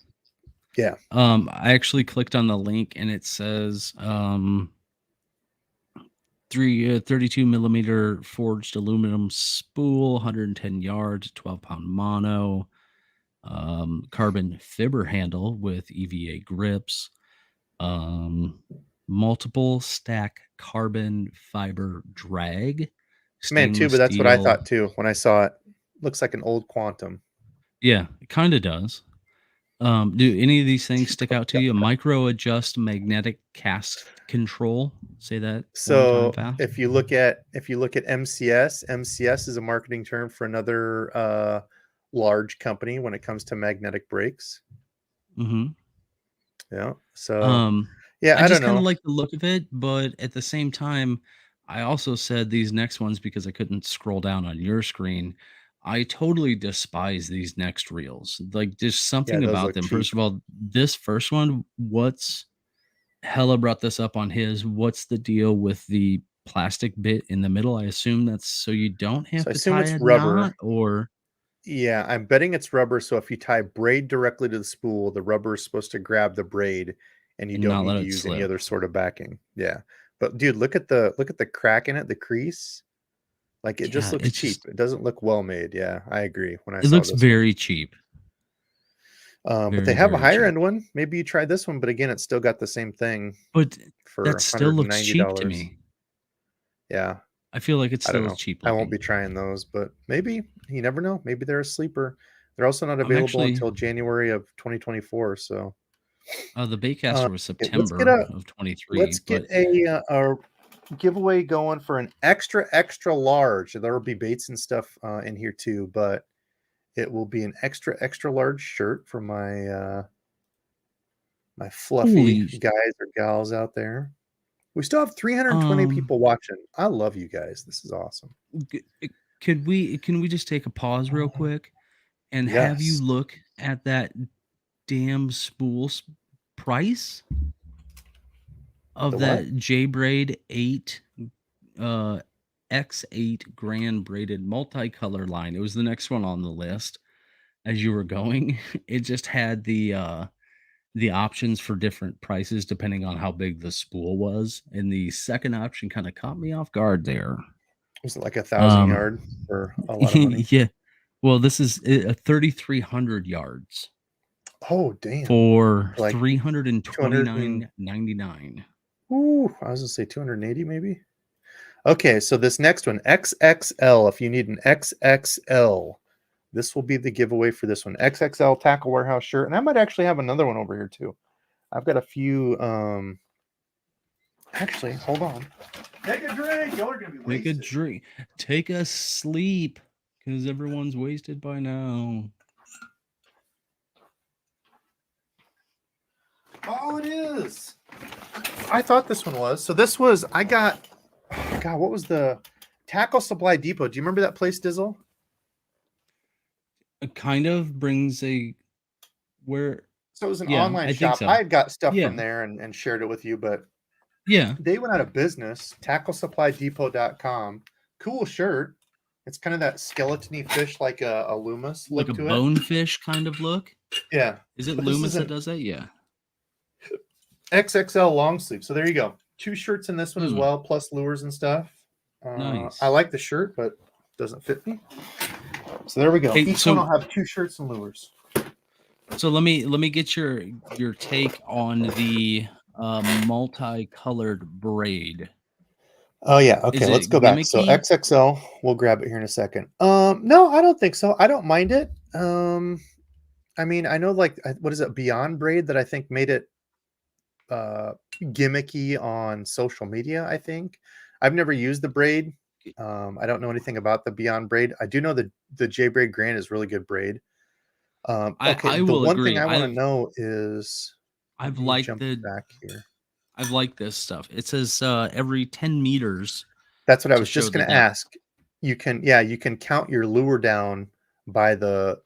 Yeah. I actually clicked on the link and it says 32 millimeter forged aluminum spool, 110 yards, 12-pound mono, carbon fiber handle with EVA grips, multiple stack carbon fiber drag, Man, too, stainless but that's what I steel. thought too when I saw it. Looks like an old Quantum. Yeah, it kind of does. Do any of these things stick out to you? Micro adjust magnetic cast control. Say that one time So fast. if you look at MCS is a marketing term for another large company when it comes to magnetic brakes. Mm-hmm. Yeah. So Um, yeah, I I don't just kind of know. like the look of it, but at the same time, I also said these next ones because I couldn't scroll down on your screen. I totally despise these next reels. Like, there's Yeah, something those about look them. First cheap. of all, this first one, what's Hella brought this up on his. What's the deal with the plastic bit in the middle? I assume that's so you don't So have I to assume tie it's a rubber. knot, or Yeah, I'm betting it's rubber. So if you tie braid directly to the spool, the rubber is supposed to grab the braid and you and don't not need let to it use any slip. other sort of backing. Yeah. But dude, look at the crack in it, the crease. Like it just Yeah, looks it's cheap. just It doesn't look well made. Yeah, I agree when I it saw looks this one. very cheap. But they Very, have a very higher cheap. end one. Maybe you try this one, but again, it's still got the same thing But for that still looks cheap to $190. me. Yeah, I feel like it's I don't still as know. cheap I won't looking. be trying those, but maybe you never know. Maybe they're a sleeper. They're also not I'm available actually until January of 2024. So the uh, Baitcaster was okay, let's get September a of 23, let's get but a giveaway going for an extra large. There will be baits and stuff in here too, but it will be an extra large shirt for my fluffy holy guys or gals out there. We still have 320 um people watching. I love you guys. This is awesome. g- can we just take a pause real quick and have you Yes. look at that damn price The of what? that J Braid 8 uh X8 grand braided multicolor line. It was the next one on the list as you were going. It just had the options for different prices depending on how big the spool was. And the second option kind of caught me off guard there. Was it like 1,000 Um yard for a lot of money? yeah. Well, this is a 3,300 yards. Oh, damn. For Like 200 and, $329.99. ooh, I was gonna say 280 maybe. Okay, so this next one, XXL. If you need an XXL, this will be the giveaway for this one. XXL Tackle Warehouse shirt. And I might actually have another one over here too. I've got a few. Actually, hold on. Take a drink. Y'all are gonna be wasted. Take a drink. Take a sleep, because everyone's wasted by now. Oh, it is. I thought this one was. So this was. I got. Oh, God, what was the Tackle Supply Depot? Do you remember that place, Dizzle? It kind of brings a where. So it was an Yeah, online I think shop. so. I had got stuff Yeah. from there and shared it with you, but Yeah, they went out of business. TackleSupplyDepot.com. Cool shirt. It's kind of that skeleton-y fish like a Loomis look like a to it. bonefish kind of look. Yeah. Is it But this Loomis is that an does that? Yeah. XXL long sleeve. So there you go. 2 shirts in this one as Hmm. well, plus lures and stuff. Nice. I like the shirt, but it doesn't fit me. So there we go. Hey, Each one will have 2 shirts and lures. So let me get your take on the multicolored braid. Oh yeah. Okay, Is let's it go back. So gimmicky? XXL, we'll grab it here in a second. No, I don't think so. I don't mind it. I mean, I know like what is it, Beyond Braid that I think made it gimmicky on social media, I think. I've never used the braid. I don't know anything about the Beyond Braid. I do know the J Braid Grand is really good braid. Okay, I the will one thing agree. I want to know is, let I've me liked jump back here. I've liked this stuff. It says every 10 meters That's what I to was show just the going to depth. ask. You can count your lure down by the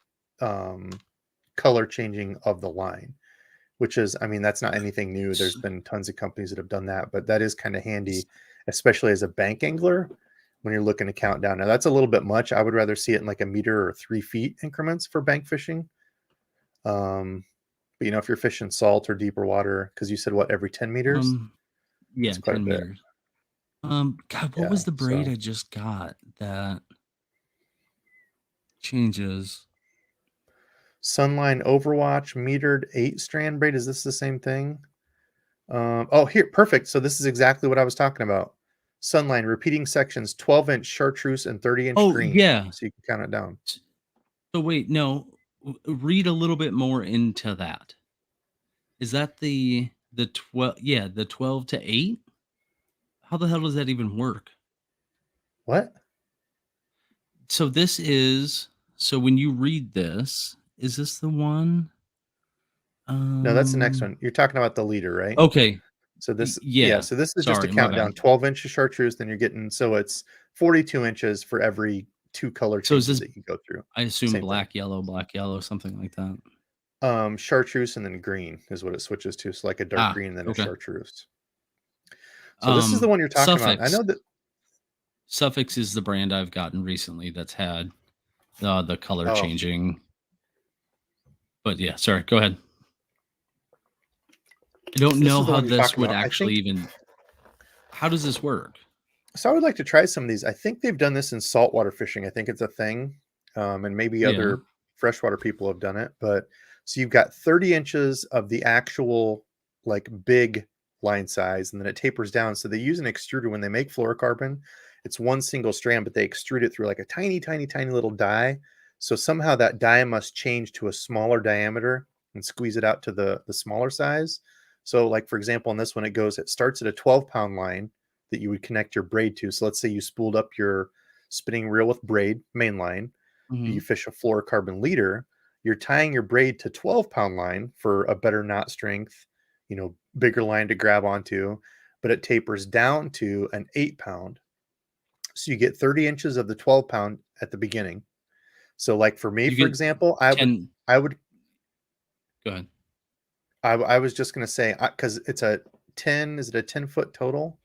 color changing of the line, which is, I mean, that's not anything new. There's been tons of companies that have done that, but that is kind of handy, especially as a bank angler when you're looking to count down. Now that's a little bit much. I would rather see it in like a meter or 3 feet increments for bank fishing. But if you're fishing salt or deeper water, because you said what, every 10 meters? Yeah, That's quite a 10 bit. meters. God, what Yeah. was the braid So I just got that changes? Sunline Overwatch metered 8-strand braid. Is this the same thing? Oh, here, perfect. So this is exactly what I was talking about. Sunline repeating sections, 12-inch chartreuse and 30-inch Oh, green. yeah. So you can count it down. So wait, no. Read a little bit more into that. Is that the 12, yeah, the 12 to 8? How the hell does that even work? What? So this is, so when you read this, is this the one? No, that's the next one. You're talking about the leader, right? Okay. So this, Yeah. So this is just a Sorry, my countdown. bad. 12 inches chartreuse, then you're getting, so it's 42 inches for every 2 color So is changes this, that you go through. I assume Same thing. black, yellow, something like that. Chartreuse and then green is what it switches to. So like a dark green and then a Okay. chartreuse. So this is the one you're talking about. I know that Suffix is the brand I've gotten recently that's had the color changing. But yeah, sorry, go ahead. I don't know how this would actually even. How does this work? So I would like to try some of these. I think they've done this in saltwater fishing. I think it's a thing, and maybe other freshwater people have done it. But so you've got 30 inches of the actual like big line size, and then it tapers down. So they use an extruder when they make fluorocarbon. It's one single strand, but they extrude it through like a tiny, tiny, tiny little die. So somehow that die must change to a smaller diameter and squeeze it out to the smaller size. So like, for example, in this one, it starts at a 12-pound line that you would connect your braid to. So let's say you spooled up your spinning reel with braid main line. You fish a fluorocarbon leader. You're tying your braid to 12-pound line for a better knot strength, bigger line to grab onto, but it tapers down to an 8-pound. So you get 30 inches of the 12-pound at the beginning. So like for me, for example, I would go ahead. I was just going to say, because it's a 10, is it a 10-foot total?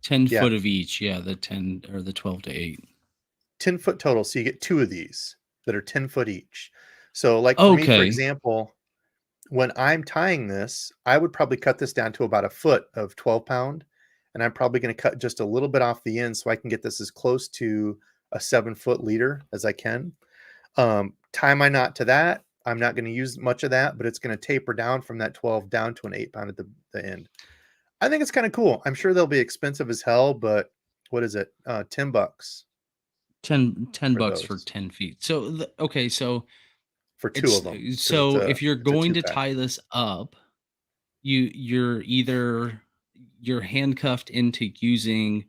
10 foot of each. Yeah. The 10 or the 12 to 8. 10 foot total. So you get 2 of these that are 10 foot each. So like for me, for example, when I'm tying this, I would probably cut this down to about a foot of 12-pound. And I'm probably going to cut just a little bit off the end so I can get this as close to a 7-foot leader as I can. Tie my knot to that. I'm not going to use much of that, but it's going to taper down from that 12 down to an 8 pound at the end. I think it's kind of cool. I'm sure they'll be expensive as hell, but what is it? $10 10 for bucks for those 10 feet. So, okay, so for two of it's them because so if you're it's a going two to pack. tie this up, you're handcuffed into using,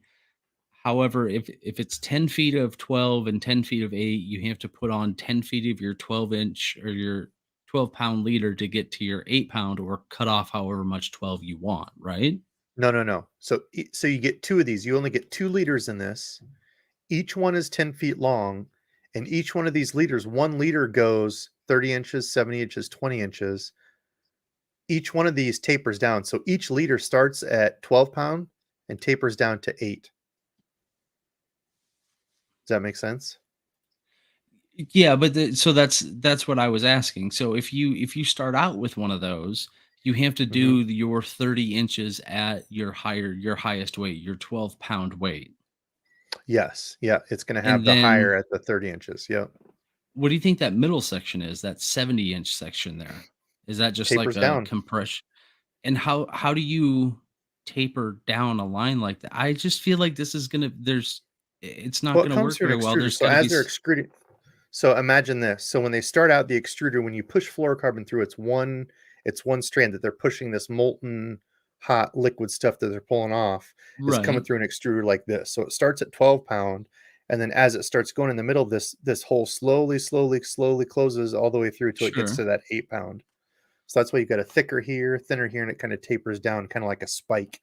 however, if it's 10 feet of 12 and 10 feet of 8, you have to put on 10 feet of your 12-inch or your 12-pound leader to get to your 8-pound, or cut off however much 12 you want, right? No, no, no. So you get two of these. You only get 2 liters in this. Each one is 10 feet long, and each one of these liters, 1 liter goes 30 inches, 70 inches, 20 inches. Each one of these tapers down. So each liter starts at 12 pound and tapers down to 8. Does that make sense? Yeah, but so that's what I was asking. So if you start out with one of those, you have to Hmm. do your 30 inches at your highest weight, your 12-pound weight. Yes. Yeah. It's going to And have the higher then at the 30 inches. Yep. what do you think that middle section is? That 70-inch section there? Is that just like Tapers a down. compression? And how do you taper down a line like that? I just feel like this is gonna it's not Well, it gonna comes work through an very well. extruder. There's So got to be as they're extruding, so imagine this. So when they start out the extruder, when you push fluorocarbon through, it's one strand that they're pushing this molten hot liquid stuff that they're pulling off is coming right. through an extruder like this. So it starts at 12 pound, and then as it starts going in the middle, this hole slowly closes all the way through till it gets Sure. to that 8 pound. So that's why you've got a thicker here, thinner here, and it kind of tapers down, kind of like a spike.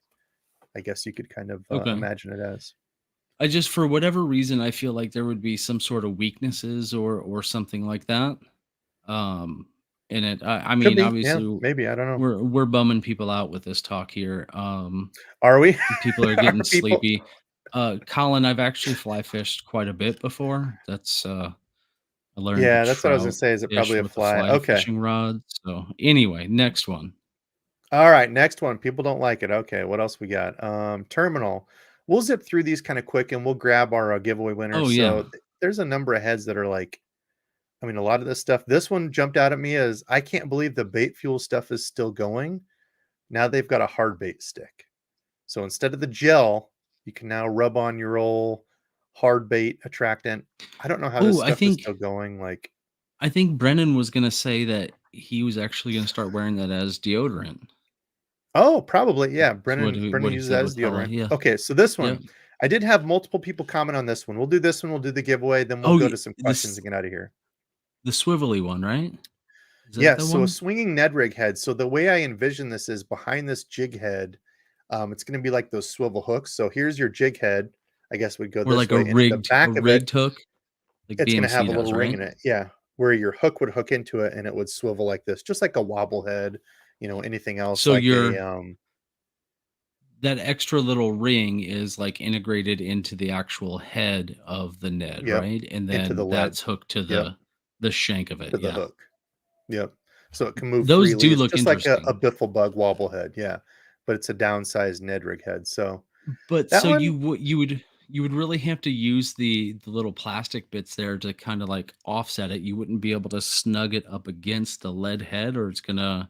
I guess you could kind of Okay. imagine it as. I just, for whatever reason, I feel like there would be some sort of weaknesses or something like that. Um, in it. I Could mean, be, yeah, obviously, maybe. I don't know. we're bumming people out with this talk here. Are we? People are getting Are people? sleepy. Colin, I've actually fly fished quite a bit before. That's I learned to Yeah, that's what I was gonna trout say. Is it fish probably a with the fly? fly Okay. fishing rod. So anyway, next one. All right, next one. People don't like it. Okay, what else we got? Terminal. We'll zip through these kind of quick and we'll grab our giveaway Oh winners. yeah. So there's a number of heads that are like, I mean, a lot of this stuff. This one jumped out at me as I can't believe the bait fuel stuff is still going. Now they've got a hard bait stick. So instead of the gel, you can now rub on your old hard bait attractant. I don't know how this Oh, I stuff is think still going. Like, I think Brennan was gonna say that he was actually gonna start wearing that as deodorant. oh, probably. Yeah. That's Brennan what he uses that said as with Hella. deodorant. Yeah. Okay. So this one, Yep. I did have multiple people comment on this one. We'll do this one. We'll do the giveaway. Then we'll Oh, go to some questions this and get out of here. the swivelly one, right? Is that Yes. the So a one? swinging Ned rig head. So the way I envision this is behind this jig head, it's going to be like those swivel hooks. So here's your jig head. I guess we'd go Or this like a way. And in the rigged a back of it, rigged hook, like it's going to have BMC a does, little ring right? in it. Yeah. Where your hook would hook into it and it would swivel like this, just like a wobble head, anything else So like a, your that extra little ring is like integrated into the actual head of the Ned, yep, right? And into the then lead. that's hooked to Yep. the shank of it. To the Yeah. hook. Yep. So it can move Those freely. do It's look just like a interesting. biffle bug wobble head, yeah, but it's a downsized Ned rig head. So But that so one, you would really have to use the little plastic bits there to kind of like offset it. You wouldn't be able to snug it up against the lead head, or it's gonna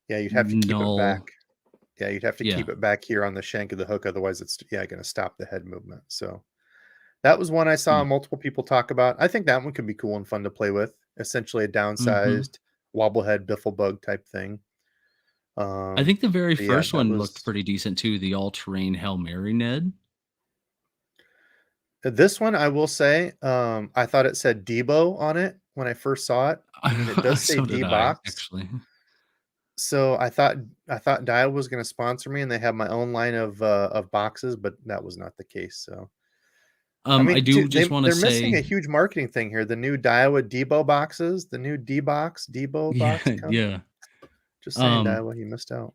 yeah, you'd have to keep it back. null. Yeah, you'd have to Yeah. keep it back here on the shank of the hook, otherwise it's going to stop the head movement. So that was one I saw Hmm. multiple people talk about. I think that one could be cool and fun to play with. Essentially a Hmm. downsized wobble head biffle bug type thing. I think the very But yeah, first that one looked was pretty decent too. The all-terrain Hail Mary Ned. this one. I will say, I thought it said Debo on it when I first saw it. I mean, it does say So did I, D-Box. actually. So I thought Dial was going to sponsor me, and they have my own line of boxes, but that was not the case. So I I mean, do dude, just want to they're missing say, a huge marketing thing here. The new Daiwa Debo boxes, the new Debo yeah, box come. yeah. Just saying, Um, Daiwa, you missed out.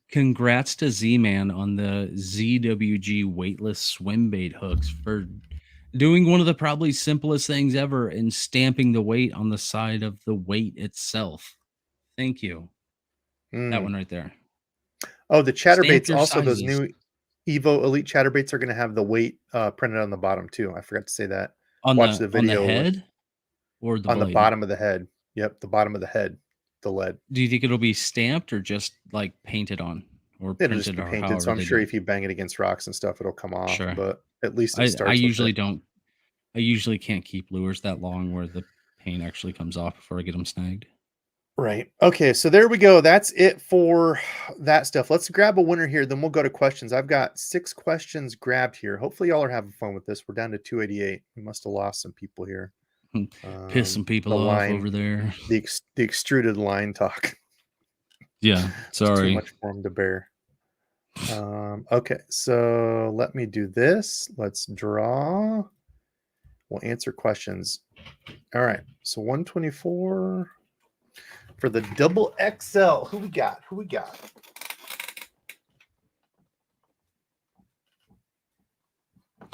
Congrats to Z-Man on the ZWG weightless swim bait hooks for doing one of the probably simplest things ever and stamping the weight on the side of the weight itself. Thank you. That Mm. one right there. Oh, the Stamp chatterbaits your also. Those sizes new Evo Elite chatterbaits are going to have the weight printed on the bottom too. I forgot to say that. on Watch the the on the video with head or the on the blade. bottom of the head. Yep, the bottom of the head, the lead. Do you think it'll be stamped or just like painted on or It'll just printed be or painted. So however I'm they do sure it? if you bang it against rocks and stuff, it'll come off. Sure. But at least it I starts with usually it. don't. I usually can't keep lures that long where the paint actually comes off before I get them snagged. Right. Okay. So there we go. That's it for that stuff. Let's grab a winner here. Then we'll go to questions. I've got 6 questions grabbed here. Hopefully, y'all are having fun with this. We're down to 288. We must have lost some people here. Piss some The people off line, over there. the extruded line talk. Yeah. It's too Sorry. much for them to bear. Okay. So let me do this. Let's draw. We'll answer questions. All right. So 124. For the double XL, who we got? Who we got?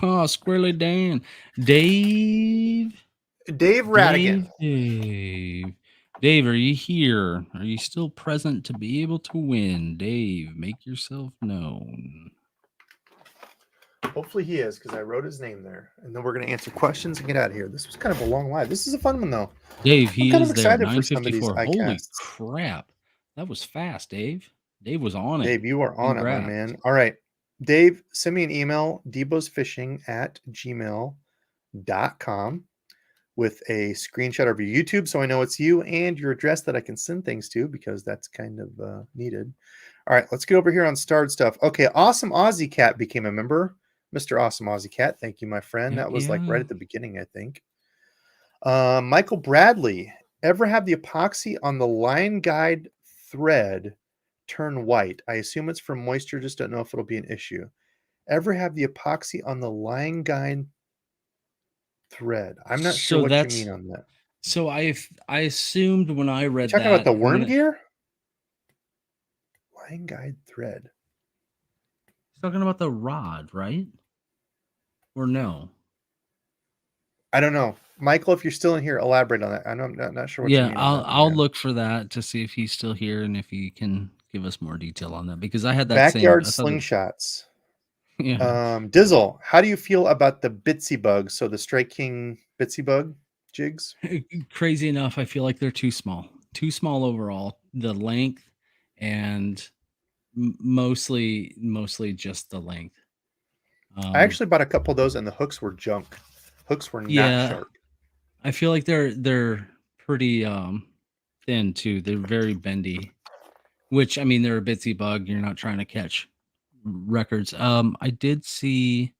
Oh, Squirrely Dan. Dave Radigan. Dave, are you here? Are you still present to be able to win? Dave, make yourself known. Hopefully he is, because I wrote his name there. And then we're going to answer questions and get out of here. This was kind of a long live. This is a fun one, though. Dave, he I'm kind is of there. excited for some of these 954. Holy iCasts. crap. That was fast, Dave. Dave was on it. Dave, you are on Congrats. it, my man. All right. Dave, send me an email, debosfishing@gmail.com with a screenshot of your YouTube so I know it's you and your address that I can send things to, because that's kind of needed. All right, let's get over here on starred stuff. Okay, Awesome Aussie Cat became a member. Mr. Awesome Aussie Cat, thank you, my friend. That was like right at the beginning, I think. Michael Bradley, ever have the epoxy on the line guide thread turn white? I assume it's from moisture, just don't know if it'll be an issue. Ever have the epoxy on the line guide thread? I'm not sure what you mean on that. So I assumed when I read You're talking about the worm gear? Line guide thread. He's talking about the rod, right? Or no? I don't know. Michael, if you're still in here, elaborate on that. I'm not sure what you mean. I'll look for that to see if he's still here and if he can give us more detail on that, because I had that backyard slingshots. Yeah. Dizzle, how do you feel about the Bitsy bug? So the Strike King Bitsy bug jigs? Crazy enough, I feel like they're too small overall. The length and mostly just the length. I actually bought a couple of those and the hooks were junk. Hooks were not sharp. I feel like they're pretty thin too. They're very bendy, which, I mean, they're a Bitsy bug. You're not trying to catch records. I did see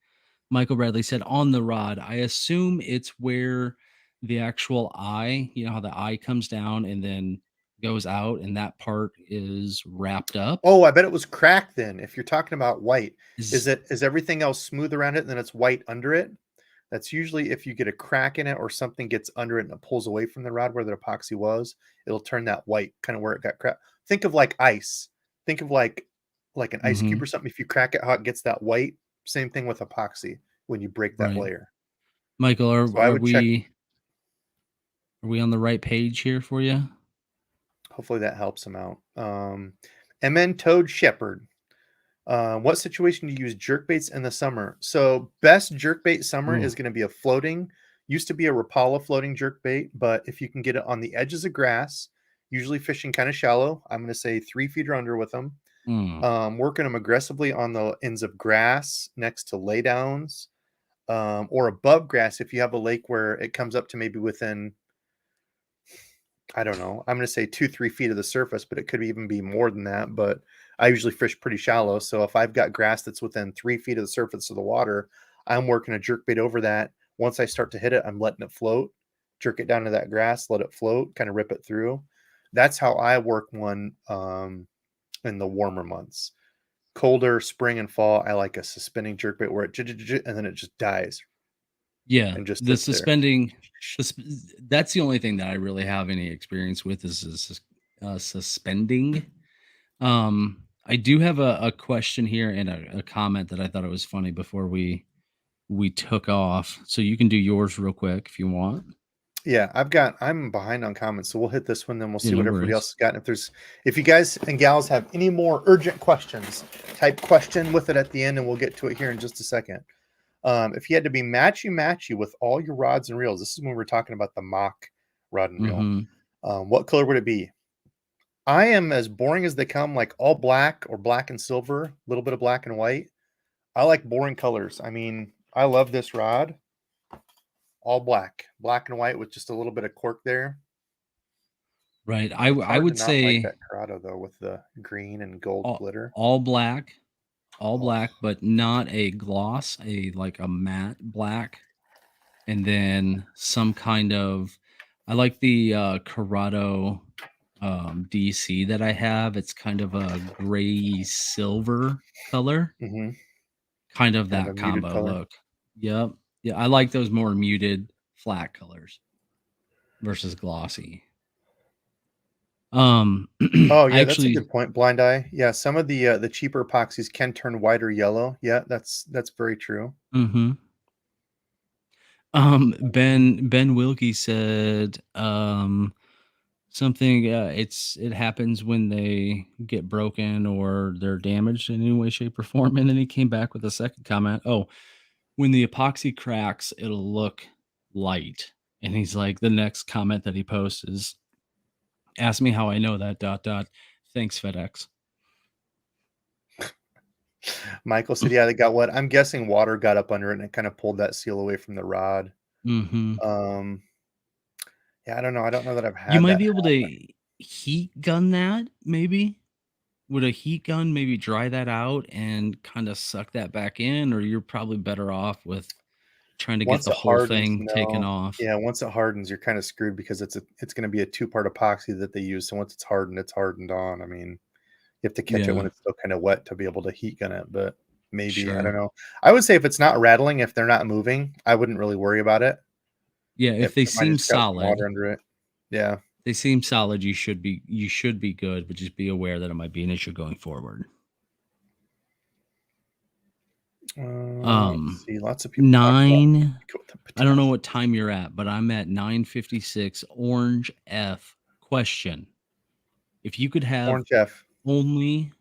Michael Bradley said on the rod. I assume it's where the actual eye, you know how the eye comes down and then goes out, and that part is wrapped up. Oh, I bet it was cracked then. If you're talking about white, is everything else smooth around it and then it's white under it? That's usually if you get a crack in it or something gets under it and it pulls away from the rod where the epoxy was, it'll turn that white, kind of where it got cracked. Think of like ice. Think of like an ice cube or something. If you crack it, how it gets that white. Same thing with epoxy when you break that layer. Michael, are we on the right page here for you? Hopefully that helps him out. MN Toad Shepherd. What situation do you use jerkbaits in the summer? So best jerkbait summer is going to be a floating. Used to be a Rapala floating jerkbait, but if you can get it on the edges of grass, usually fishing kind of shallow, I'm going to say 3 feet or under with them. Working them aggressively on the ends of grass next to laydowns, or above grass if you have a lake where it comes up to maybe within, I don't know, I'm going to say 2-3 feet of the surface, but it could even be more than that. But I usually fish pretty shallow. So if I've got grass that's within 3 feet of the surface of the water, I'm working a jerkbait over that. Once I start to hit it, I'm letting it float, jerk it down to that grass, let it float, kind of rip it through. That's how I work one in the warmer months. Colder, spring and fall, I like a suspending jerkbait where it and then it just dies. Yeah, and just the suspending. That's the only thing that I really have any experience with is suspending. I do have a question here and a comment that I thought it was funny before we took off. So you can do yours real quick if you want. Yeah, I'm behind on comments, so we'll hit this one, then we'll see what everybody else has got. If you guys and gals have any more urgent questions, type question with it at the end, and we'll get to it here in just a second. If you had to be matchy with all your rods and reels, this is when we're talking about the mock rod and reel. What color would it be? I am as boring as they come, like all black or black and silver, a little bit of black and white. I like boring colors. I mean, I love this rod. All black and white with just a little bit of cork there. Right. It's I hard to would not like say that Corrado though with the green and gold glitter. all black, Oh, but not a gloss, like a matte black, and then some kind of. I like the Corrado DC that I have. It's kind of a gray silver color, mm-hmm. kind of Kind of that a muted combo color. look. Yep. Yeah, I like those more muted flat colors versus glossy. Oh yeah, that's a Actually, good point. Blind eye. Yeah, some of the cheaper epoxies can turn white or yellow. Yeah, that's very true. mm-hmm. Ben Wilkie said something. It happens when they get broken or they're damaged in any way, shape, or form. And then he came back with a second comment. Oh, when the epoxy cracks, it'll look light. And he's like, the next comment that he posts is, "Ask me how I know that. ... Thanks, FedEx." Michael said, "Yeah, they got wet. I'm guessing water got up under it and it kind of pulled that seal away from the rod." Mm-hmm. Yeah, I don't know. I don't know that I've You had might that be able happen. to heat gun that, maybe. Would a heat gun maybe dry that out and kind of suck that back in, or you're probably better off with trying to get Once the it whole hardens, thing taken no. off? Yeah, once it hardens, you're kind of screwed because it's going to be a two-part epoxy that they use. So once it's hardened on. I mean, you have to catch it when Yeah, it's still kind of wet to be able to heat gun it, but maybe, I don't sure. know. I would say if it's not rattling, if they're not moving, I wouldn't really worry about it. Yeah, If if they it might have seem just got some water solid, under it. Yeah. you should be good, but just be aware that it might be an issue going forward. Let's see. Lots of people talking about 9 I don't know patinas. what time you're at, but I'm at 9:56. Orange F question. If you could have Orange F. only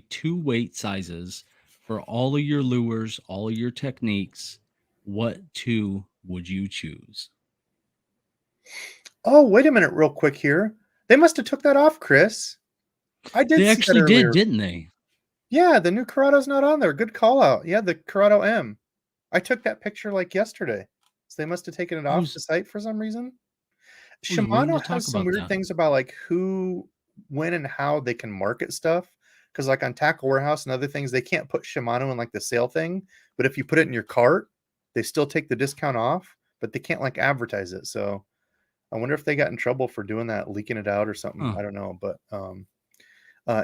two weight sizes for all of your lures, all of your techniques, what two would you choose? Oh, wait a minute, real quick here. They must have took that off, Chris. I They did see that actually did, earlier. didn't they? Yeah, the new Corrado's not on there. Good call out. Yeah, the Corrado M. I took that picture like yesterday. So they must have taken it I off was the site for some reason. I was waiting Shimano to talk has some about weird that. things about like who, when, and how they can market stuff. Because like on Tackle Warehouse and other things, they can't put Shimano in like the sale thing. But if you put it in your cart, they still take the discount off, but they can't like advertise it. So I wonder if they got in trouble for doing that, leaking it out or something. Huh. I don't know. But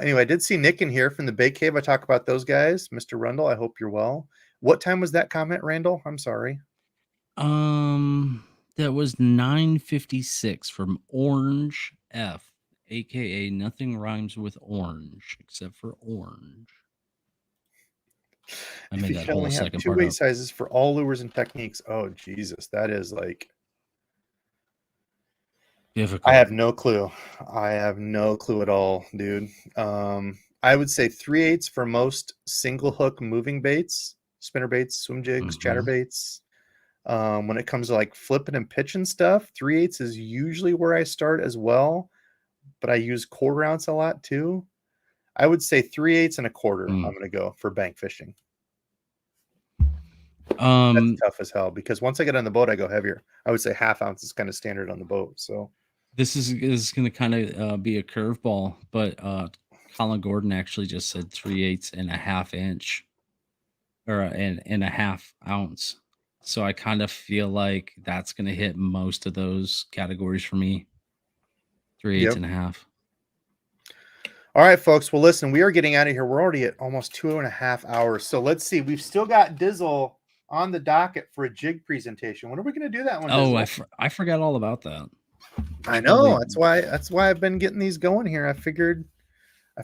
anyway, I did see Nick in here from the Bay Cave. I talk about those guys. Mr. Rundle, I hope you're well. What time was that comment, Randall? I'm sorry. That was 9:56 from Orange F, aka nothing rhymes with orange except for orange. I If made you that could whole only have second two part weight up. sizes for all lures and techniques. Oh, Jesus. That is like, I Difficult. have no clue. I have no clue at all, dude. I would say 3/8 for most single hook moving baits, spinner baits, swim jigs, chatter Mm-hmm. baits. When it comes to like flipping and pitching stuff, 3/8 is usually where I start as well, but I use quarter ounce a lot too. I would say 3/8 and a quarter. I'm going to go for bank fishing. That's tough as hell because once I get on the boat, I go heavier. I would say half ounce is kind of standard on the boat. So This is going to kind of be a curveball, but Colin Gordon actually just said 3/8 and a half inch, or and a half ounce. So I kind of feel like that's going to hit most of those categories for me. 3/8 yep. and a half. All right, folks. Well, listen, we are getting out of here. We're already at almost 2.5 hours. So let's see. We've still got Dizzle on the docket for a jig presentation. When are we going to do that one, Oh, Dizzle? I forgot all about that. I Should know. probably That's why I've been getting these going here. I figured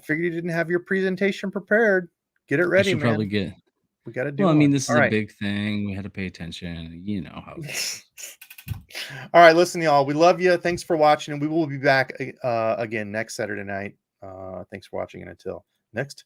you didn't have your presentation prepared. Get it I ready, should probably man. get. We got to Well, do I one. mean, this is All a right. big thing. We had to pay attention. You know how it goes. All right, listen, y'all. We love you. Thanks for watching, and we will be back again next Saturday night. Thanks for watching, and until next.